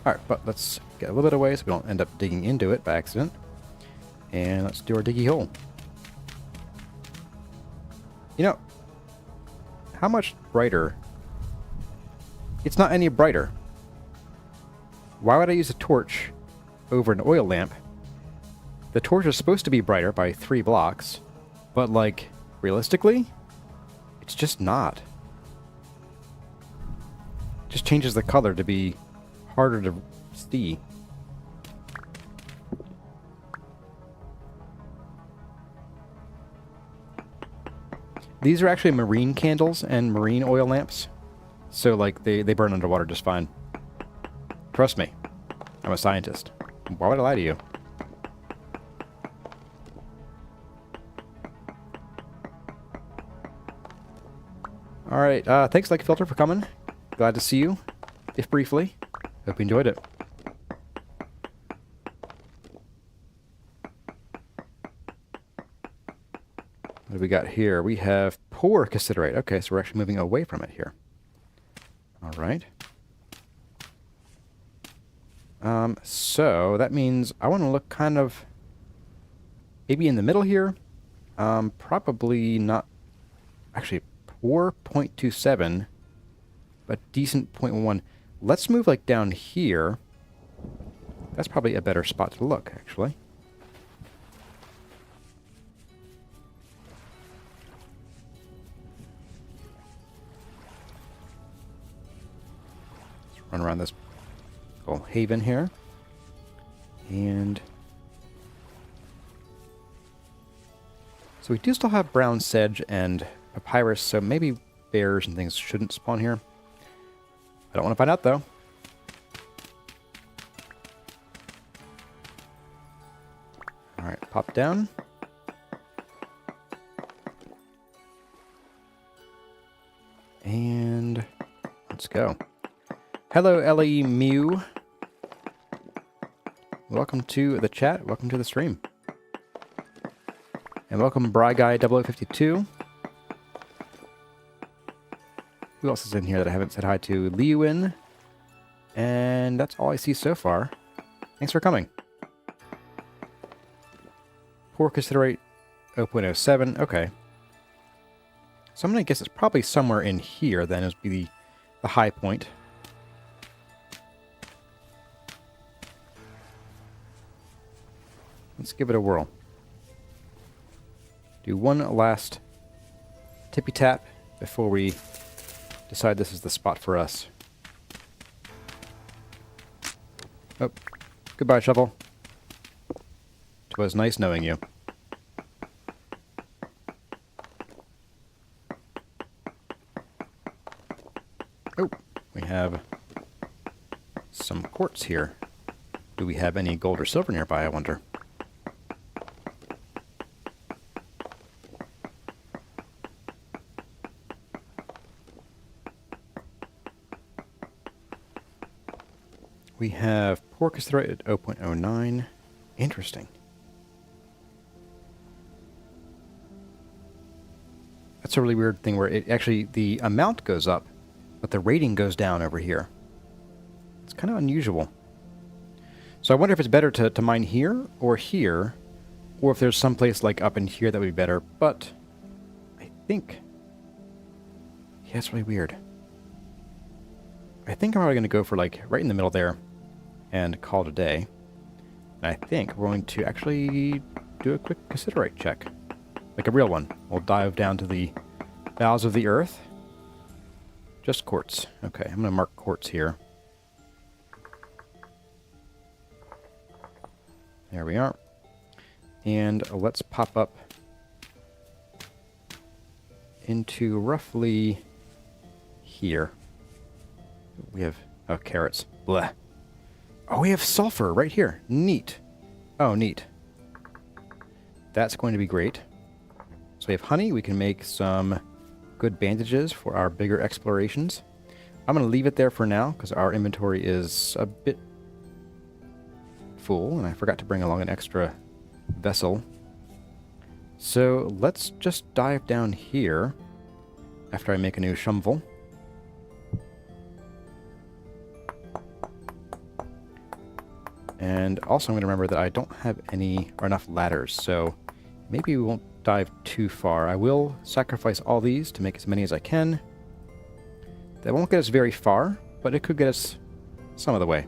Alright, but let's get a little bit away so we don't end up digging into it by accident. And let's do our diggy hole. You know, how much brighter? It's not any brighter. Why would I use a torch over an oil lamp? The torch is supposed to be brighter by 3 blocks, but like, realistically, it's just not. It just changes the color to be harder to see. These are actually marine candles and marine oil lamps. So, like, they burn underwater just fine. Trust me. I'm a scientist. Why would I lie to you? Alright, thanks, Like Filter, for coming. Glad to see you, if briefly. Hope you enjoyed it. What do we got here? We have poor cassiterite. Okay, so we're actually moving away from it here. Alright. So that means I want to look kind of maybe in the middle here. Probably not. Actually, poor 0.27, but decent 0.1. Let's move like down here. That's probably a better spot to look, actually. Let's run around this little haven here. And so we do still have brown sedge and papyrus, so maybe bears and things shouldn't spawn here. I don't want to find out, though. Alright, pop down. And let's go. Hello, LE Mew. Welcome to the chat. Welcome to the stream. And welcome, Bry Guy 0052. Who else is in here that I haven't said hi to? Liuin. And that's all I see so far. Thanks for coming. Poor cassiterite 0.07. Okay. So I'm going to guess it's probably somewhere in here then. It would be the high point. Let's give it a whirl. Do one last tippy tap before we decide this is the spot for us. Oh, goodbye, shovel. It was nice knowing you. Oh, we have some quartz here. Do we have any gold or silver nearby, I wonder? We have poor cassiterite at 0.09. Interesting. That's a really weird thing where it actually, the amount goes up, but the rating goes down over here. It's kind of unusual. So I wonder if it's better to mine here, or if there's some place like up in here that would be better, but I think... Yeah, it's really weird. I think I'm probably going to go for like right in the middle there and call it a day. And I think we're going to actually do a quick cassiterite check. Like a real one. We'll dive down to the bowels of the earth. Just quartz. Okay, I'm going to mark quartz here. There we are. And let's pop up into roughly here. We have... Oh, carrots. Blah. Oh, we have sulfur right here. Neat. Oh, neat. That's going to be great. So we have honey. We can make some good bandages for our bigger explorations. I'm going to leave it there for now because our inventory is a bit full, and I forgot to bring along an extra vessel. So let's just dive down here after I make a new shovel. And also I'm going to remember that I don't have any or enough ladders, so maybe we won't dive too far. I will sacrifice all these to make as many as I can. That won't get us very far, but it could get us some of the way.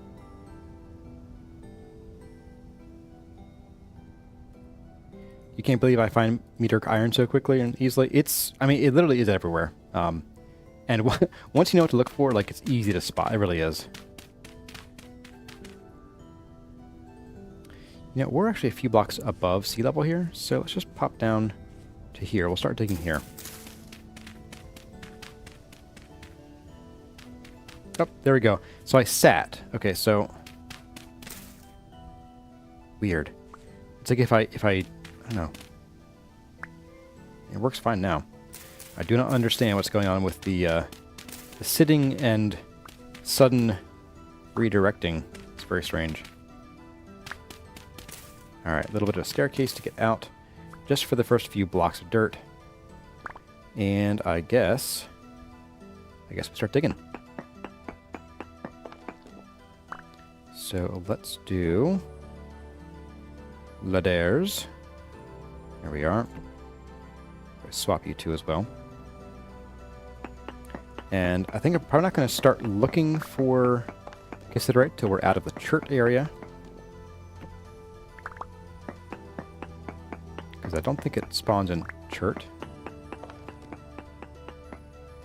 You can't believe I find meteoric iron so quickly and easily. I mean, it literally is everywhere. And once you know what to look for, like, it's easy to spot. It really is. You know, we're actually a few blocks above sea level here, so let's just pop down to here. We'll start digging here. Oh, there we go. So I sat. Okay, so... Weird. It's like if I don't know. It works fine now. I do not understand what's going on with the sitting and sudden redirecting. It's very strange. Alright, a little bit of a staircase to get out, just for the first few blocks of dirt. And I guess we start digging. So let's do ladders. There we are. I'll swap you two as well. And I think I'm probably not going to start looking for cassiterite till we're out of the chert area. Because I don't think it spawns in chert.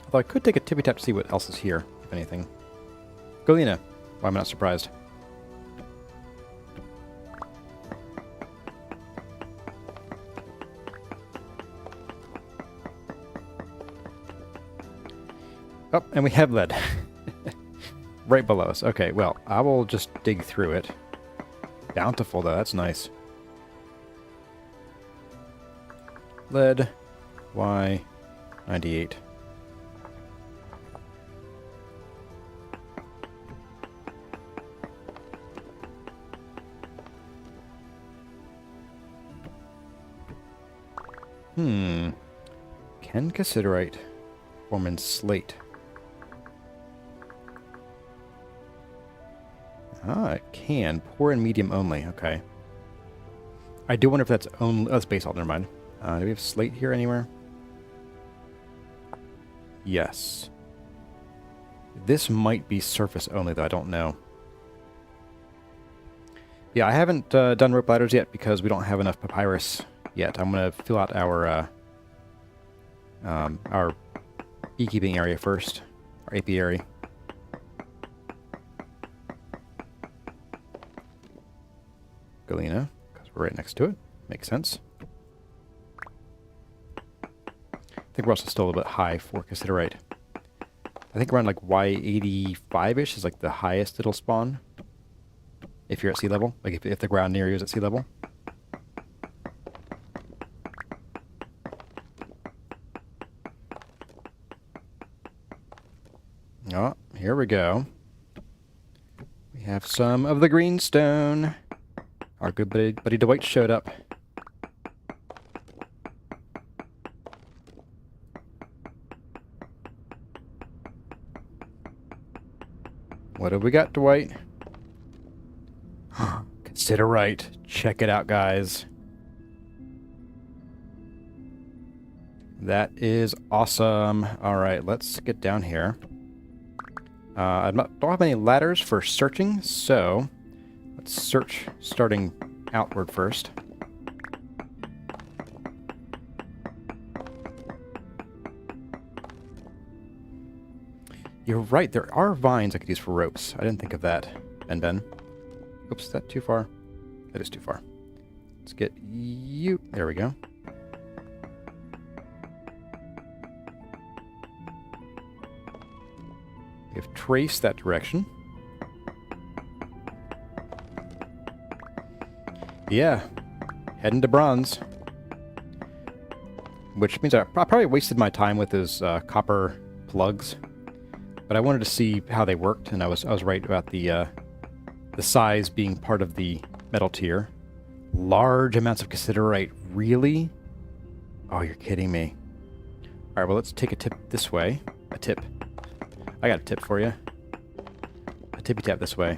Although I could take a tippy tap to see what else is here, if anything. Galena. Why am I not surprised? Oh, and we have lead. Right below us. Okay, well, I will just dig through it. Bountiful, though. That's nice. Lead. Y98. Can cassiterite form in slate? Ah, it can. Poor and medium only. Okay. I do wonder if that's only... Oh, that's basalt. Never mind. Do we have slate here anywhere? Yes. This might be surface only, though. I don't know. Yeah, I haven't done rope ladders yet because we don't have enough papyrus yet. I'm going to fill out our beekeeping area first. Our apiary. Galena, because we're right next to it. Makes sense. I think we're also still a little bit high for cassiterite. I think around like Y85-ish is like the highest it'll spawn. If you're at sea level. Like if the ground near you is at sea level. Oh, here we go. We have some of the greenstone. Our good buddy Dwight showed up. What have we got, Dwight? Considerite. Check it out, guys. That is awesome. Alright, let's get down here. I don't have any ladders for searching, so let's search starting outward first. You're right, there are vines I could use for ropes. I didn't think of that. Ben. Oops, is that too far? That is too far. Let's get you. There we go. We have traced that direction. Yeah, heading to bronze. Which means I probably wasted my time with those copper plugs. But I wanted to see how they worked, and I was right about the size being part of the metal tier. Large amounts of considerite, really? Oh, you're kidding me. Alright, well, let's take a tip this way. A tip. I got a tip for you. A tippy tap this way.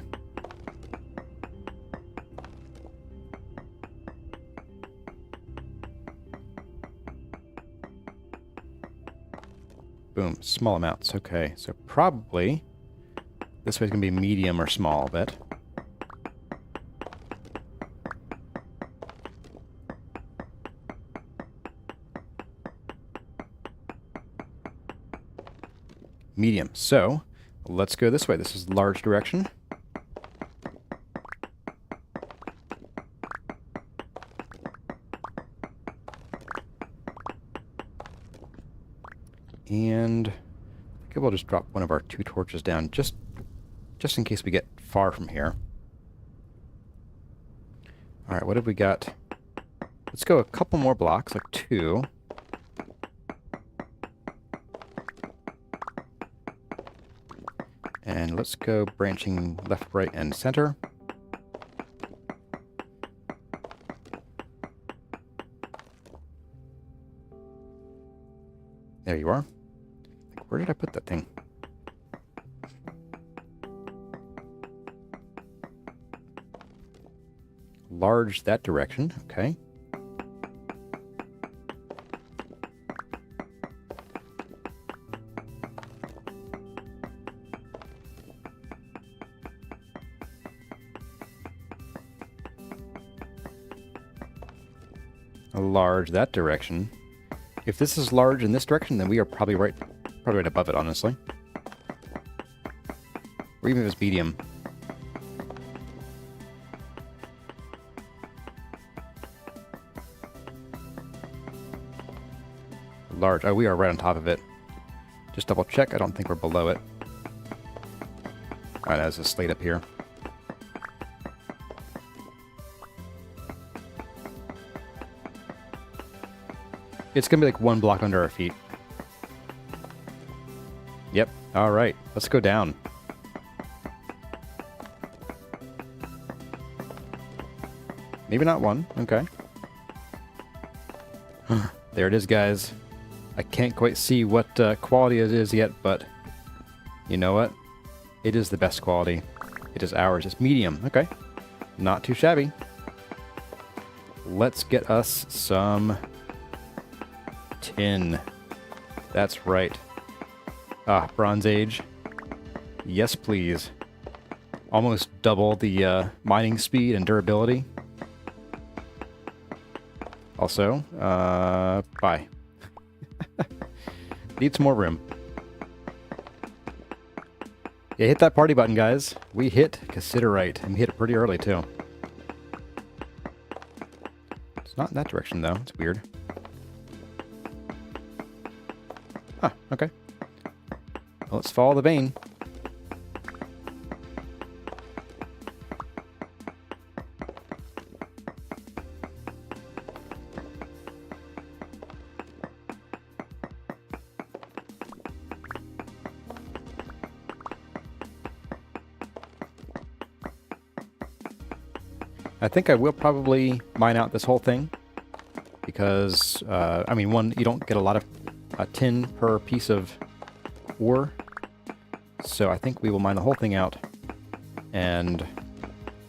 Boom. Small amounts. Okay, so probably this way's going to be medium or small, I'll bet. Medium. So, let's go this way. This is large direction. And I think we'll just drop one of our 2 torches down just in case we get far from here. Alright, what have we got? Let's go a couple more blocks, like 2. And let's go branching left, right, and center. There you are. Where did I put that thing? Large that direction, okay. Large that direction. If this is large in this direction, then we are probably right above it, honestly. Or even if it's medium. Large. Oh, we are right on top of it. Just double check. I don't think we're below it. Alright, there's a slate up here. It's going to be like 1 block under our feet. Yep. Alright. Let's go down. Maybe not 1. Okay. There it is, guys. I can't quite see what quality it is yet, but you know what? It is the best quality. It is ours. It's medium. Okay. Not too shabby. Let's get us some tin. That's right. Ah, Bronze Age. Yes, please. Almost double the mining speed and durability. Also, bye. Need some more room. Yeah, hit that party button, guys. We hit considerite, and we hit it pretty early, too. It's not in that direction, though. It's weird. Huh, okay. Well, let's follow the vein. I think I will probably mine out this whole thing because, I mean, one, you don't get a lot of tin per piece of ore, so I think we will mine the whole thing out and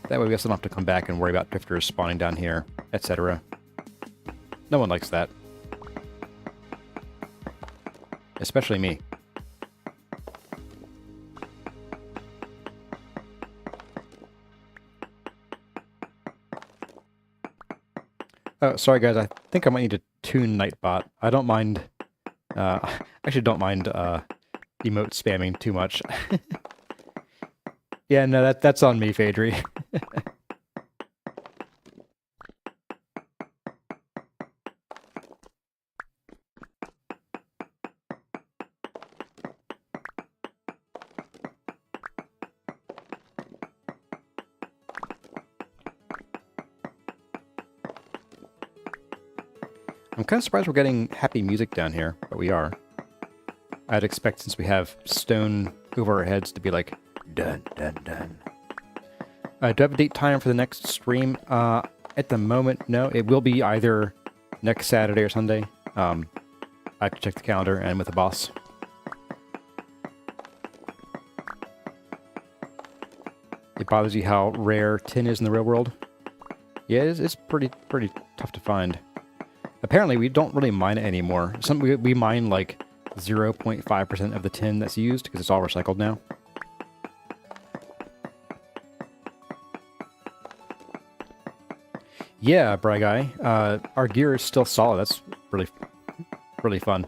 that way we also don't have to come back and worry about drifters spawning down here, etc. No one likes that. Especially me. Oh, sorry guys, I think I might need to tune Nightbot. I don't mind, actually don't mind emote spamming too much. Yeah, no, that's on me, Phaedry. I'm kind of surprised we're getting happy music down here, but we are. I'd expect, since we have stone over our heads, to be like, dun, dun, dun. Do I have a date time for the next stream? At the moment, no. It will be either next Saturday or Sunday. I have to check the calendar and with the boss. It bothers you how rare tin is in the real world? Yeah, it's pretty tough to find. Apparently, we don't really mine it anymore. We mine like 0.5% of the tin that's used because it's all recycled now. Yeah, Bry Guy. Our gear is still solid. That's really fun.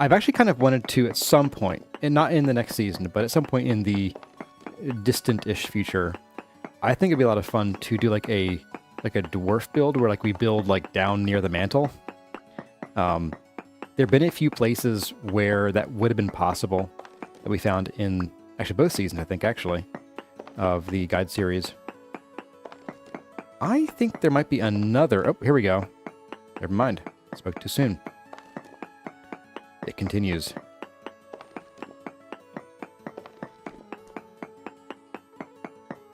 I've actually kind of wanted to, at some point, and not in the next season, but at some point in the distant-ish future, I think it'd be a lot of fun to do like a dwarf build where like we build like down near the mantle. There have been a few places where that would have been possible that we found in actually both seasons, I think, actually, of the guide series. I think there might be another. Oh, here we go. Never mind. Spoke too soon. It continues.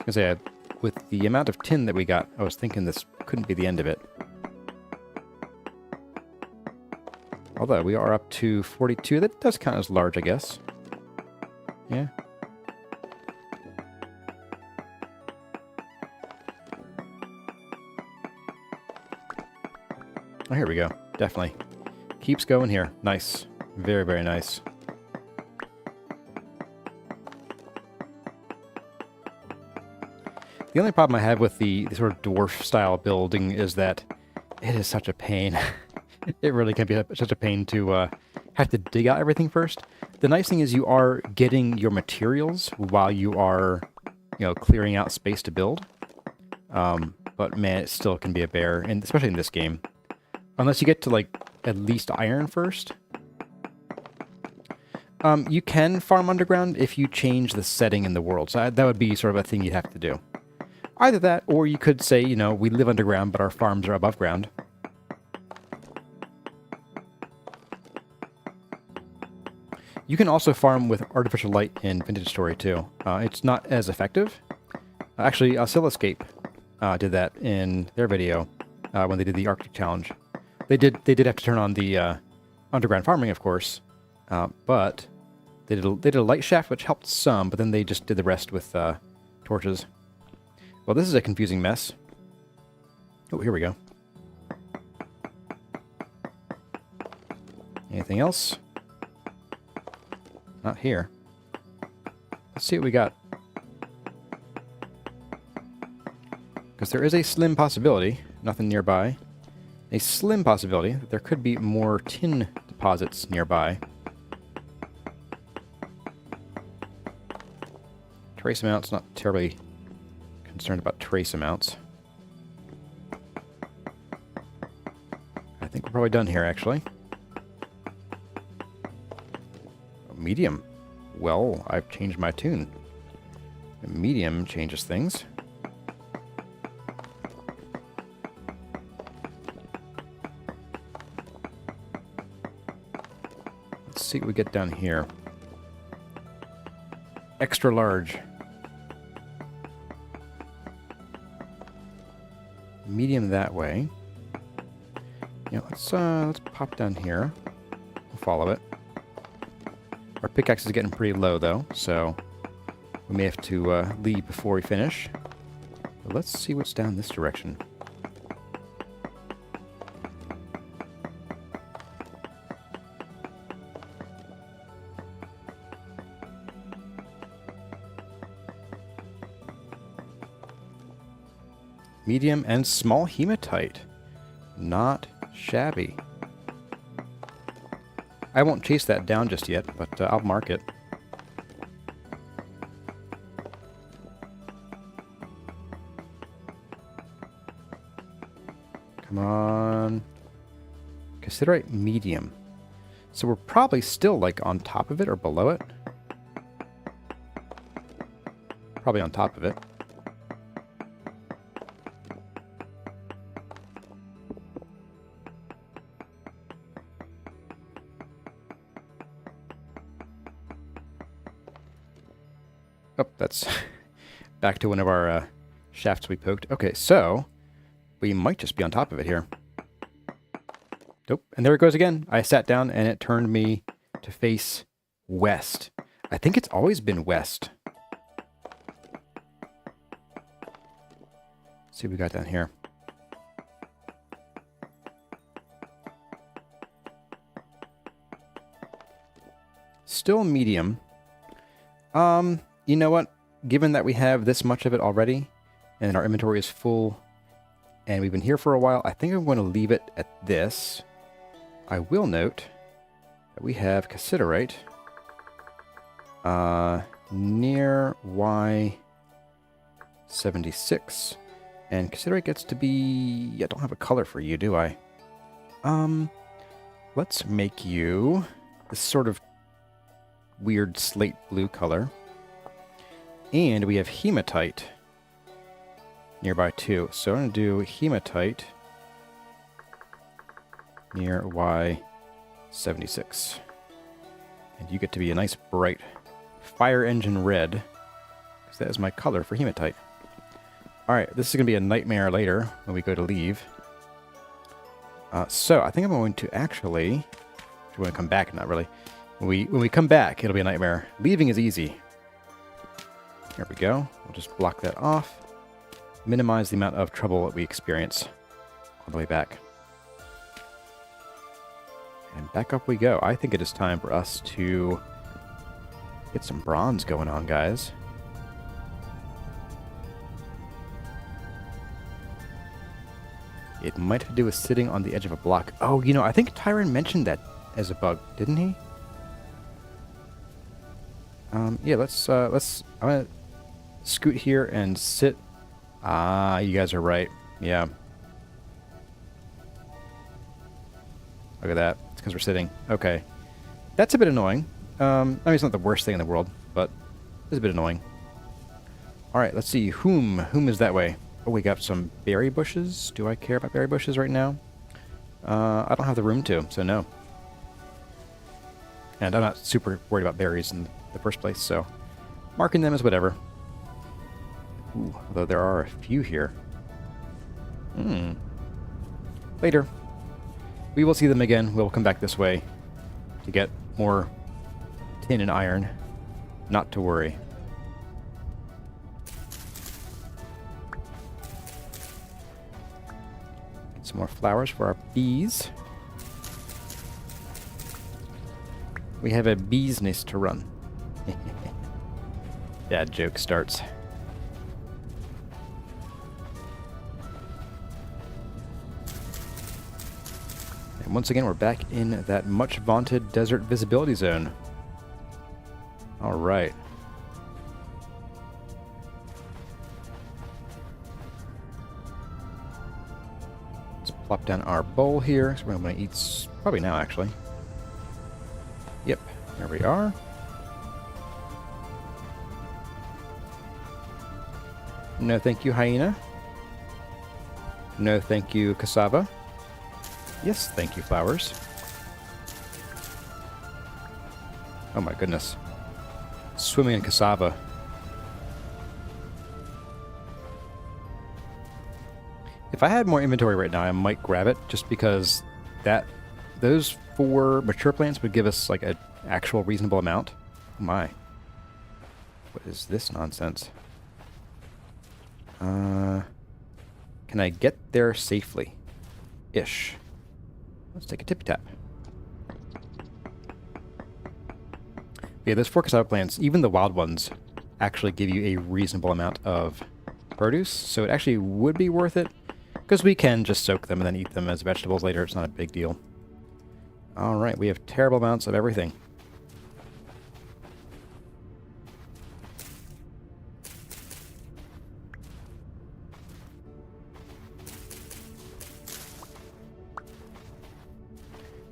I was gonna say, with the amount of tin that we got, I was thinking this couldn't be the end of it. Although we are up to 42, that does count as large, I guess. Yeah. Oh, here we go. Definitely. Keeps going here. Nice. Very, very nice. The only problem I have with the sort of dwarf-style building is that it is such a pain. It really can be such a pain to have to dig out everything first. The nice thing is you are getting your materials while you are, clearing out space to build. But man, it still can be a bear, and especially in this game. Unless you get to, like, at least iron first. You can farm underground if you change the setting in the world. So that would be sort of a thing you'd have to do. Either that, or you could say, we live underground, but our farms are above ground. You can also farm with artificial light in Vintage Story, too. It's not as effective. Actually, Oscilloscape did that in their video when they did the Arctic Challenge. They did have to turn on the underground farming, of course, but they did a light shaft, which helped some, but then they just did the rest with torches. Well, this is a confusing mess. Oh, here we go. Anything else? Not here. Let's see what we got. Because there is a slim possibility, nothing nearby, a slim possibility that there could be more tin deposits nearby. Trace amounts, not terribly concerned about trace amounts. I think we're probably done here, actually. Medium. Well, I've changed my tune. Medium changes things. Let's see what we get down here. Extra large. Medium that way. Yeah, let's pop down here. We'll follow it. Our pickaxe is getting pretty low, though, so We may have to leave before we finish. But let's see what's down this direction. Medium and small hematite. Not shabby. I won't chase that down just yet, but I'll mark it. Come on. Considerate medium. So we're probably still like on top of it or below it. Probably on top of it. Oh, that's back to one of our shafts we poked. Okay, so we might just be on top of it here. Nope, and there it goes again. I sat down and it turned me to face west. I think it's always been west. Let's see what we got down here. Still medium. You know what? Given that we have this much of it already, and our inventory is full, and we've been here for a while, I think I'm going to leave it at this. I will note that we have cassiterite near Y76. And cassiterite gets to be... I don't have a color for you, do I? Let's make you this sort of weird slate blue color. And we have hematite nearby too. So I'm going to do hematite near Y76. And you get to be a nice bright fire engine red, because that is my color for hematite. Alright, this is going to be a nightmare later when we go to leave. So I think I'm going to actually... If you want to come back, not really. When we come back, it'll be a nightmare. Leaving is easy. There we go. We'll just block that off. Minimize the amount of trouble that we experience on the way back. And back up we go. I think it is time for us to get some bronze going on, guys. It might have to do with sitting on the edge of a block. Oh, you know, I think Tyron mentioned that as a bug, didn't he? Yeah, let's, I'm gonna scoot here and sit. Ah, you guys are right. Yeah. Look at that. It's because we're sitting. Okay. That's a bit annoying. I mean, it's not the worst thing in the world, but it's a bit annoying. Alright, let's see. Whom is that way? Oh, we got some berry bushes. Do I care about berry bushes right now? I don't have the room to, so no. And I'm not super worried about berries in the first place, so marking them as whatever. Ooh, although there are a few here. Later. We will see them again. We'll come back this way to get more tin and iron. Not to worry. Get some more flowers for our bees. We have a bee's nest to run. Dad joke starts. And once again, we're back in that much vaunted desert visibility zone. All right. Let's plop down our bowl here. So we're going to eat probably now, actually. Yep, there we are. No thank you, hyena. No thank you, cassava. Yes, thank you, flowers. Oh my goodness. Swimming in cassava. If I had more inventory right now, I might grab it, just because those 4 mature plants would give us like an actual reasonable amount. Oh my. What is this nonsense? Can I get there safely? Ish. Let's take a tippy-tap. Yeah, those four cassava plants, even the wild ones, actually give you a reasonable amount of produce, so it actually would be worth it, because we can just soak them and then eat them as vegetables later. It's not a big deal. Alright, we have terrible amounts of everything.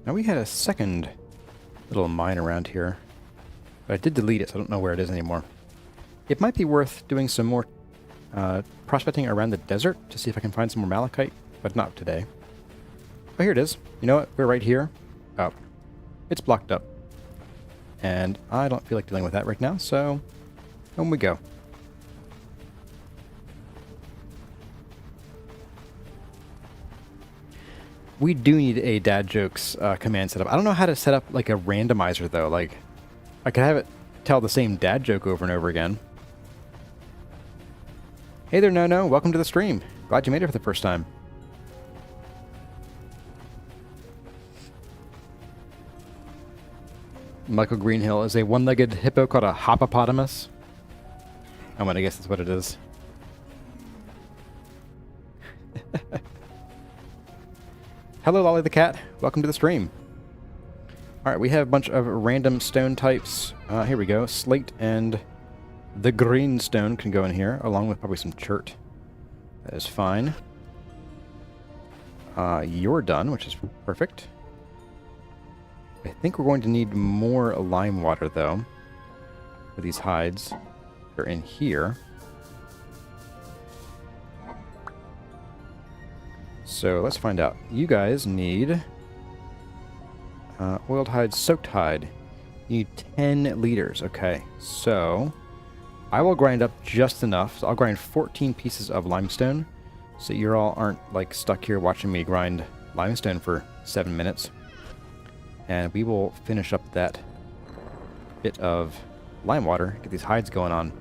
Now we had a second little mine around here, but I did delete it, so I don't know where it is anymore. It might be worth doing some more prospecting around the desert to see if I can find some more malachite, but not today. Oh, here it is. You know what? We're right here. Oh, it's blocked up. And I don't feel like dealing with that right now, so home we go. We do need a dad jokes command setup. I don't know how to set up like a randomizer though. Like, I could have it tell the same dad joke over and over again. Hey there, No. Welcome to the stream. Glad you made it for the first time. Michael Greenhill is a one-legged hippo called a hoppopotamus. I'm gonna guess that's what it is. Hello, Lolly the cat. Welcome to the stream. Alright, we have a bunch of random stone types. Here we go. Slate and the green stone can go in here, along with probably some chert. That is fine. You're done, which is perfect. I think we're going to need more lime water, though, for these hides. They're in here. So let's find out. You guys need oiled hide, soaked hide. You need 10 liters. Okay, so I will grind up just enough. So I'll grind 14 pieces of limestone, so you all aren't like stuck here watching me grind limestone for 7 minutes. And we will finish up that bit of lime water, get these hides going on.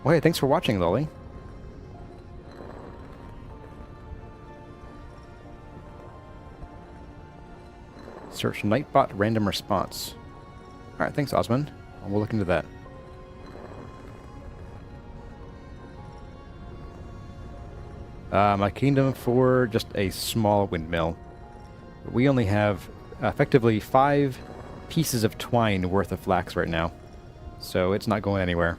Well, hey, thanks for watching, Lily. Search Nightbot random response. Alright, thanks, Osmond. We'll look into that. My kingdom for just a small windmill. We only have effectively 5 pieces of twine worth of flax right now, so it's not going anywhere.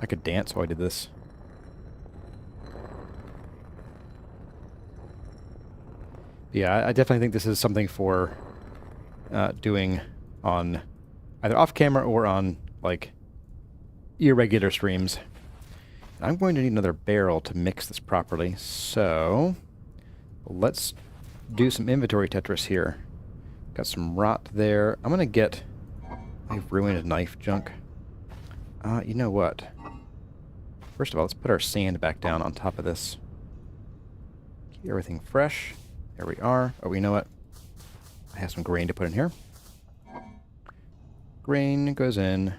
I could dance while I did this. Yeah, I definitely think this is something for doing on either off camera or on like irregular streams. I'm going to need another barrel to mix this properly, so let's do some inventory Tetris here. Got some rot there. I'm gonna get my ruined knife junk. You know what? First of all, let's put our sand back down on top of this. Keep everything fresh. There we are. Oh, you know what? I have some grain to put in here. Grain goes in.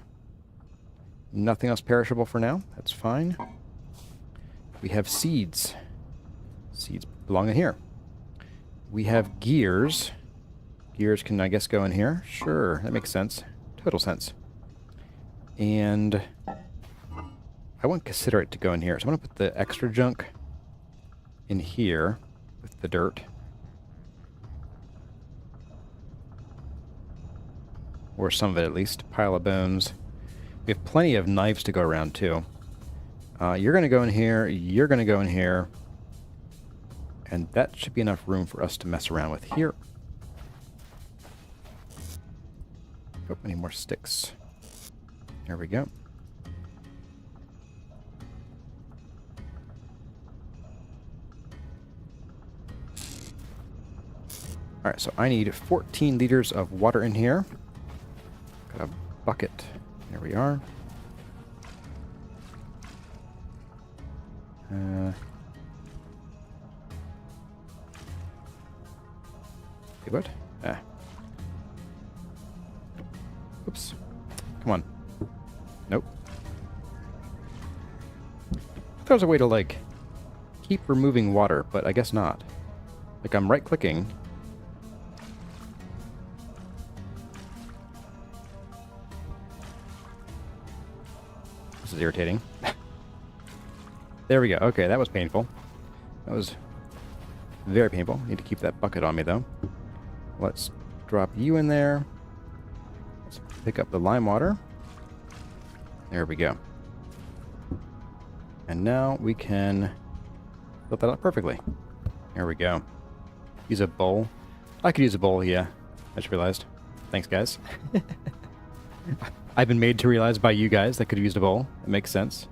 Nothing else perishable for now. That's fine. We have seeds. Seeds belong in here. We have gears. Gears can, I guess, go in here. Sure, that makes sense. Total sense. And I won't consider it to go in here, so I'm going to put the extra junk in here with the dirt. Or some of it at least. Pile of bones. We have plenty of knives to go around too. You're going to go in here, you're going to go in here, and that should be enough room for us to mess around with here. Oh, we need more sticks. There we go. Alright, so I need 14 liters of water in here. Got a bucket. There we are. Wait, what? Ah. Oops. Come on. Nope. There was a way to, like, keep removing water, but I guess not. Like, I'm right-clicking. This is irritating. There we go. Okay, that was painful. That was very painful. Need to keep that bucket on me, though. Let's drop you in there. Let's pick up the lime water. There we go. And now we can fill that up perfectly. There we go. Use a bowl. I could use a bowl, yeah. I just realized. Thanks, guys. I've been made to realize by you guys that could have used a bowl. It makes sense.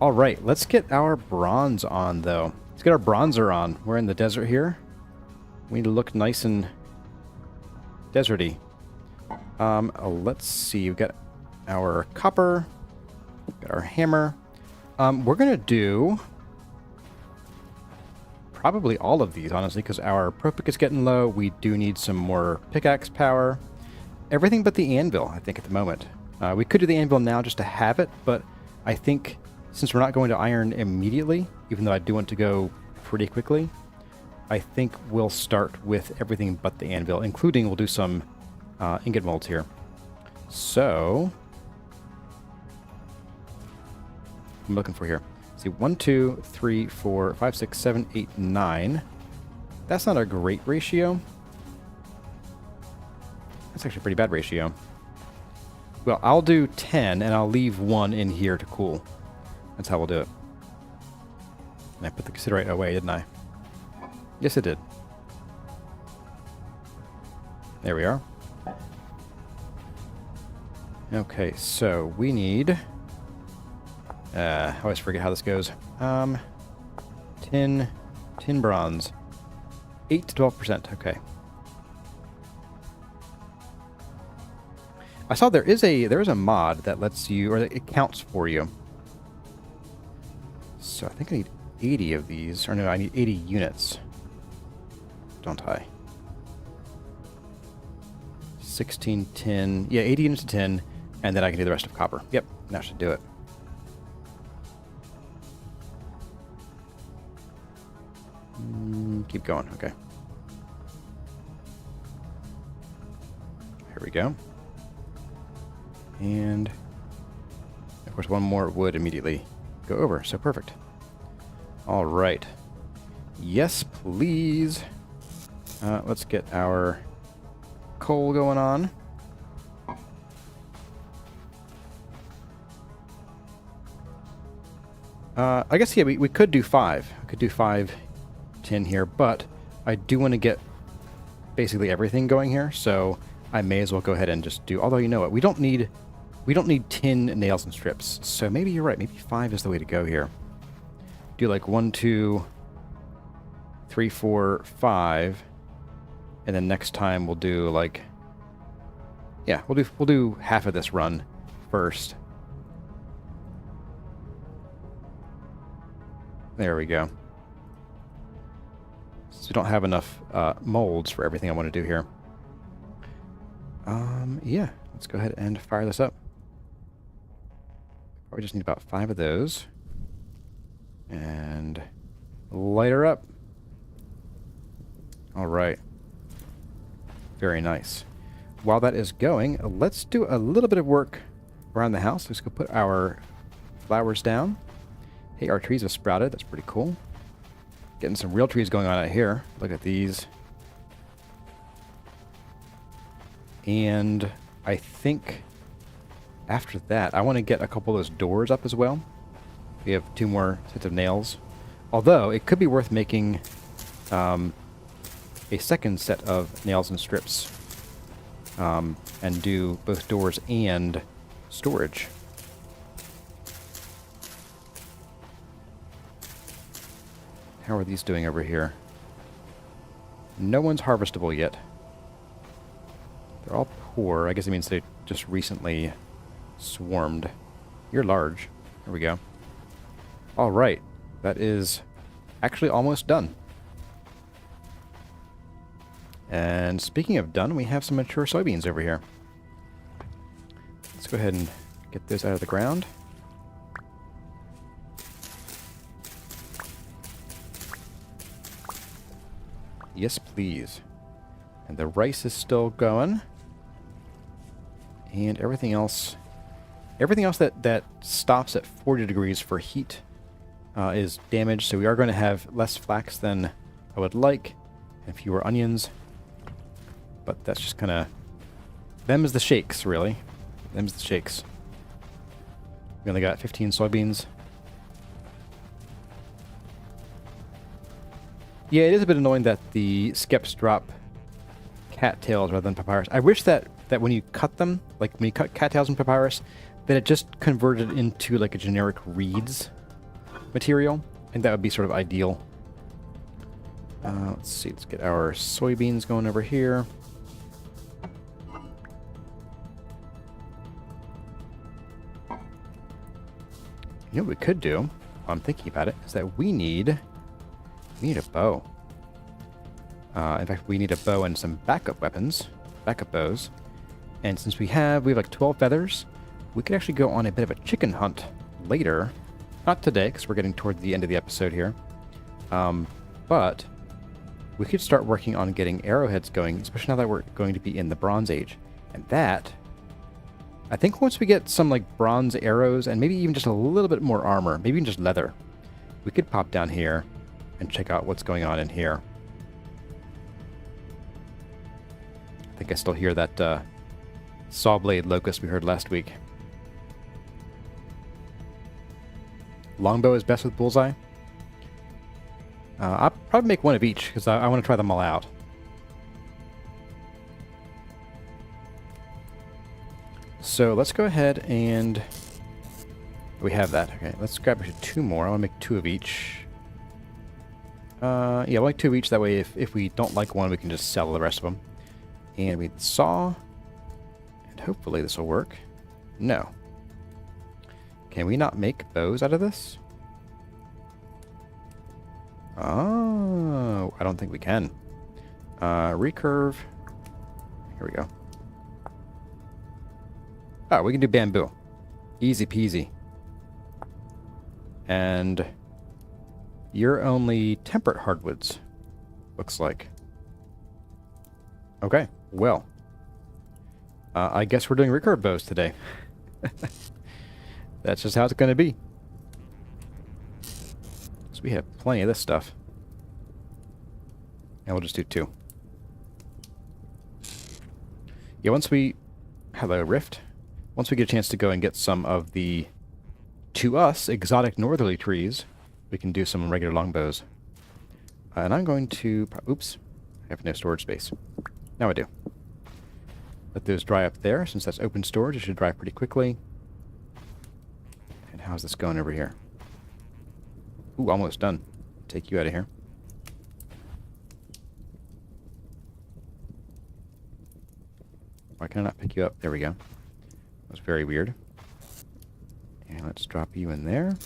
All right, let's get our bronze on, though. Let's get our bronzer on. We're in the desert here. We need to look nice and deserty. Let's see. We've got our copper. Got our hammer. We're going to do probably all of these, honestly, because our propic is getting low. We do need some more pickaxe power. Everything but the anvil, I think, at the moment. We could do the anvil now just to have it, but I think since we're not going to iron immediately, even though I do want to go pretty quickly, I think we'll start with everything but the anvil, including we'll do some ingot molds here. So, I'm looking for here. See, 1, 2, 3, 4, 5, 6, 7, 8, 9. That's not a great ratio. That's actually a pretty bad ratio. Well, I'll do 10, and I'll leave 1 in here to cool. That's how we'll do it. And I put the considerate away, didn't I? Yes, I did. There we are. Okay, so we need... I always forget how this goes. Tin bronze. 8 to 12%, okay. I saw there is a mod that lets you, or it counts for you. So I think I need 80 of these, or no, I need 80 units. Don't I? 16 tin, yeah, 80 units of tin, and then I can do the rest of copper. Yep, that should do it. Keep going, okay. Here we go. And, of course, one more would immediately go over, so perfect. All right. Yes, please. Let's get our coal going on. I guess, yeah, we could do 5. We could do 5 tin here, but I do want to get basically everything going here, so I may as well go ahead and just do, although you know what, we don't need tin nails and strips, so maybe you're right, maybe 5 is the way to go here. Do like 1, 2, 3, 4, 5, and then next time we'll do like, yeah, we'll do half of this run first. There we go. So we don't have enough molds for everything I want to do here. Yeah, let's go ahead and fire this up. We just need about 5 of those. And light her up. All right. Very nice. While that is going, let's do a little bit of work around the house. Let's go put our flowers down. Hey, our trees have sprouted. That's pretty cool. Getting some real trees going on out here. Look at these. And I think after that, I want to get a couple of those doors up as well. We have 2 more sets of nails. Although, it could be worth making a second set of nails and strips. And do both doors and storage. How are these doing over here? No one's harvestable yet. They're all poor. I guess it means they just recently swarmed. You're large. There we go. All right. That is actually almost done. And speaking of done, we have some mature soybeans over here. Let's go ahead and get those out of the ground. Yes, please. And the rice is still going. And everything else that stops at 40 degrees for heat is damaged. So we are going to have less flax than I would like, and fewer onions. But that's just kind of... them's the shakes, really. Them's the shakes. We only got 15 soybeans. Yeah, it is a bit annoying that the skeps drop cattails rather than papyrus. I wish that when you cut them, like when you cut cattails and papyrus, that it just converted into like a generic reeds material. I think that would be sort of ideal. Let's see, let's get our soybeans going over here. You know what we could do, while I'm thinking about it, is that we need a bow. In fact, we need a bow and some backup weapons, backup bows. And since we have like 12 feathers, we could actually go on a bit of a chicken hunt later. Not today, because we're getting toward the end of the episode here. But we could start working on getting arrowheads going, especially now that we're going to be in the Bronze Age. And that, I think once we get some like bronze arrows and maybe even just a little bit more armor, maybe even just leather, we could pop down here and check out what's going on in here. I think I still hear that saw blade locust we heard last week. Longbow is best with Bullseye. I'll probably make one of each because I want to try them all out. So let's go ahead and... we have that. Okay, let's grab two more. I want to make two of each. Yeah, we'll make two of each. That way if we don't like one, we can just sell the rest of them. And we saw... and hopefully this will work. No. Can we not make bows out of this? Oh, I don't think we can. Recurve. Here we go. Oh, we can do bamboo. Easy peasy. And you're only temperate hardwoods, looks like. Okay, well. I guess we're doing recurve bows today. That's just how it's going to be. So we have plenty of this stuff. And we'll just do two. Yeah, once we... hello, Rift. Once we get a chance to go and get some of the, to us, exotic northerly trees, we can do some regular longbows. And I'm going to... oops. I have no storage space. Now I do. Let those dry up there. Since that's open storage, it should dry pretty quickly. And how's this going over here? Ooh, almost done. Take you out of here. Why can I not pick you up? There we go. That was very weird. And let's drop you in there.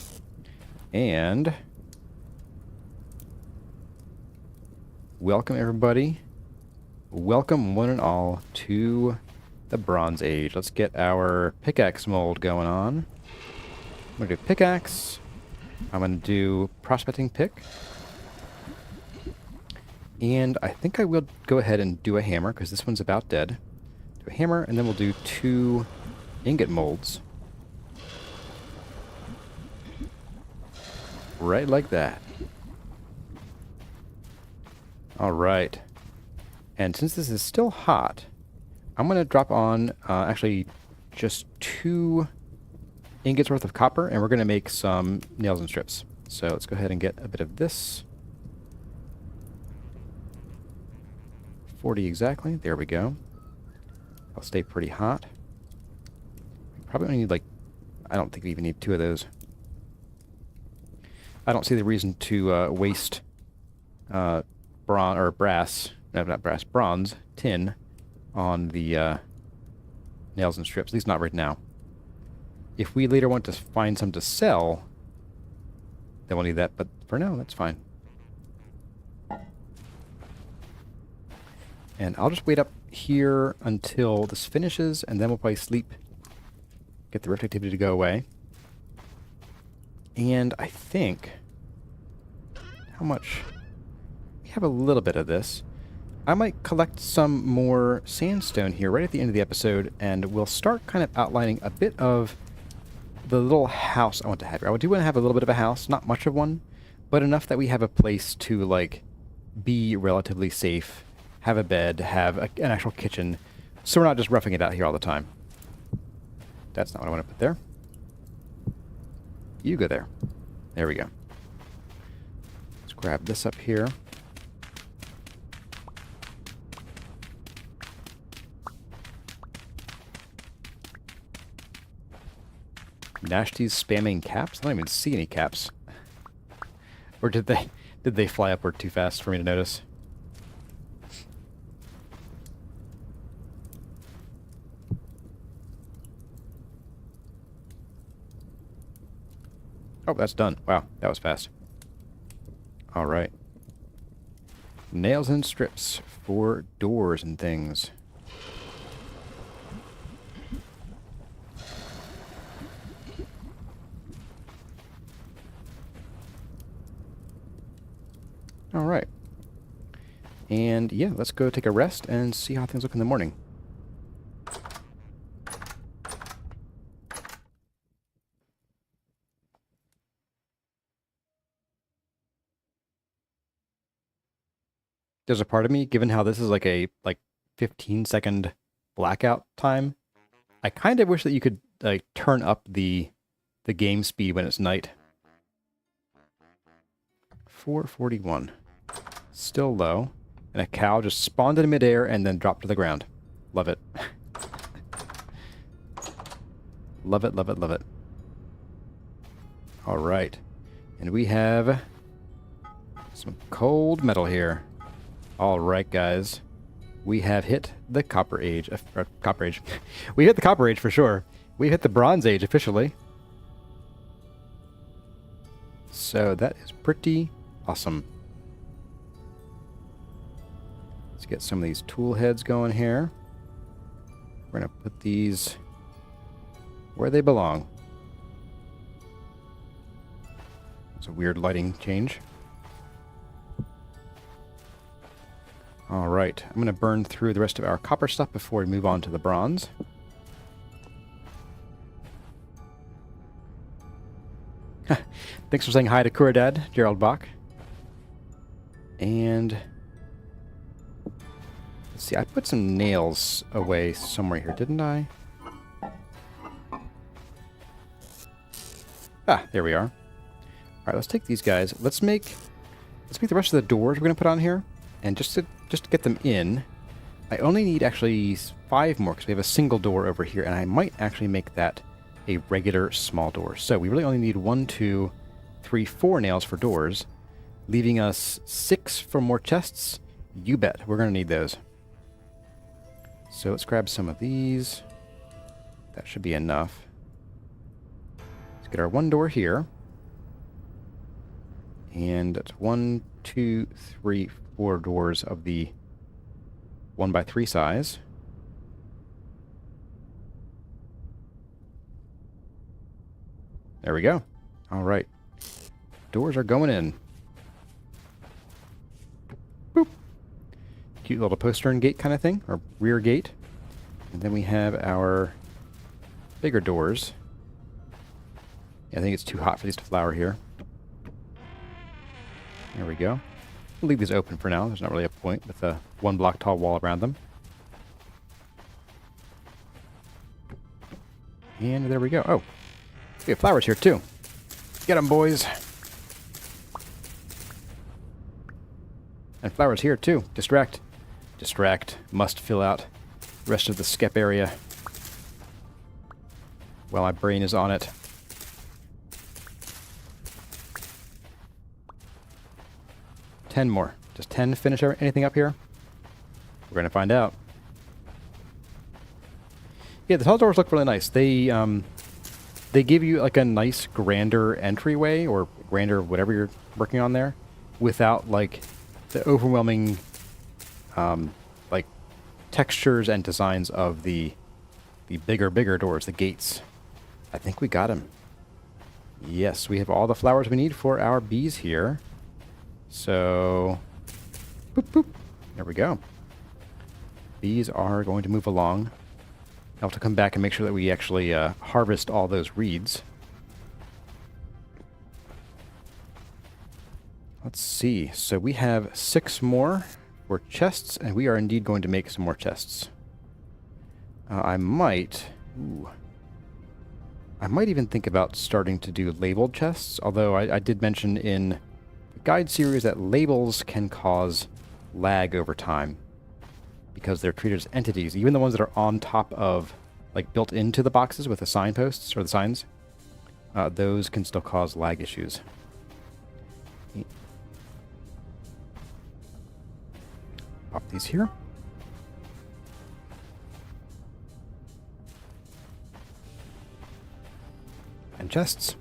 And... welcome, everybody. Welcome, one and all, to the Bronze Age. Let's get our pickaxe mold going on. I'm going to do pickaxe. I'm going to do prospecting pick. And I think I will go ahead and do a hammer, because this one's about dead. Do a hammer, and then we'll do 2 ingot molds. Right like that. Alright. And since this is still hot, I'm going to drop on actually just 2 ingots worth of copper, and we're going to make some nails and strips. So let's go ahead and get a bit of this. 40 exactly. There we go. I'll stay pretty hot. We probably only need like... I don't think we even need 2 of those. I don't see the reason to waste brass, no, not brass, bronze, tin on the nails and strips, at least not right now. If we later want to find some to sell, then we'll need that, but for now, that's fine. And I'll just wait up here until this finishes, and then we'll probably sleep. Get the rift activity to go away. And I think... How much? We have a little bit of this. I might collect some more sandstone here right at the end of the episode, and we'll start kind of outlining a bit of the little house I want to have here. I do want to have a little bit of a house, not much of one, but enough that we have a place to, like, be relatively safe, have a bed, have an actual kitchen, so we're not just roughing it out here all the time. That's not what I want to put there. You go there. There we go. Let's grab this up here. Nashty's spamming caps? I don't even see any caps. Or did they fly upward too fast for me to notice? Oh, that's done. Wow, that was fast. All right. Nails and strips for doors and things. All right. And yeah, let's go take a rest and see how things look in the morning. There's a part of me, given how this is like a 15-second blackout time, I kind of wish that you could like turn up the game speed when it's night. 441. Still low. And a cow just spawned in midair and then dropped to the ground. Love it. Love it, love it, love it. Alright. And we have some cold metal here. Alright, guys. We have hit the Copper Age. Copper Age. We hit the Copper Age for sure. We hit the Bronze Age officially. So that is pretty awesome. Let's get some of these tool heads going here. We're going to put these where they belong. It's a weird lighting change. Alright, I'm going to burn through the rest of our copper stuff before we move on to the bronze. Thanks for saying hi to Kuradad, Gerald Bach. And let's see, I put some nails away somewhere here, didn't I? Ah, there we are. Alright, let's take these guys. Let's make the rest of the doors we're going to put on here. And just to get them in, I only need actually 5 more because we have a single door over here, and I might actually make that a regular small door. So we really only need 1, 2, 3, 4 nails for doors, leaving us 6 for more chests. You bet, we're going to need those. So let's grab some of these. That should be enough. Let's get our 1 door here. And that's 1, 2, 3, 4 doors of the 1x3 size. There we go. All right. Doors are going in. Boop. Cute little postern gate kind of thing, or rear gate. And then we have our bigger doors. Yeah, I think it's too hot for these to flower here. There we go. We'll leave these open for now. There's not really a point with a 1 block tall wall around them. And there we go. Oh, we have flowers here too. Get them, boys. And flowers here too. Distract. Distract. Must fill out the rest of the skep area while my brain is on it. Ten more. Does 10 finish anything up here? We're going to find out. Yeah, the tall doors look really nice. They give you like a nice grander entryway, or grander whatever you're working on there, without like the overwhelming like textures and designs of the bigger doors, the gates. I think we got them. Yes, we have all the flowers we need for our bees here. So, boop, boop. There we go. Bees are going to move along. I'll have to come back and make sure that we actually harvest all those reeds. Let's see. So we have 6 more for chests, and we are indeed going to make some more chests. I might even think about starting to do labeled chests, although I did mention in the guide series that labels can cause lag over time because they're treated as entities. Even the ones that are on top of, like built into the boxes with the signposts or the signs, those can still cause lag issues. Pop these here. And chests.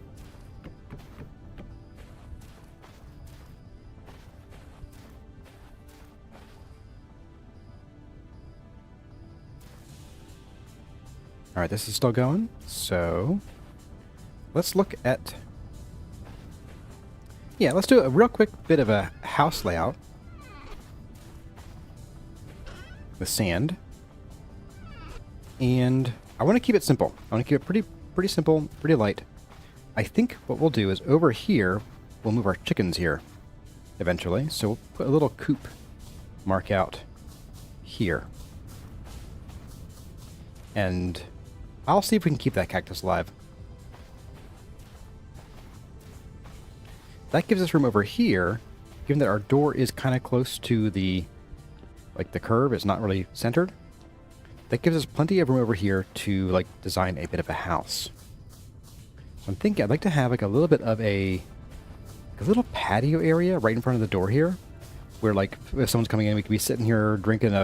Alright, this is still going, so let's look at... Yeah, let's do a real quick bit of a house layout with sand. And I want to keep it simple. I want to keep it pretty simple, pretty light. I think what we'll do is over here, we'll move our chickens here eventually. So we'll put a little coop mark out here. And I'll see if we can keep that cactus alive. That gives us room over here, given that our door is kind of close to the, like the curve, it's not really centered. That gives us plenty of room over here to like design a bit of a house. I'm thinking I'd like to have like a little bit of a little patio area right in front of the door here, where like if someone's coming in, we could be sitting here drinking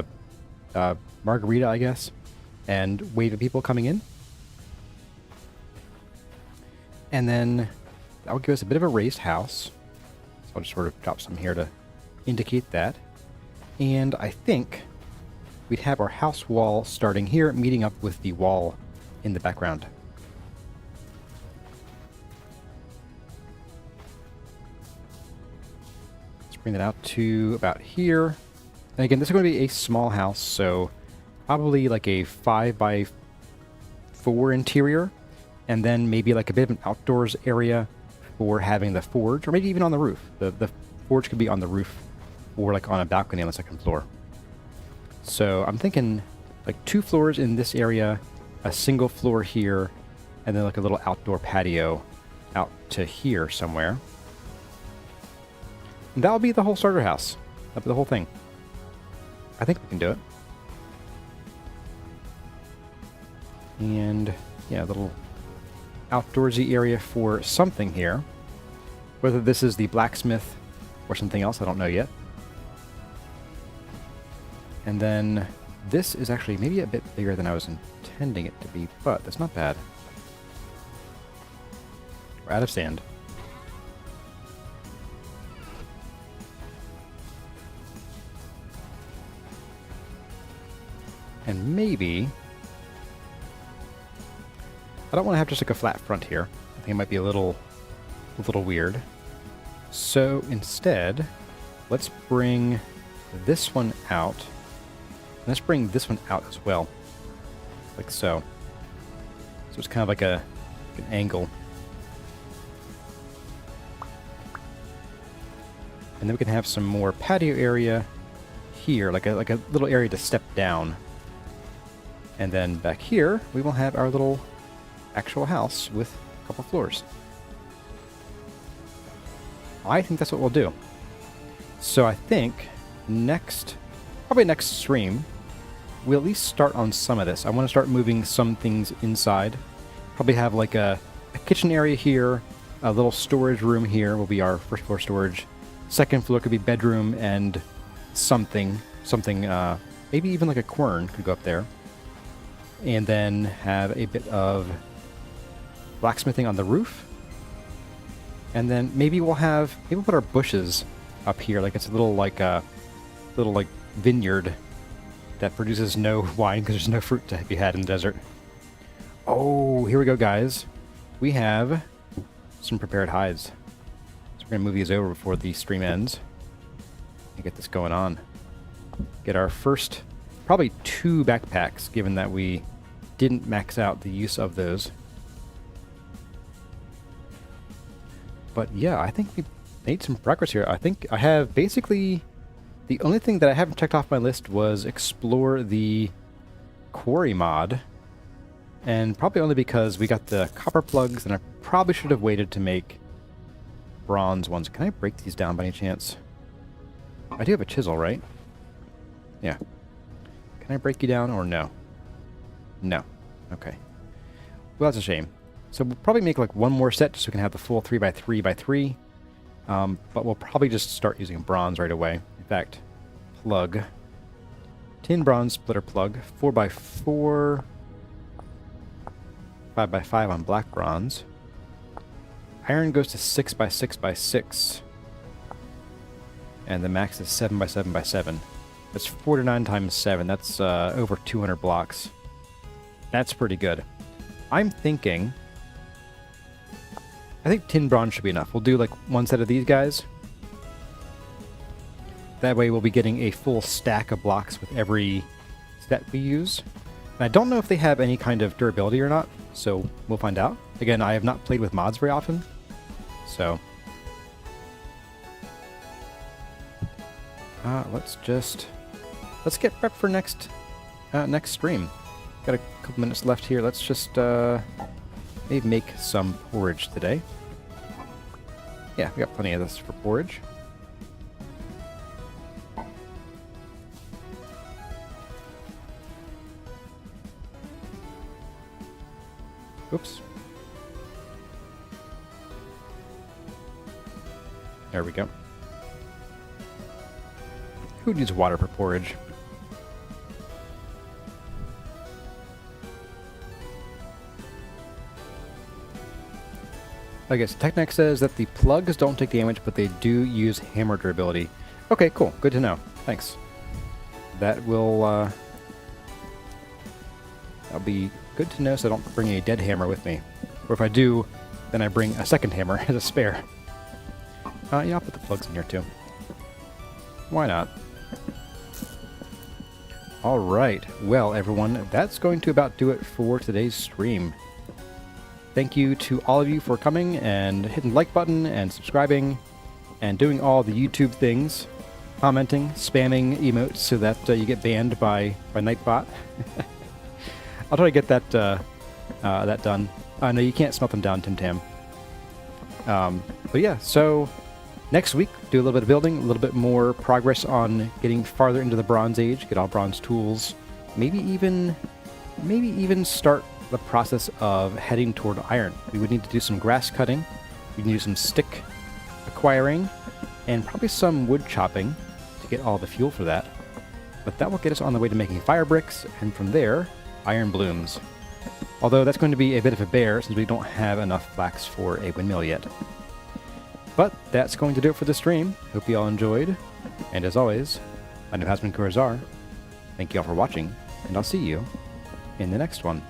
a margarita, I guess, and wave at people coming in. And then that will give us a bit of a raised house. So I'll just sort of drop some here to indicate that. And I think we'd have our house wall starting here, meeting up with the wall in the background. Let's bring that out to about here. And again, this is going to be a small house, so probably like a 5x4 interior, and then maybe like a bit of an outdoors area for having the forge, or maybe even on the roof. The forge could be on the roof, or like on a balcony on the second floor. So I'm thinking like 2 floors in this area, a single floor here, and then like a little outdoor patio out to here somewhere. And that'll be the whole starter house. That'll be the whole thing. I think we can do it. And yeah, a little outdoorsy area for something here. Whether this is the blacksmith or something else, I don't know yet. And then this is actually maybe a bit bigger than I was intending it to be, but that's not bad. We're out of sand. And maybe... I don't want to have just like a flat front here. I think it might be a little weird. So instead, let's bring this one out. Let's bring this one out as well. Like so. So it's kind of like an angle. And then we can have some more patio area here, like a little area to step down. And then back here, we will have our little actual house with a couple floors. I think that's what we'll do. So I think probably next stream, we'll at least start on some of this. I want to start moving some things inside. Probably have like a kitchen area here, a little storage room here will be our first floor storage. Second floor could be bedroom and something, maybe even like a quern could go up there. And then have a bit of blacksmithing on the roof. And then maybe we'll put our bushes up here, like it's a little like vineyard that produces no wine because there's no fruit to be had in the desert. Oh, here we go, guys. We have some prepared hides. So we're going to move these over before the stream ends and get this going on. Get our first, probably 2 backpacks, given that we didn't max out the use of those. But yeah, I think we made some progress here. I think I have basically... The only thing that I haven't checked off my list was explore the quarry mod. And probably only because we got the copper plugs, and I probably should have waited to make bronze ones. Can I break these down by any chance? I do have a chisel, right? Yeah. Can I break you down or no? No. Okay. Well, that's a shame. So we'll probably make like one more set just so we can have the full 3x3x3. But we'll probably just start using bronze right away. In fact, plug. Tin bronze splitter plug. 4x4. 5x5 on black bronze. Iron goes to 6x6x6. And the max is 7x7x7. That's 49 times 7. That's over 200 blocks. That's pretty good. I'm thinking... I think tin bronze should be enough. We'll do like one set of these guys. That way we'll be getting a full stack of blocks with every set we use. And I don't know if they have any kind of durability or not, so we'll find out. Again, I have not played with mods very often, so... let's get prepped for next stream. Got a couple minutes left here. Let's just maybe make some porridge today. Yeah, we got plenty of this for porridge. Oops. There we go. Who needs water for porridge? Okay, so Technex says that the plugs don't take damage, but they do use hammer durability. Okay, cool. Good to know. Thanks. That will, that'll be good to know so I don't bring a dead hammer with me. Or if I do, then I bring a second hammer as a spare. Yeah, I'll put the plugs in here too. Why not? Alright, well everyone, that's going to about do it for today's stream. Thank you to all of you for coming and hitting the like button and subscribing and doing all the YouTube things. Commenting, spamming emotes so that you get banned by Nightbot. I'll try to get that that done. No, you can't smelt them down, Tim Tam. But yeah, so next week, do a little bit of building, a little bit more progress on getting farther into the Bronze Age, get all bronze tools, maybe even start the process of heading toward iron. We would need to do some grass cutting, we need to do some stick acquiring, and probably some wood chopping to get all the fuel for that. But that will get us on the way to making fire bricks, and from there, iron blooms. Although that's going to be a bit of a bear since we don't have enough flax for a windmill yet. But that's going to do it for the stream. Hope you all enjoyed. And as always, I know husbandry are. Thank you all for watching, and I'll see you in the next one.